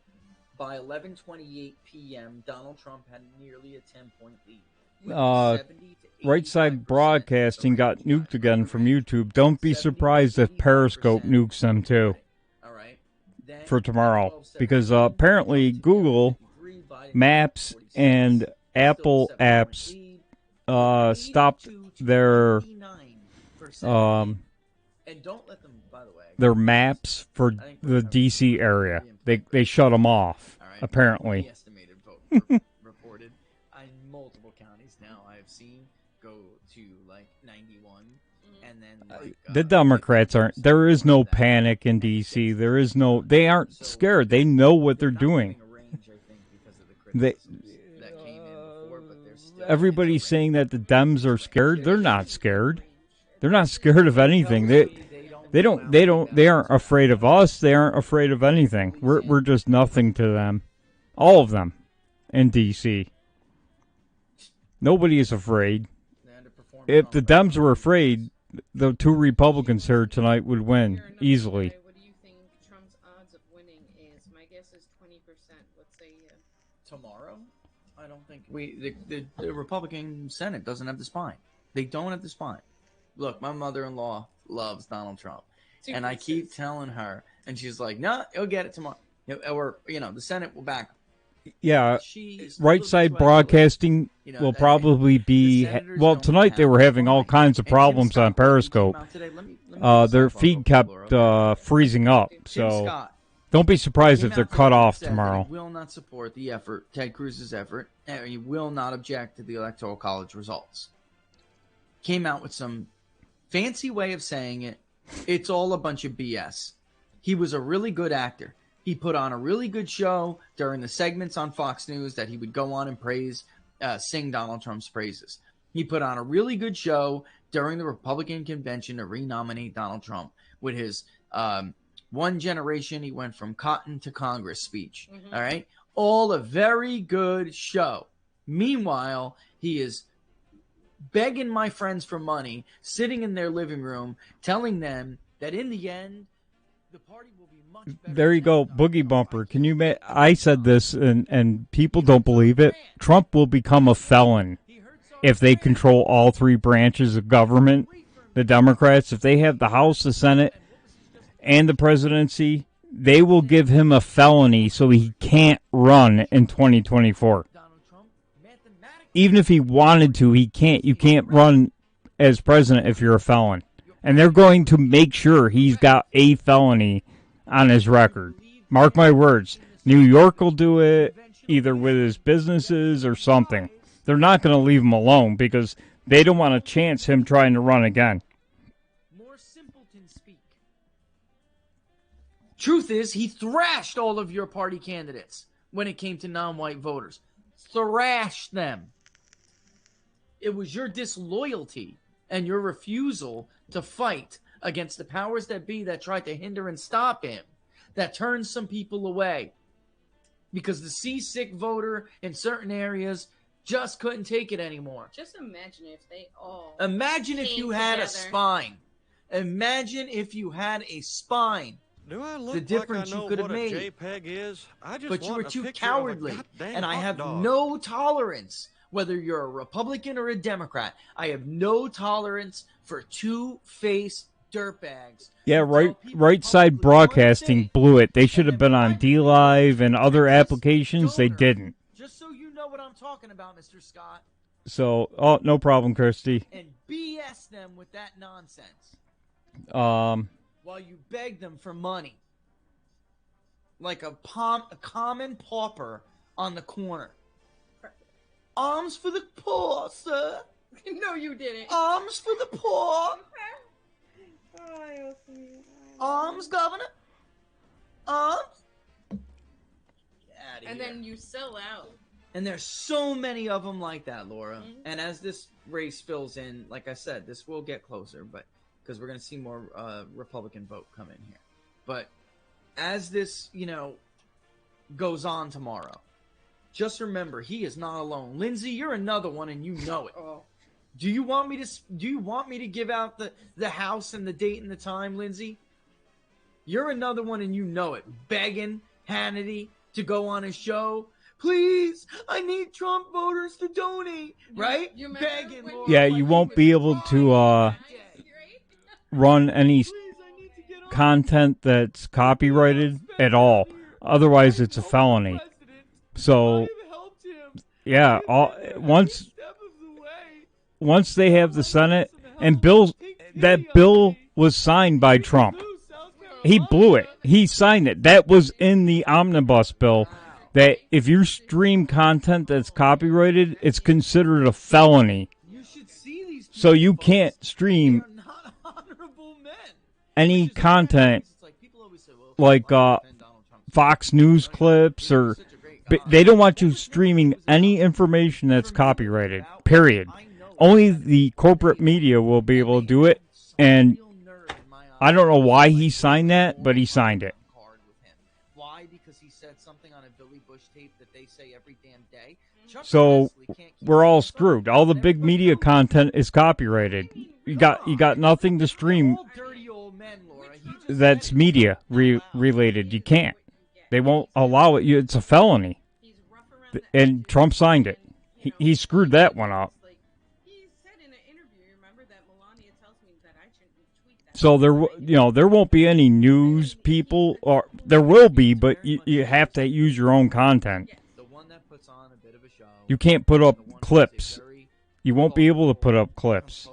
By 11:28 p.m., Donald Trump had nearly a 10-point lead. Right Side Broadcasting got nuked again from YouTube. Don't be surprised if Periscope nukes them too. For tomorrow, because apparently Google Maps and Apple apps stopped their and don't let them, by the way, their maps for the DC area. They shut them off. Apparently. Estimated vote reported in multiple counties now. I have seen go to like 91, and then like, The Democrats aren't. There is no panic in DC. There is no. They aren't scared. They know what they're doing. They. Everybody's saying that the Dems are scared. They're not scared. They're not scared of anything. They aren't afraid of us. They aren't afraid of anything. We're just nothing to them. All of them in DC. Nobody is afraid. If the Dems were afraid, the 2 Republicans here tonight would win easily. What do you think Trump's odds of winning is? My guess is 20%. Let's say tomorrow. I don't think the Republican Senate doesn't have the spine. They don't have the spine. Look, my mother-in-law loves Donald Trump, and I keep telling her, and she's like, "No, he'll get it tomorrow." Or the Senate will back him. Yeah, Right Side Broadcasting will probably be. Well, tonight they were having all kinds of problems on Periscope. Their feed kept freezing up, so don't be surprised if they're cut off tomorrow. He will not support the effort, Ted Cruz's effort, and he will not object to the Electoral College results. Came out with some fancy way of saying it. It's all a bunch of BS. He was a really good actor. He put on a really good show during the segments on Fox News that he would go on and sing Donald Trump's praises. He put on a really good show during the Republican convention to renominate Donald Trump with his one generation, he went from cotton to Congress speech. All right. All a very good show. Meanwhile, he is begging my friends for money, sitting in their living room, telling them that in the end, the party will be much better. There you go, Boogie Bumper. Can you? I said this, and people don't believe it. Trump will become a felon if they control all 3 branches of government. The Democrats, if they have the House, the Senate, and the presidency, they will give him a felony so he can't run in 2024. Even if he wanted to, he can't. You can't run as president if you're a felon. And they're going to make sure he's got a felony on his record. Mark my words. New York will do it either with his businesses or something. They're not going to leave him alone because they don't want to chance him trying to run again. More simpletons speak. Truth is, he thrashed all of your party candidates when it came to non-white voters. Thrashed them. It was your disloyalty and your refusal to fight against the powers that be that tried to hinder and stop him that turned some people away. Because the seasick voter in certain areas just couldn't take it anymore. Just imagine if they all Imagine if you had a spine. Imagine if you had a spine. Do I look The difference like I know you could have what a made. JPEG is? I just But you want were a too picture of a cowardly. goddamn And I hot have dog. no tolerance, whether you're a Republican or a Democrat. I have no tolerance for two-faced dirtbags. Yeah, right side broadcasting blew it. They should have been on D Live and other applications. They didn't. Just so you know what I'm talking about, Mr. Scott. So, oh, no problem, Kirsty. And BS them with that nonsense while you beg them for money. Like a common pauper on the corner. Arms for the poor, sir. No, you didn't. Arms for the poor. Arms, Governor. Arms. And then you sell out. And there's so many of them like that, Laura. And as this race fills in, like I said, this will get closer, but because we're going to see more Republican vote come in here. But as this, goes on tomorrow, just remember he is not alone. Lindsay, you're another one, and you know it. Do you want me to give out the house and the date and the time, Lindsay? You're another one, and you know it. Begging Hannity to go on his show. Please, I need Trump voters to donate. Right? You begging. Laura, Yeah, you won't be able to run any content that's copyrighted at all. Otherwise, it's a felony. So, yeah, once they have the Senate, and that bill was signed by Trump. He blew it. He signed it. That was in the omnibus bill, that if you stream content that's copyrighted, it's considered a felony. So you can't stream any content like Fox News clips, or they don't want you streaming any information that's copyrighted, period. Only the corporate media will be able to do it, and I don't know why he signed that, but he signed it. Why? Because he said something on a Billy Bush tape that they say every damn day. So we're all screwed. All the big media content is copyrighted. You got nothing to stream that's media related. You can't. They won't allow it. It's a felony. And Trump signed it. He screwed that one up. So there won't be any news people, or there will be, but you have to use your own content. You can't put up clips. You won't be able to put up clips.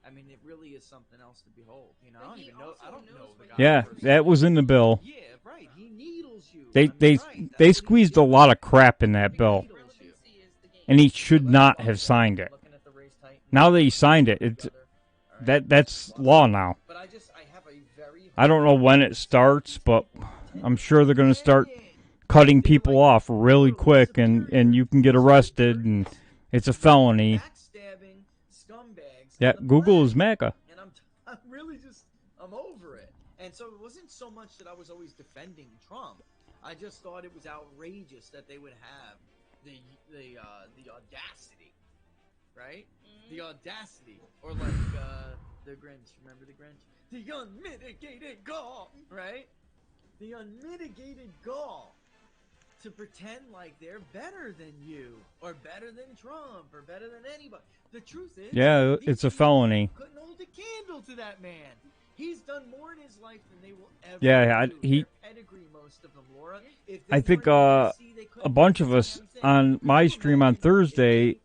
I mean, it really is something else to behold. I don't even know. I don't know the guy. Yeah, that was in the bill. Yeah, right. He needles you. They squeezed a lot of crap in that bill, and he should not have signed it. Now that he signed it, that's law now. I don't know when it starts, but I'm sure they're going to start cutting people off really quick, and you can get arrested, and it's a felony. Yeah, Google is MAGA. And I'm really I'm over it. And so it wasn't so much that I was always defending Trump. I just thought it was outrageous that they would have the audacity, right? The audacity, or like the Grinch. Remember the Grinch? The unmitigated gall, right? The unmitigated gall to pretend like they're better than you, or better than Trump, or better than anybody. The truth is, yeah, it's a felony. Couldn't hold a candle to that man. He's done more in his life than they will ever do. he. Pedigree, most of them, Laura. I think a bunch of us on my stream on Thursday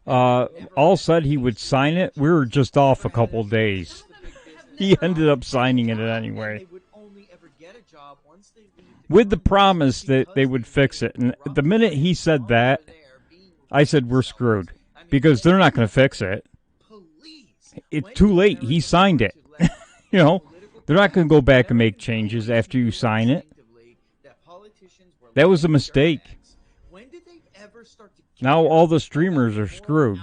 all said he would sign it. We were just off a couple days. He ended up signing it anyway, with the promise that they would fix it. And the minute he said that, I said we're screwed, because they're not going to fix it. It's too late. He signed it. They're not going to go back and make changes after you sign it. That was a mistake. Now all the streamers are screwed.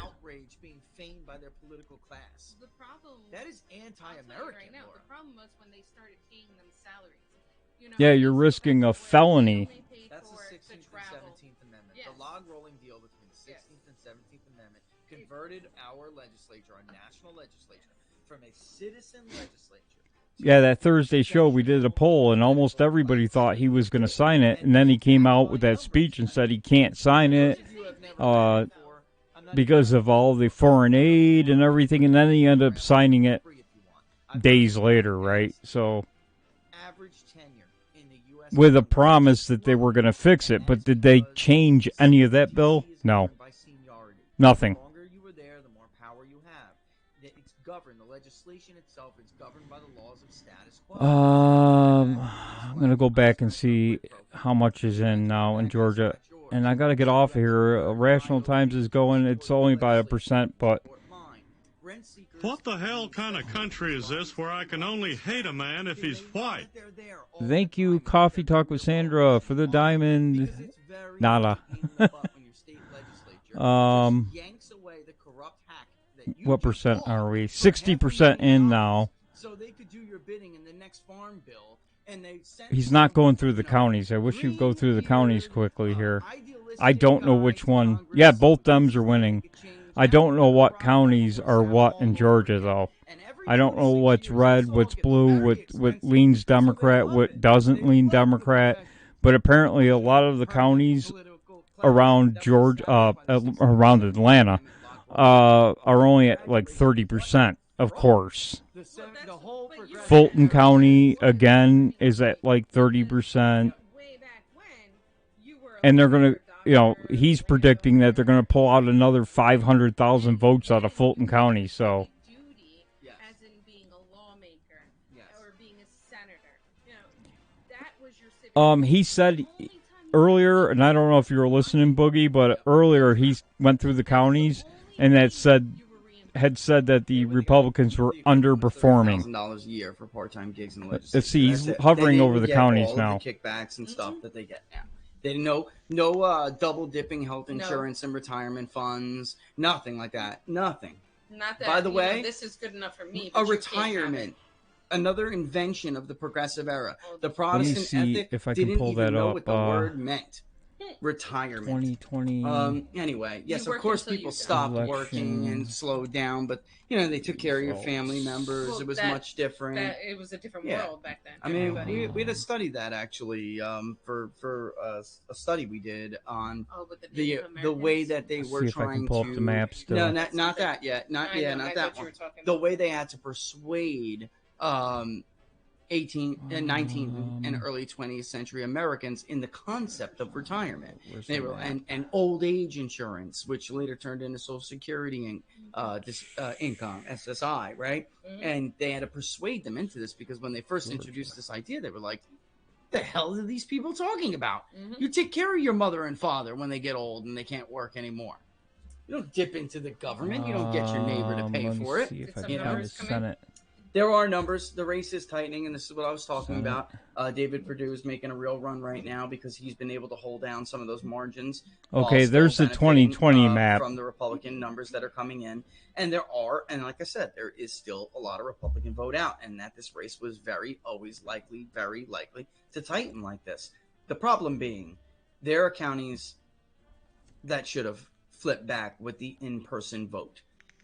That is anti-American. The problem was when they started paying them salaries. Yeah, you're risking a felony. That's the 16th and 17th Amendment. The log rolling deal between the 16th and 17th Amendment converted our legislature, our national legislature, from a citizen legislature Yeah, that Thursday show, we did a poll, and almost everybody thought he was going to sign it. And then he came out with that speech and said he can't sign it because of all the foreign aid and everything. And then he ended up signing it days later, right? So, with a promise that they were going to fix it. But did they change any of that, Bill? No. Nothing. Legislation itself is governed by the laws of status quo. I'm going to go back and see how much is in now in Georgia. And I got to get off here. Rational Times is going, it's only by 1%, but... What the hell kind of country is this where I can only hate a man if he's white? Thank you, Coffee Talk with Sandra, for the diamond. Nada. What percent are we? 60% in now. So they could do your bidding in the next farm bill, and they He's not going through the counties. I wish you'd go through the counties quickly here. I don't know which one. Yeah, both Dems are winning. I don't know what counties are what in Georgia, though. I don't know what's red, what's blue, what leans Democrat, what doesn't lean Democrat. But apparently a lot of the counties around Georgia, around Atlanta, are only at like 30%, of course. Fulton County, again, is at like 30%. And they're going to, he's predicting that they're going to pull out another 500,000 votes out of Fulton County, so. He said earlier, and I don't know if you were listening, Boogie, but earlier he went through the counties and had said that the Republicans were underperforming. $1,000 a year for part-time gigs in the Let's legislature. see, he's hovering over the counties all now. Of the kickbacks and stuff that they get now. They no double dipping health insurance and retirement funds. Nothing like that. Nothing. Not that. By the way, this is good enough for me. A retirement. Another invention of the progressive era. The Protestant ethic if I can didn't pull even that know up, what the word meant. Retirement. 2020. Anyway, yes, of course, people stopped working and slowed down, but they took care of your family members. Well, it was much different. It was a different world back then. I mean, we had to study that actually for a study we did on the way that they were see if I trying can pull to. up the map still. No, not that yet. Not that one. The way they had to persuade 18th and 19th and early 20th century Americans in the concept of retirement. They were and old age insurance, which later turned into Social Security and income, SSI, right? Mm-hmm. And they had to persuade them into this because when they first introduced this idea, they were like, "The hell are these people talking about? Mm-hmm. You take care of your mother and father when they get old and they can't work anymore. You don't dip into the government. You don't get your neighbor to pay for it." See if I can find the Senate. There are numbers. The race is tightening, and this is what I was talking about. David Perdue is making a real run right now because he's been able to hold down some of those margins. Okay, there's the 2020 map. From the Republican numbers that are coming in. And there are, and like I said, there is still a lot of Republican vote out, and that this race was very likely to tighten like this. The problem being, there are counties that should have flipped back with the in-person vote.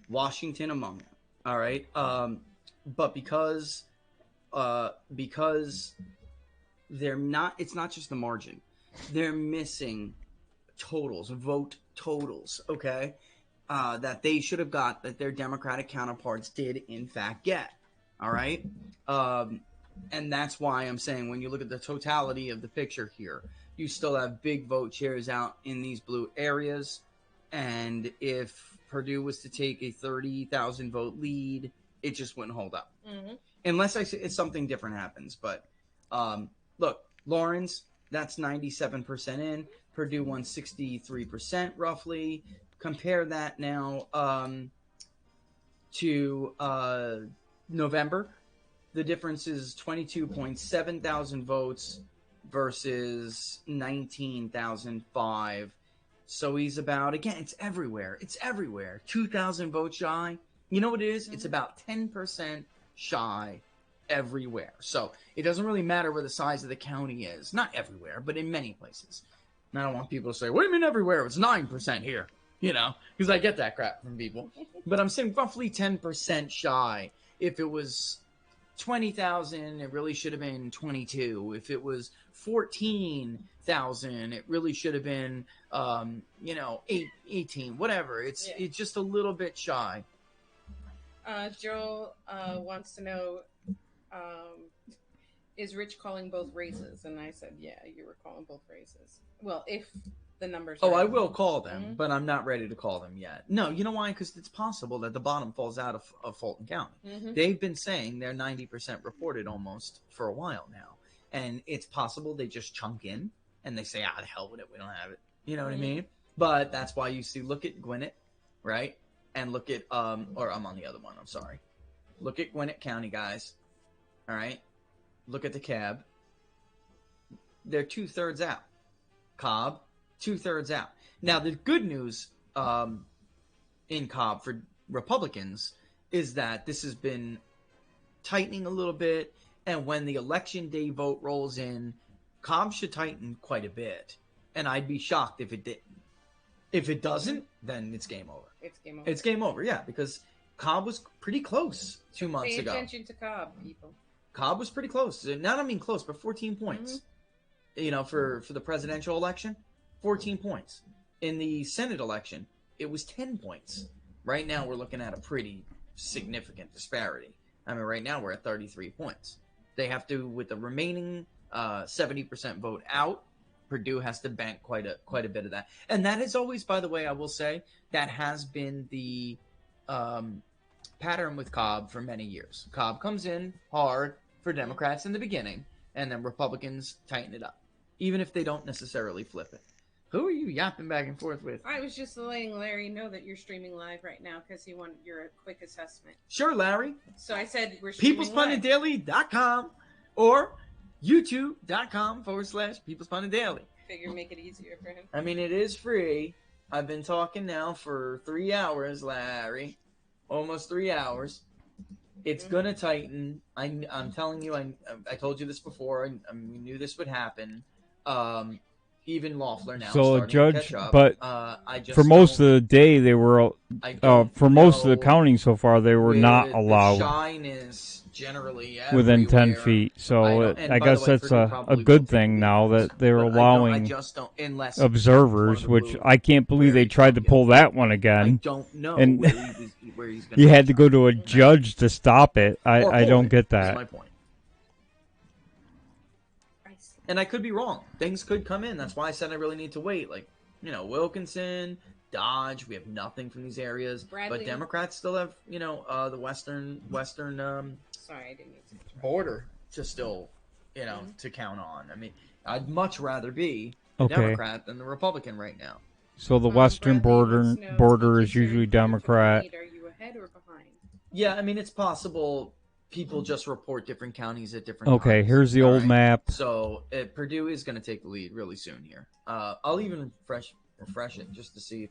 Washington among them. All right? But because they're not, it's not just the margin. They're missing vote totals, okay? That they should have got, that their Democratic counterparts did in fact get, all right? And that's why I'm saying when you look at the totality of the picture here, you still have big vote shares out in these blue areas. And if Perdue was to take a 30,000 vote lead, it just wouldn't hold up. Mm-hmm. Unless it's something different happens. But look, Lawrence, that's 97% in. Perdue won 63% roughly. Compare that now to November. The difference is 22.7 thousand votes versus 19,005. So he's about, again, it's everywhere. 2,000 votes shy. You know what it is? It's about 10% shy everywhere. So it doesn't really matter where the size of the county is. Not everywhere, but in many places. And I don't want people to say, what do you mean everywhere? It's 9% here. Because I get that crap from people. But I'm saying roughly 10% shy if it was 20,000, it really should have been 22. If it was 14,000, it really should have been, 18. Whatever. It's just a little bit shy. Joel wants to know, is Rich calling both races? And I said, yeah, you were calling both races. Well, if the numbers. Oh, I will call them, but I'm not ready to call them yet. No, you know why? Because it's possible that the bottom falls out of Fulton County. Mhm. They've been saying they're 90% reported almost for a while now. And it's possible they just chunk in and they say, the hell with it, we don't have it. You know what I mean? But that's why you see, look at Gwinnett, right? And look at, or I'm on the other one, I'm sorry. Look at Gwinnett County, guys. All right? Look at the cab. They're 2/3 out. Cobb, 2/3 out. Now, the good news in Cobb for Republicans is that this has been tightening a little bit, and when the election day vote rolls in, Cobb should tighten quite a bit, and I'd be shocked if it didn't. If it doesn't, then it's game over. It's game over. It's game over, yeah, because Cobb was pretty close 2 months ago. Pay attention to Cobb, people. Cobb was pretty close. Not I mean close, but 14 points. For the presidential election, 14 points. In the Senate election, it was 10 points. Right now, we're looking at a pretty significant disparity. I mean, right now, we're at 33 points. They have to, with the remaining 70% vote out, Purdue has to bank quite a bit of that. And that is always, by the way, I will say, that has been the pattern with Cobb for many years. Cobb comes in hard for Democrats in the beginning, and then Republicans tighten it up, even if they don't necessarily flip it. Who are you yapping back and forth with? I was just letting Larry know that you're streaming live right now because he wanted your quick assessment. Sure, Larry. So I said we're streaming live. PeoplesPunditDaily.com or YouTube.com/PeoplesPunditDaily. Figure make it easier for him. I mean, it is free. I've been talking now for 3 hours, Larry. Almost 3 hours. It's gonna tighten. I'm telling you. I told you this before. We knew this would happen. Even Loeffler now. So a starting to judge, catch up. but I just for most don't- of the day they were, for most of the know counting so far, they were not with allowed the shyness generally within 10 everywhere. feet. So and I by guess the way, that's Purdue a probably good will thing now that they're but allowing I just don't, unless observers, which I can't believe they tried to pull that one again. I don't know and where he's gonna you had to go to a judge to stop it. I don't get That's my that. point. And I could be wrong. Things could come in. That's why I said I really need to wait. Like, Wilkinson, Dodge, we have nothing from these areas. Bradley. But Democrats still have, the western Sorry, I didn't mean to. border to still, to count on. I mean, I'd much rather be a Okay. Democrat than the Republican right now. So the western border is usually Democrat. Are you ahead or behind? Yeah, I mean, it's possible people just report different counties at different Okay, times. here's the All old right? map. So Purdue is going to take the lead really soon here. I'll even refresh it just to see if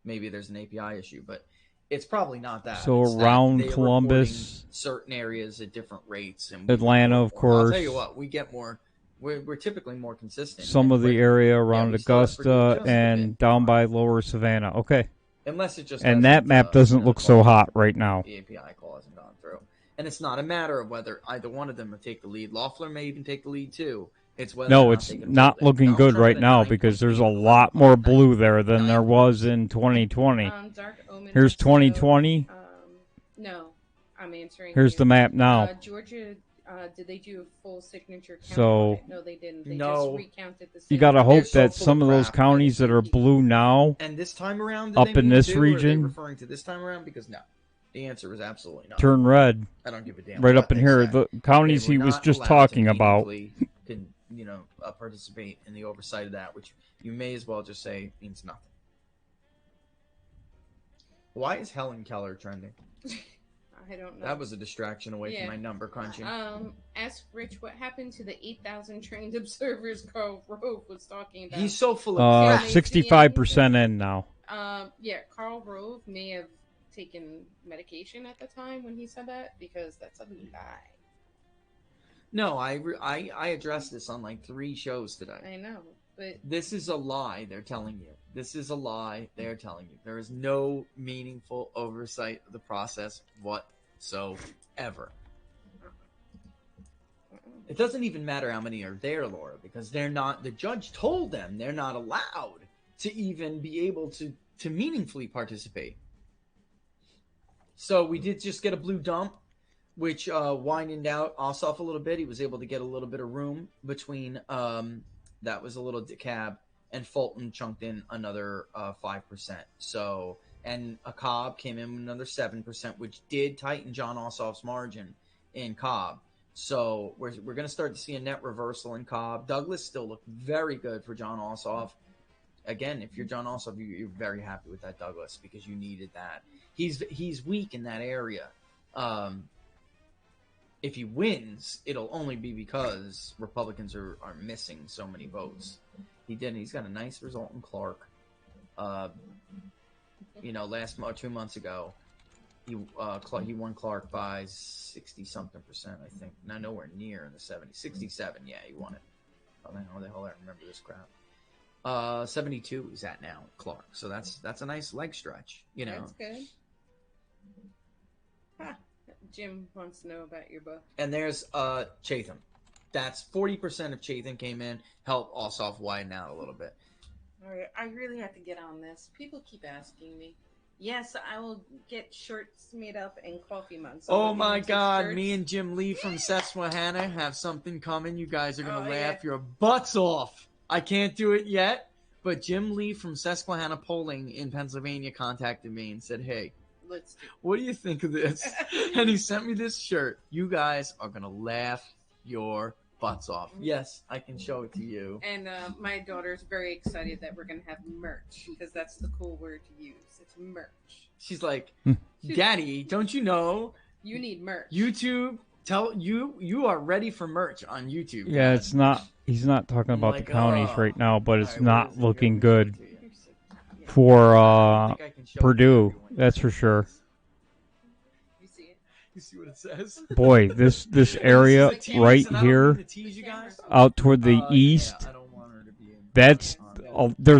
maybe there's an API issue, but it's probably not that. So It's that around they are Columbus, reporting certain areas at different rates, and Atlanta, of I'll course. tell you what, we get more. We're typically more consistent. Some of the area around we still have Purdue Augusta just a and down by Lower Savannah. Okay. Unless it just and hasn't, that map doesn't look so hot right now. The API call hasn't gone through. And it's not a matter of whether either one of them will take the lead. Loeffler may even take the lead too. It's whether or No, not it's they can not hold it. looking Donald good Trump right at a now 9 because there's a lot more blue there than there was in 2020. Dark Omen Here's wants to 2020. No, I'm answering. Here's you. the map now. Georgia, did they do a full signature count? So- on it? No, they didn't. They just recounted the. You got to city. hope that some of those counties that are blue now, And this time around, did up they in mean this to, or are they region, referring to this time around? Because no, the answer is absolutely not. turn red. I don't give a damn. Right what up in they here, say. the counties They he were was not just allowed talking to about. meaningfully participate in the oversight of that, which you may as well just say means nothing. Why is Helen Keller trending? I don't know. That was a distraction away Yeah. from my number crunching. Ask Rich what happened to the 8,000 trained observers Carl Rove was talking about. He's so full of crap. 65% in now. Yeah, Carl Rove may have taken medication at the time when he said that because that's a lie. No, I addressed this on like 3 shows today. I know, but This is a lie they're telling you. This is a lie they're telling you. There is no meaningful oversight of the process whatsoever. It doesn't even matter how many are there, Laura, because they're not. The judge told them they're not allowed to even be able to meaningfully participate. So we did just get a blue dump, which widened out Ossoff a little bit. He was able to get a little bit of room between. That was a little decab, and Fulton chunked in another 5%. So, and a Cobb came in with another 7%, which did tighten John Ossoff's margin in Cobb. So we're going to start to see a net reversal in Cobb. Douglas still looked very good for John Ossoff. Again, if you're John Ossoff, you're very happy with that Douglas because you needed that. He's weak in that area. If he wins, it'll only be because Republicans are missing so many votes. He's got a nice result in Clark. 2 months ago, he won Clark by 60-something%, I think. Not nowhere near in the 70s. 67, yeah, he won it. How the hell I remember this crap? 72 he's at now, Clark. So that's a nice leg stretch, That's good. Jim wants to know about your book. And there's Chatham. That's 40% of Chatham came in, helped Ossoff widen out a little bit. All right, I really have to get on this. People keep asking me. Yes, I will get shirts made up and coffee mugs. Oh my God, me and Jim Lee from Susquehanna have something coming. You guys are going to laugh your butts off. I can't do it yet, but Jim Lee from Susquehanna Polling in Pennsylvania contacted me and said, hey, what do you think of this? And he sent me this shirt. You guys are going to laugh your butts off. Yes, I can show it to you. And my daughter's very excited that we're going to have merch because that's the cool word to use. It's merch. She's like, Daddy, don't you know? You need merch. YouTube, you are ready for merch on YouTube. Yeah, Dad. it's not. He's not talking about the counties right now, but it's not looking good for Purdue. That's for sure. You see what it says? Boy, this area right here, out toward the east, there's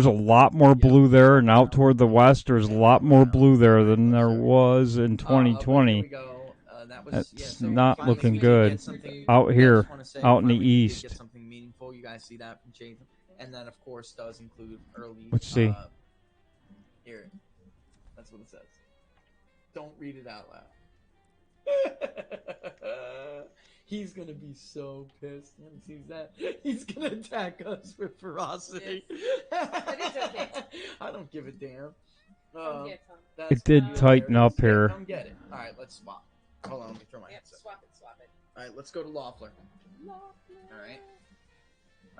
a lot more blue there, and out toward the west, there's a lot more blue there than there was in 2020. That's not looking good out here, out in the east. Get something meaningful. You guys see that from Chatham, and then of course does include early. Let's see. Here, that's what it says. Don't read it out loud. He's gonna be so pissed when he sees that. He's gonna attack us with ferocity. But it's okay. I don't give a damn. It did tighten up here. Come get it. All right, let's swap. Hold on, let me throw my headset. Swap it. All right, let's go to Loeffler. All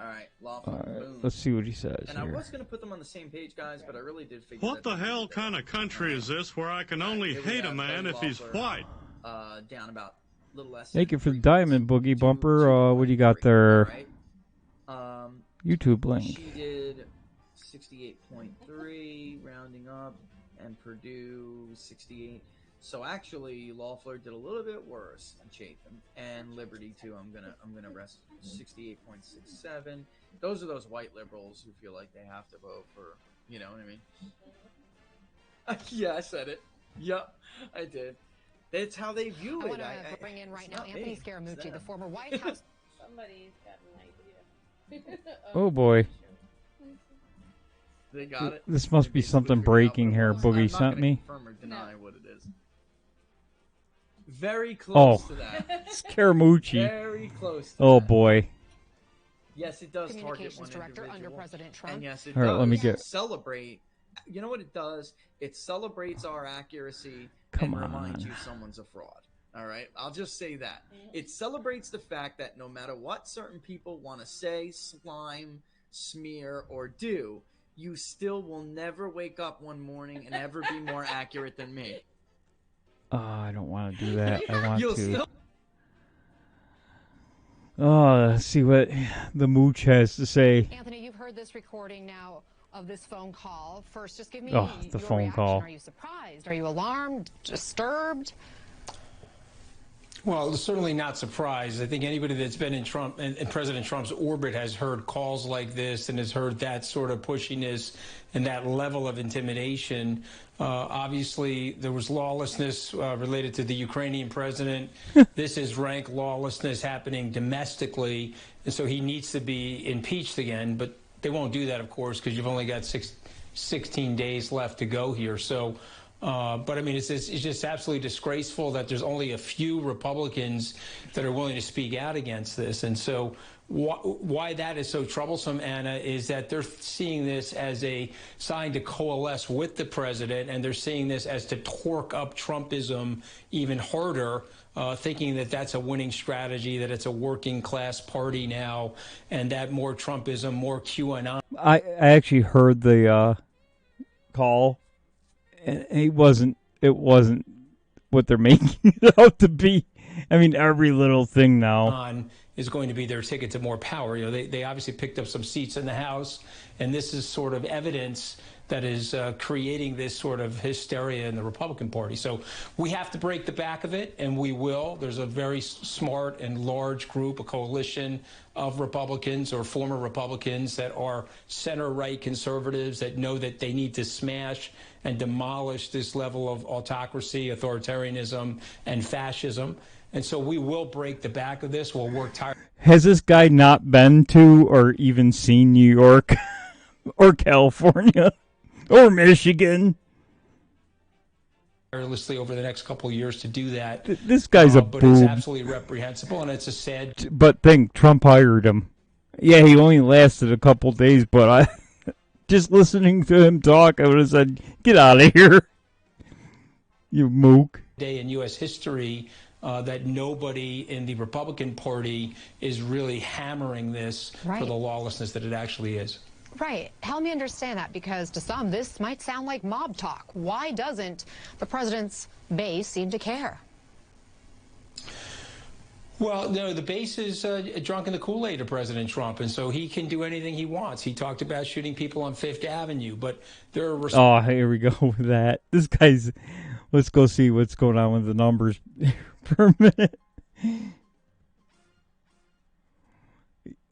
right, Loeffler. All right, Boom. let's see what he says And here. I was going to put them on the same page, guys, but I really did figure What the hell kind of country is this where I can only hate a man if he's white? Down about a little less. Thank you for the diamond boogie bumper. What do you got there? YouTube link. She did 68.3, rounding up, and Purdue 68. So actually, Loeffler did a little bit worse than Chatham and Liberty too. I'm gonna rest 68.67. Those are those white liberals who feel like they have to vote for, you know what I mean? Yeah, I said it. Yep, I did. That's how they view it. I want to bring in right now Anthony Scaramucci, the former White House. Somebody's got an idea. Oh boy. They got it. This must be something breaking here. Boogie sent me. Confirm or deny what it is. Very close to that. Scaramucci. Very close to Oh that. boy. Yes, it does target Communications one director under individual. President Trump. And yes, it All right, does let me get- celebrate. You know what it does? It celebrates our accuracy Come and reminds on. you someone's a fraud. All right? I'll just say that. It celebrates the fact that no matter what certain people want to say, slime, smear, or do, you still will never wake up one morning and ever be more accurate than me. I don't want to do that. I want You'll to. still- Oh, let's see what the mooch has to say. Anthony, you've heard this recording now of this phone call. First, just give me Oh, the your phone reaction. call. Are you surprised? Are you alarmed? Disturbed? Well, certainly not surprised. I think anybody that's been in Trump and President Trump's orbit has heard calls like this and has heard that sort of pushiness and that level of intimidation. Obviously, there was lawlessness related to the Ukrainian president. This is rank lawlessness happening domestically, and so he needs to be impeached again. But they won't do that, of course, because you've only got 16 days left to go here. So. But I mean, it's just absolutely disgraceful that there's only a few Republicans that are willing to speak out against this. And so why that is so troublesome, Anna, is that they're seeing this as a sign to coalesce with the president, and they're seeing this as to torque up Trumpism even harder, thinking that that's a winning strategy, that it's a working class party now, and that more Trumpism, more QAnon. I actually heard the call. And it wasn't what they're making it out to be. I mean, every little thing now is going to be their ticket to more power. You know, they obviously picked up some seats in the House, and this is sort of evidence that is creating this sort of hysteria in the Republican Party. So we have to break the back of it, and we will. There's a very smart and large group, a coalition of Republicans or former Republicans that are center-right conservatives that know that they need to smash and demolish this level of autocracy, authoritarianism, and fascism. And so we will break the back of this. We'll work tirelessly. Has this guy not been to or even seen New York or California or Michigan? Tirelessly over the next couple of years to do that. This guy's a but boob. it's absolutely reprehensible, and it's a sad. But think, Trump hired him. Yeah, he only lasted a couple days, but I just listening to him talk, I would have said, "Get out of here, you mook." Day in U.S. history that nobody in the Republican Party is really hammering this for the lawlessness that it actually is. Right. Help me understand that, because to some, this might sound like mob talk. Why doesn't the president's base seem to care? Well, no, the base is drunk in the Kool-Aid of President Trump, and so he can do anything he wants. He talked about shooting people on Fifth Avenue, but there are... Oh, here we go with that. This guy's... Let's go see what's going on with the numbers for a minute.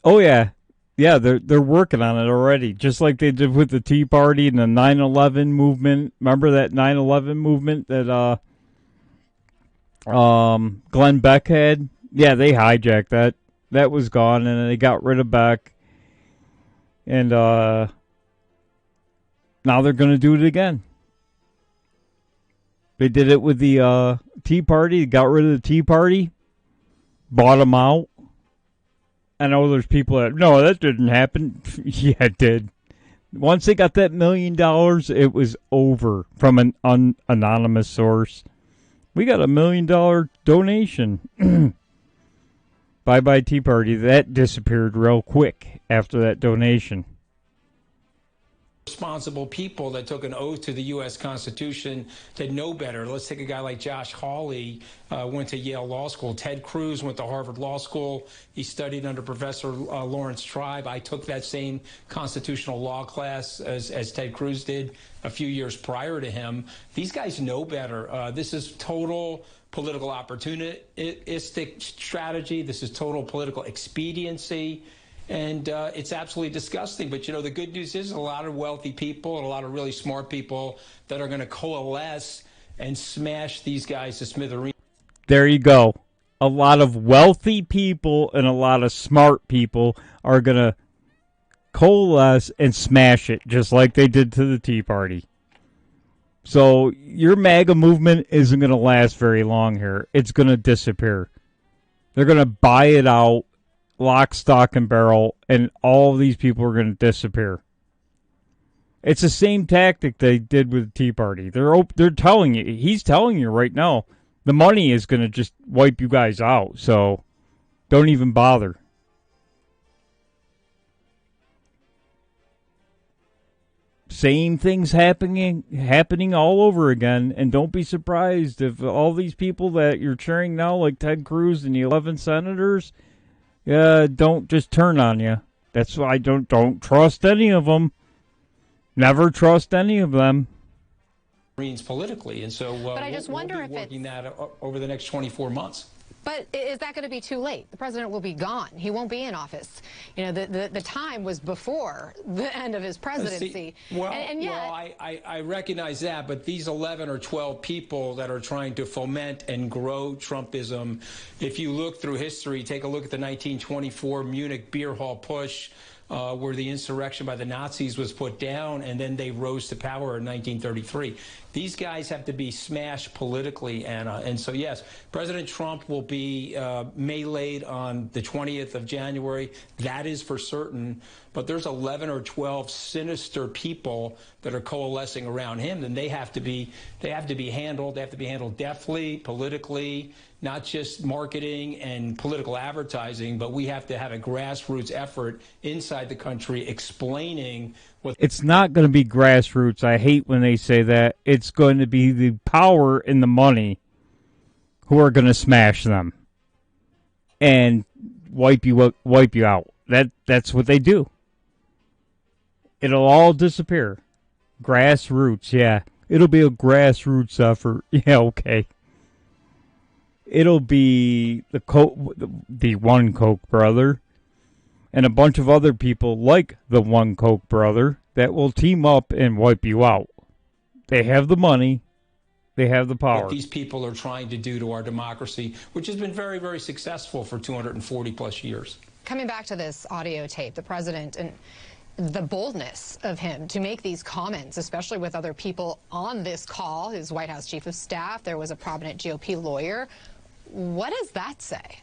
Oh, yeah. Yeah, they're working on it already, just like they did with the Tea Party and the 9/11 movement. Remember that 9/11 movement that Glenn Beck had? Yeah, they hijacked that. That was gone, and they got rid of Beck. And now they're going to do it again. They did it with the Tea Party. Got rid of the Tea Party. Bought them out. I know there's people that, no, that didn't happen. Yeah, it did. Once they got that $1 million, it was over from an anonymous source. We got $1 million donation. Bye-bye Tea Party. That disappeared real quick after that donation. Responsible people that took an oath to the U.S. Constitution that know better. Let's take a guy like Josh Hawley, went to Yale Law School. Ted Cruz went to Harvard Law School. He studied under Professor Lawrence Tribe. I took that same constitutional law class as Ted Cruz did a few years prior to him. These guys know better. This is total political opportunistic strategy. This is total political expediency. And it's absolutely disgusting. But, you know, the good news is a lot of wealthy people and a lot of really smart people that are going to coalesce and smash these guys to smithereens. There you go. A lot of wealthy people and a lot of smart people are going to coalesce and smash it, just like they did to the Tea Party. So your MAGA movement isn't going to last very long here. It's going to disappear. They're going to buy it out. Lock, stock, and barrel, and all of these people are going to disappear. It's the same tactic they did with the Tea Party. They're telling you, he's telling you right now, the money is going to just wipe you guys out, so don't even bother. Same things happening all over again, and don't be surprised if all these people that you're cheering now, like Ted Cruz and the 11 senators, don't just turn on you. That's why I don't trust any of them. Never trust any of them. Politically, and so but I just wonder we'll be working that over the next 24 months. But is that going to be too late? The president will be gone. He won't be in office. You know, the time was before the end of his presidency. And yet, I recognize that, but these 11 or 12 people that are trying to foment and grow Trumpism, if you look through history, take a look at the 1924 Munich beer hall push, where the insurrection by the Nazis was put down, and then they rose to power in 1933. These guys have to be smashed politically, Anna. And so, yes, President Trump will be meleeed on the 20th of January. That is for certain. But there's 11 or 12 sinister people that are coalescing around him, and they have to be handled. They have to be handled deftly, politically, not just marketing and political advertising, but we have to have a grassroots effort inside the country explaining what. It's not going to be grassroots. I hate when they say that. It's going to be the power and the money who are going to smash them and wipe you out. That's what they do. It'll all disappear. Grassroots, yeah. It'll be a grassroots effort. Yeah, okay. It'll be the one Koch brother and a bunch of other people like the one Koch brother that will team up and wipe you out. They have the money. They have the power. What these people are trying to do to our democracy, which has been very, very successful for 240 plus years. Coming back to this audio tape, the president and the boldness of him to make these comments, especially with other people on this call, his White House chief of staff, there was a prominent GOP lawyer. What does that say?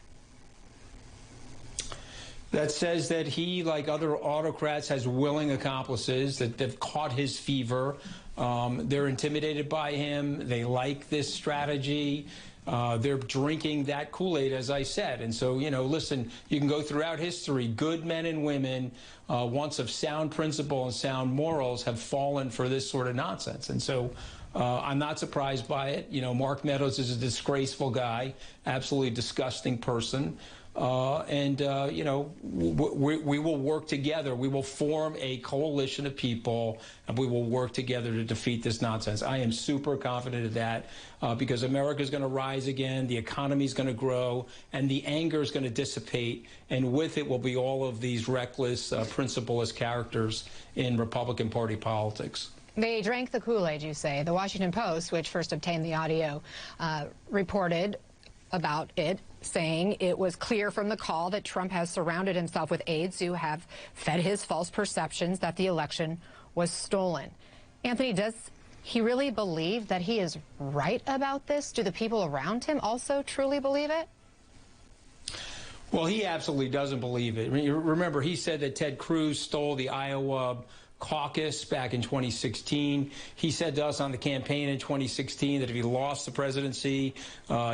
That says that he, like other autocrats, has willing accomplices, that they've caught his fever. They're intimidated by him. They like this strategy. They're drinking that Kool-Aid, as I said. And so, you know, listen, you can go throughout history. Good men and women, once of sound principle and sound morals, have fallen for this sort of nonsense. And so I'm not surprised by it. You know, Mark Meadows is a disgraceful guy, absolutely disgusting person. You know, we will work together. We will form a coalition of people, and we will work together to defeat this nonsense. I am super confident of that because America is going to rise again, the economy is going to grow, and the anger is going to dissipate, and with it will be all of these reckless, principleless characters in Republican Party politics. They drank the Kool-Aid, you say. The Washington Post, which first obtained the audio, reported about it, saying it was clear from the call that Trump has surrounded himself with aides who have fed his false perceptions that the election was stolen. Anthony, does he really believe that he is right about this? Do the people around him also truly believe it? Well, he absolutely doesn't believe it. I mean, remember, he said that Ted Cruz stole the Iowa caucus back in 2016. He said to us on the campaign in 2016 that if he lost the presidency,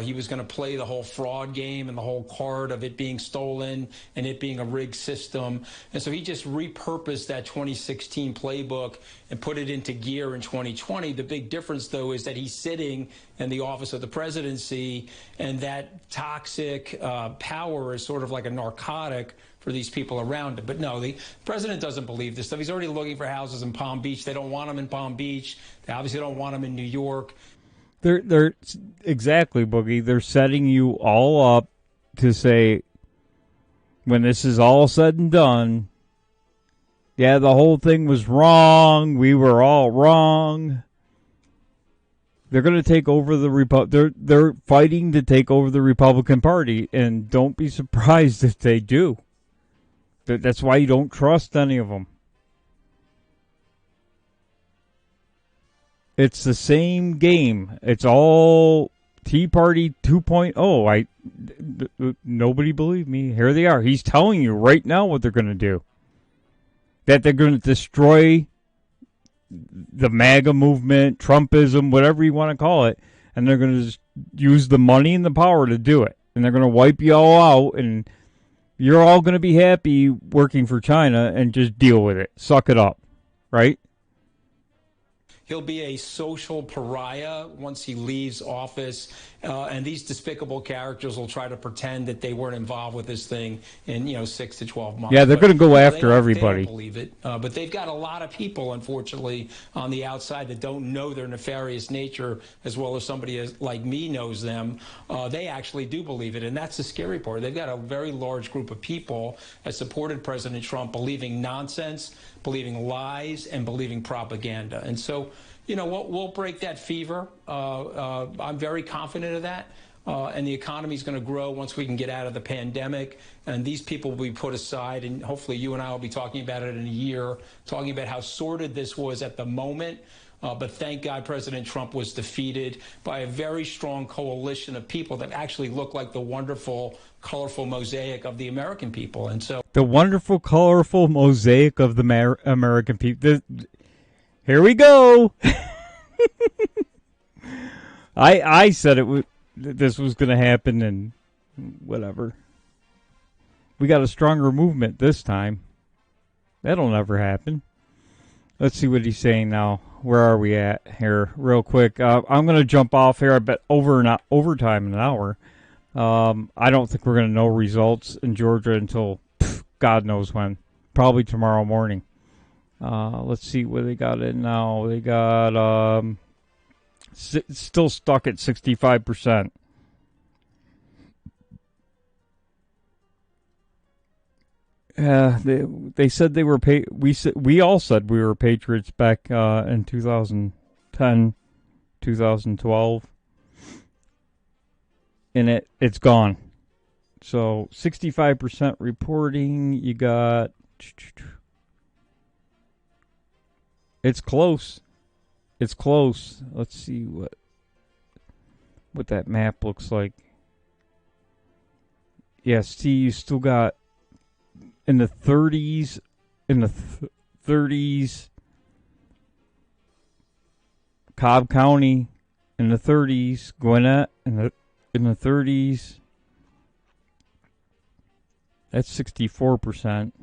he was going to play the whole fraud game and the whole card of it being stolen and it being a rigged system. And so he just repurposed that 2016 playbook and put it into gear in 2020. The big difference, though, is that he's sitting in the office of the presidency, and that toxic power is sort of like a narcotic for these people around him. But no, the president doesn't believe this stuff. He's already looking for houses in Palm Beach. They don't want him in Palm Beach. They obviously don't want him in New York. They're exactly, Boogie. They're setting you all up to say, when this is all said and done, yeah, the whole thing was wrong. We were all wrong. They're going to take over the They're fighting to take over the Republican Party, and don't be surprised if they do. That's why you don't trust any of them. It's the same game. It's all Tea Party 2.0. Nobody believed me. Here they are. He's telling you right now what they're going to do. That they're going to destroy the MAGA movement, Trumpism, whatever you want to call it, and they're going to just use the money and the power to do it. And they're going to wipe you all out, and you're all going to be happy working for China and just deal with it. Suck it up, right? He'll be a social pariah once he leaves office, and these despicable characters will try to pretend that they weren't involved with this thing in 6 to 12 months. Yeah, they're going to go They after don't everybody. believe it, but they've got a lot of people, unfortunately, on the outside that don't know their nefarious nature as well as somebody like me knows them. They actually do believe it, and that's the scary part. They've got a very large group of people that supported President Trump believing nonsense, believing lies, and believing propaganda. And so, we'll break that fever. I'm very confident of that. And the economy is going to grow once we can get out of the pandemic. And these people will be put aside. And hopefully you and I will be talking about it in a year, talking about how sordid this was at the moment. But thank God President Trump was defeated by a very strong coalition of people that actually look like the wonderful, colorful mosaic of the American people. And so The wonderful, colorful mosaic of the American people. Here we go. I said this was going to happen, and whatever. We got a stronger movement this time. That'll never happen. Let's see what he's saying now. Where are we at here? Real quick. I'm going to jump off here. I bet overtime in an hour. I don't think we're going to know results in Georgia until God knows when. Probably tomorrow morning. Let's see what they got in now. They got still stuck at 65%. They said they were we all said we were patriots back in 2010, 2012, and it's gone. So 65% reporting. You got. It's close. It's close. Let's see what that map looks like. Yeah, see, you still got in the 30s, Cobb County in the 30s, Gwinnett in the 30s. That's 64%.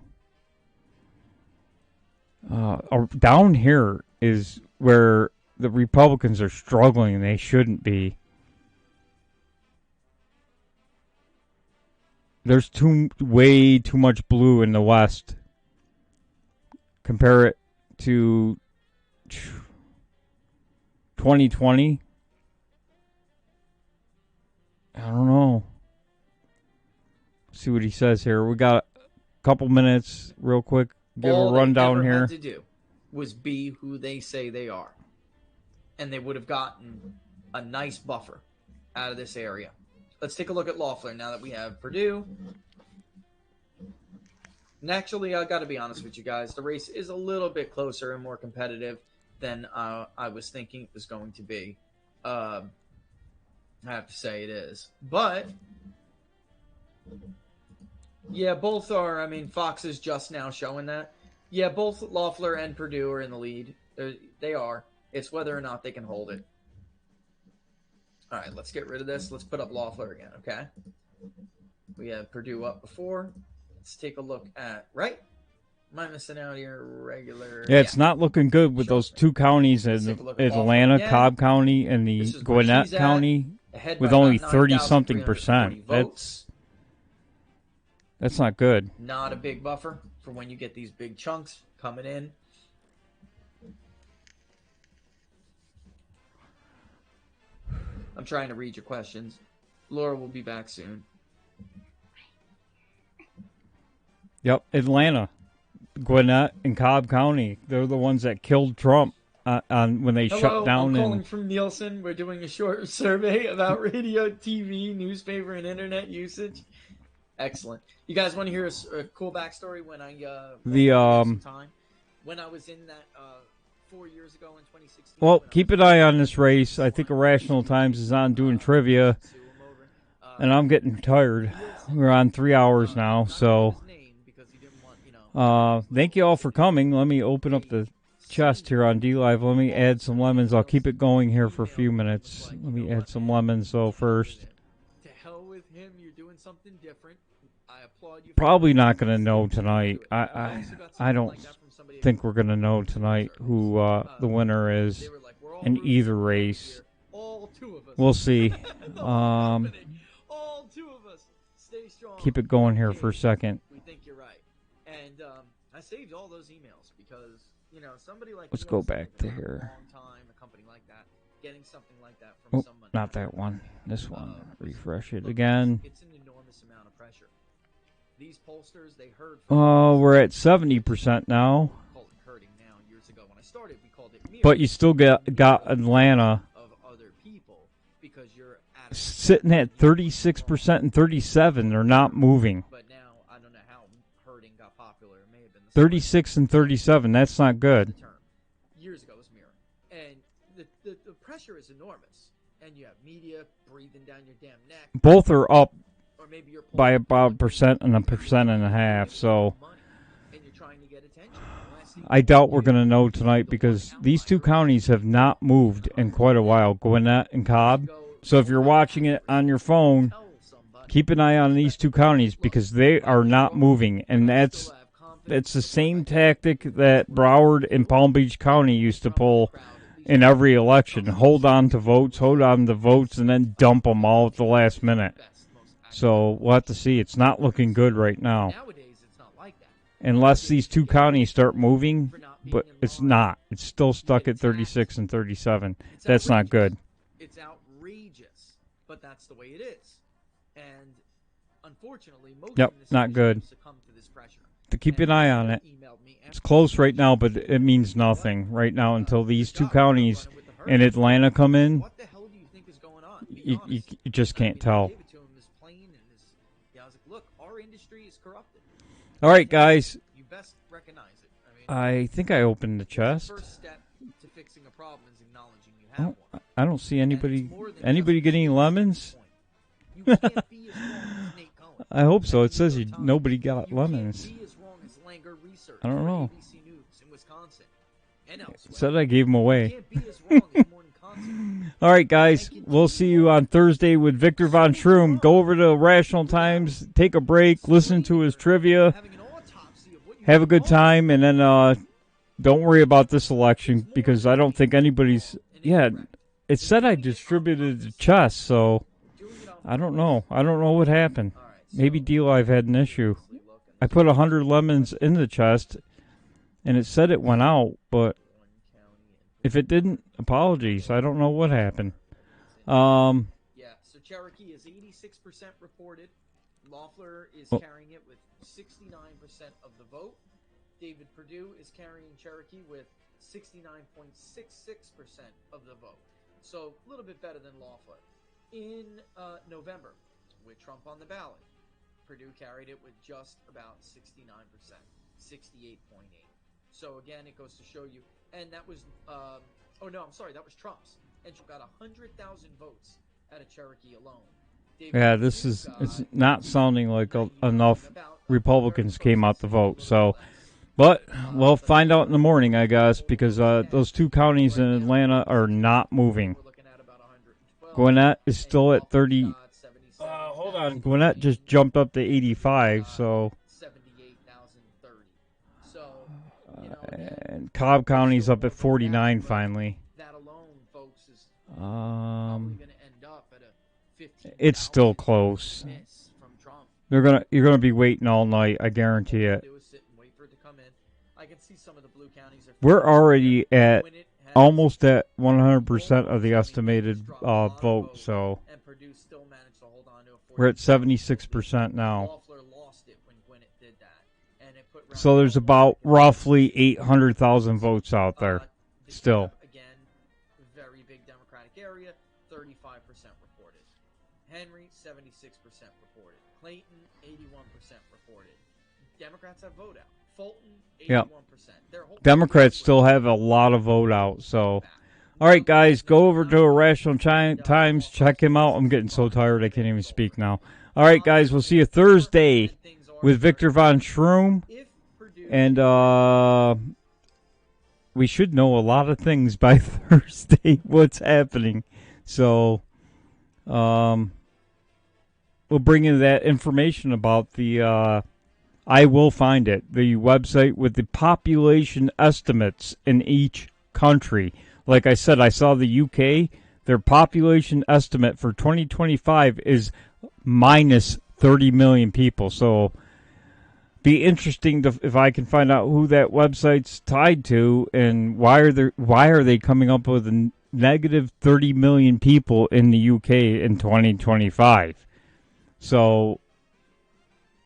Down here is where the Republicans are struggling, and they shouldn't be. There's way too much blue in the West. Compare it to 2020. I don't know. See what he says here. We got a couple minutes, real quick. Give a rundown here. All they ever had to do was be who they say they are, and they would have gotten a nice buffer out of this area. Let's take a look at Loeffler now that we have Purdue. And actually, I got to be honest with you guys, the race is a little bit closer and more competitive than I was thinking it was going to be. I have to say it is, but yeah, both are. I mean, Fox is just now showing that. Yeah, both Loeffler and Purdue are in the lead. They are. It's whether or not they can hold it. All right, let's get rid of this. Let's put up Loeffler again, okay? We have Purdue up before. Let's take a look at, right? Am I missing out here? Regular. Yeah, it's not looking good with those two counties in Atlanta, Cobb County, and the Gwinnett County, with only 30-something%. That's not good. Not a big buffer for when you get these big chunks coming in. I'm trying to read your questions. Laura will be back soon. Yep, Atlanta, Gwinnett, and Cobb County. They're the ones that killed Trump when they shut down. I'm calling from Nielsen. We're doing a short survey about radio, TV, newspaper, and internet usage. Excellent. You guys want to hear a cool backstory when I when I was in that 4 years ago in 2016? Well, keep an eye on this race. I think Irrational Times is on doing trivia, and I'm getting tired. We're on 3 hours now, so thank you all for coming. Let me open up the chest here on DLive. Let me add some lemons. I'll keep it going here for a few minutes. Let me add some lemons, though, first. To hell with him. You're doing something different. I applaud you. Probably not going to know tonight. I don't think we're going to know tonight who the winner is in either race. All two of us. We'll see. All two of us. Stay strong. Keep it going here for a second. We think you're right. And I saved all those emails because, somebody like Let's go back to here. A long time, a company like that, getting something like that from someone. Not that one. This one. Refresh it again. It's an enormous amount of pressure. These pollsters, they heard. Oh, we're at 70% now. Called it hurting now. Years ago, when I started, we called it. But you still got Atlanta Of other people, because you're sitting at 36% and 37. They're not moving. But now I don't know how hurting got popular. It may have been 36 and 37. That's not good. Years ago, it was mirror, and the pressure is enormous, and you have media breathing down your damn neck. Both are up by about 1% and 1.5%. So I doubt we're going to know tonight because these two counties have not moved in quite a while, Gwinnett and Cobb. So if you're watching it on your phone, keep an eye on these two counties because they are not moving, and that's the same tactic that Broward and Palm Beach County used to pull in every election. Hold on to votes, and then dump them all at the last minute. So we'll have to see. It's not looking good right now. Unless these two counties start moving, but it's not. It's still stuck at 36 and 37. That's not good. It's outrageous, but that's the way it is. And unfortunately, most Not good. succumb to this pressure. To keep an eye on it. It's close right now, but it means nothing right now until these two counties in Atlanta come in. What the hell do you think is going on? You just can't tell. I was like, look, our industry is corrupted. All right, guys. You best recognize it. I think I opened the chest. The first step to fixing a problem is acknowledging you have one. I don't see anybody get any lemons. You can't be as wrong as Nate Cohen. I hope so. It says nobody got lemons. Be as wrong as Langer Research I don't know. ABC News in Wisconsin and elsewhere. It said I gave them away. You can't be as wrong as Morning Consult. All right, guys. We'll see you on Thursday with Victor Von Schroom. Go over to Rational Times, take a break, listen to his trivia, have a good time, and then don't worry about this election because I don't think anybody's... Yeah, it said I distributed the chest, so I don't know. I don't know what happened. Maybe D-Live had an issue. I put 100 lemons in the chest, and it said it went out, but if it didn't, apologies. I don't know what happened. Yeah, so Cherokee is 86% reported. Loeffler is carrying it with 69% of the vote. David Perdue is carrying Cherokee with 69.66% of the vote. So a little bit better than Loeffler. In November, with Trump on the ballot, Perdue carried it with just about 69%, 68.8. So again, it goes to show you, and that was, that was Trump's. And Trump got 100,000 votes out of Cherokee alone. Yeah, it's not sounding like enough Republicans came out to vote. So, but we'll find out in the morning, I guess, because those two counties in Atlanta are not moving. Gwinnett is still at 30. Hold on, Gwinnett just jumped up to 85. So, and Cobb County's up at 49 finally. That alone, folks, is it's still close. You're gonna be waiting all night. I guarantee it. We're already at almost at 100% of the estimated vote. So we're at 76% now. So there's about roughly 800,000 votes out there still. Again, very big Democratic area, 35% reported. Henry, 76% reported. Clayton, 81% reported. Democrats have vote out. Fulton, 81%. Yeah. Democrats still have a lot of vote out. So, all right, guys, go over to Irrational Times. Check him out. I'm getting so tired I can't even speak now. All right, guys, we'll see you Thursday with Victor Von Schroom. And we should know a lot of things by Thursday, what's happening. So, we'll bring you that information about the. I will find it. The website with the population estimates in each country. Like I said, I saw the UK. Their population estimate for 2025 is minus 30 million people. So, be interesting if I can find out who that website's tied to and why are they coming up with a negative 30 million people in the UK in 2025. So,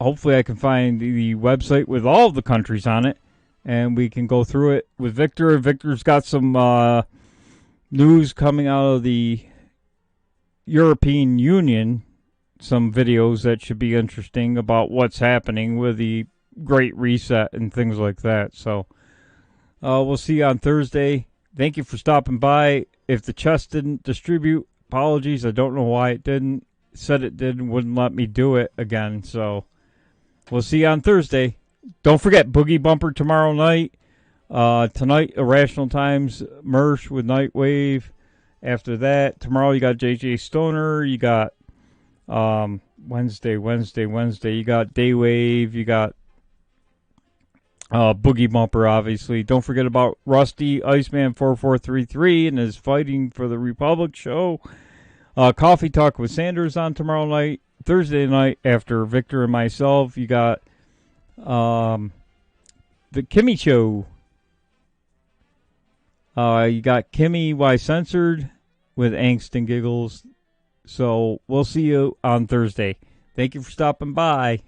hopefully I can find the website with all of the countries on it, and we can go through it with Victor. Victor's got some news coming out of the European Union, some videos that should be interesting about what's happening with the Great Reset and things like that. So we'll see you on Thursday. Thank you for stopping by. If the chest didn't distribute, apologies. I don't know why it didn't. It said it did and wouldn't let me do it again. So we'll see you on Thursday. Don't forget, Boogie Bumper tomorrow night. Tonight, Irrational Times, Mersh with Nightwave. After that, tomorrow you got JJ Stoner. You got Wednesday. You got Daywave. You got Boogie Bumper, obviously. Don't forget about Rusty, Iceman 4433 and his Fighting for the Republic show. Coffee Talk with Sanders on tomorrow night. Thursday night, after Victor and myself, you got the Kimmy Show. You got Kimmy Why Censored with Angst and Giggles. So we'll see you on Thursday. Thank you for stopping by.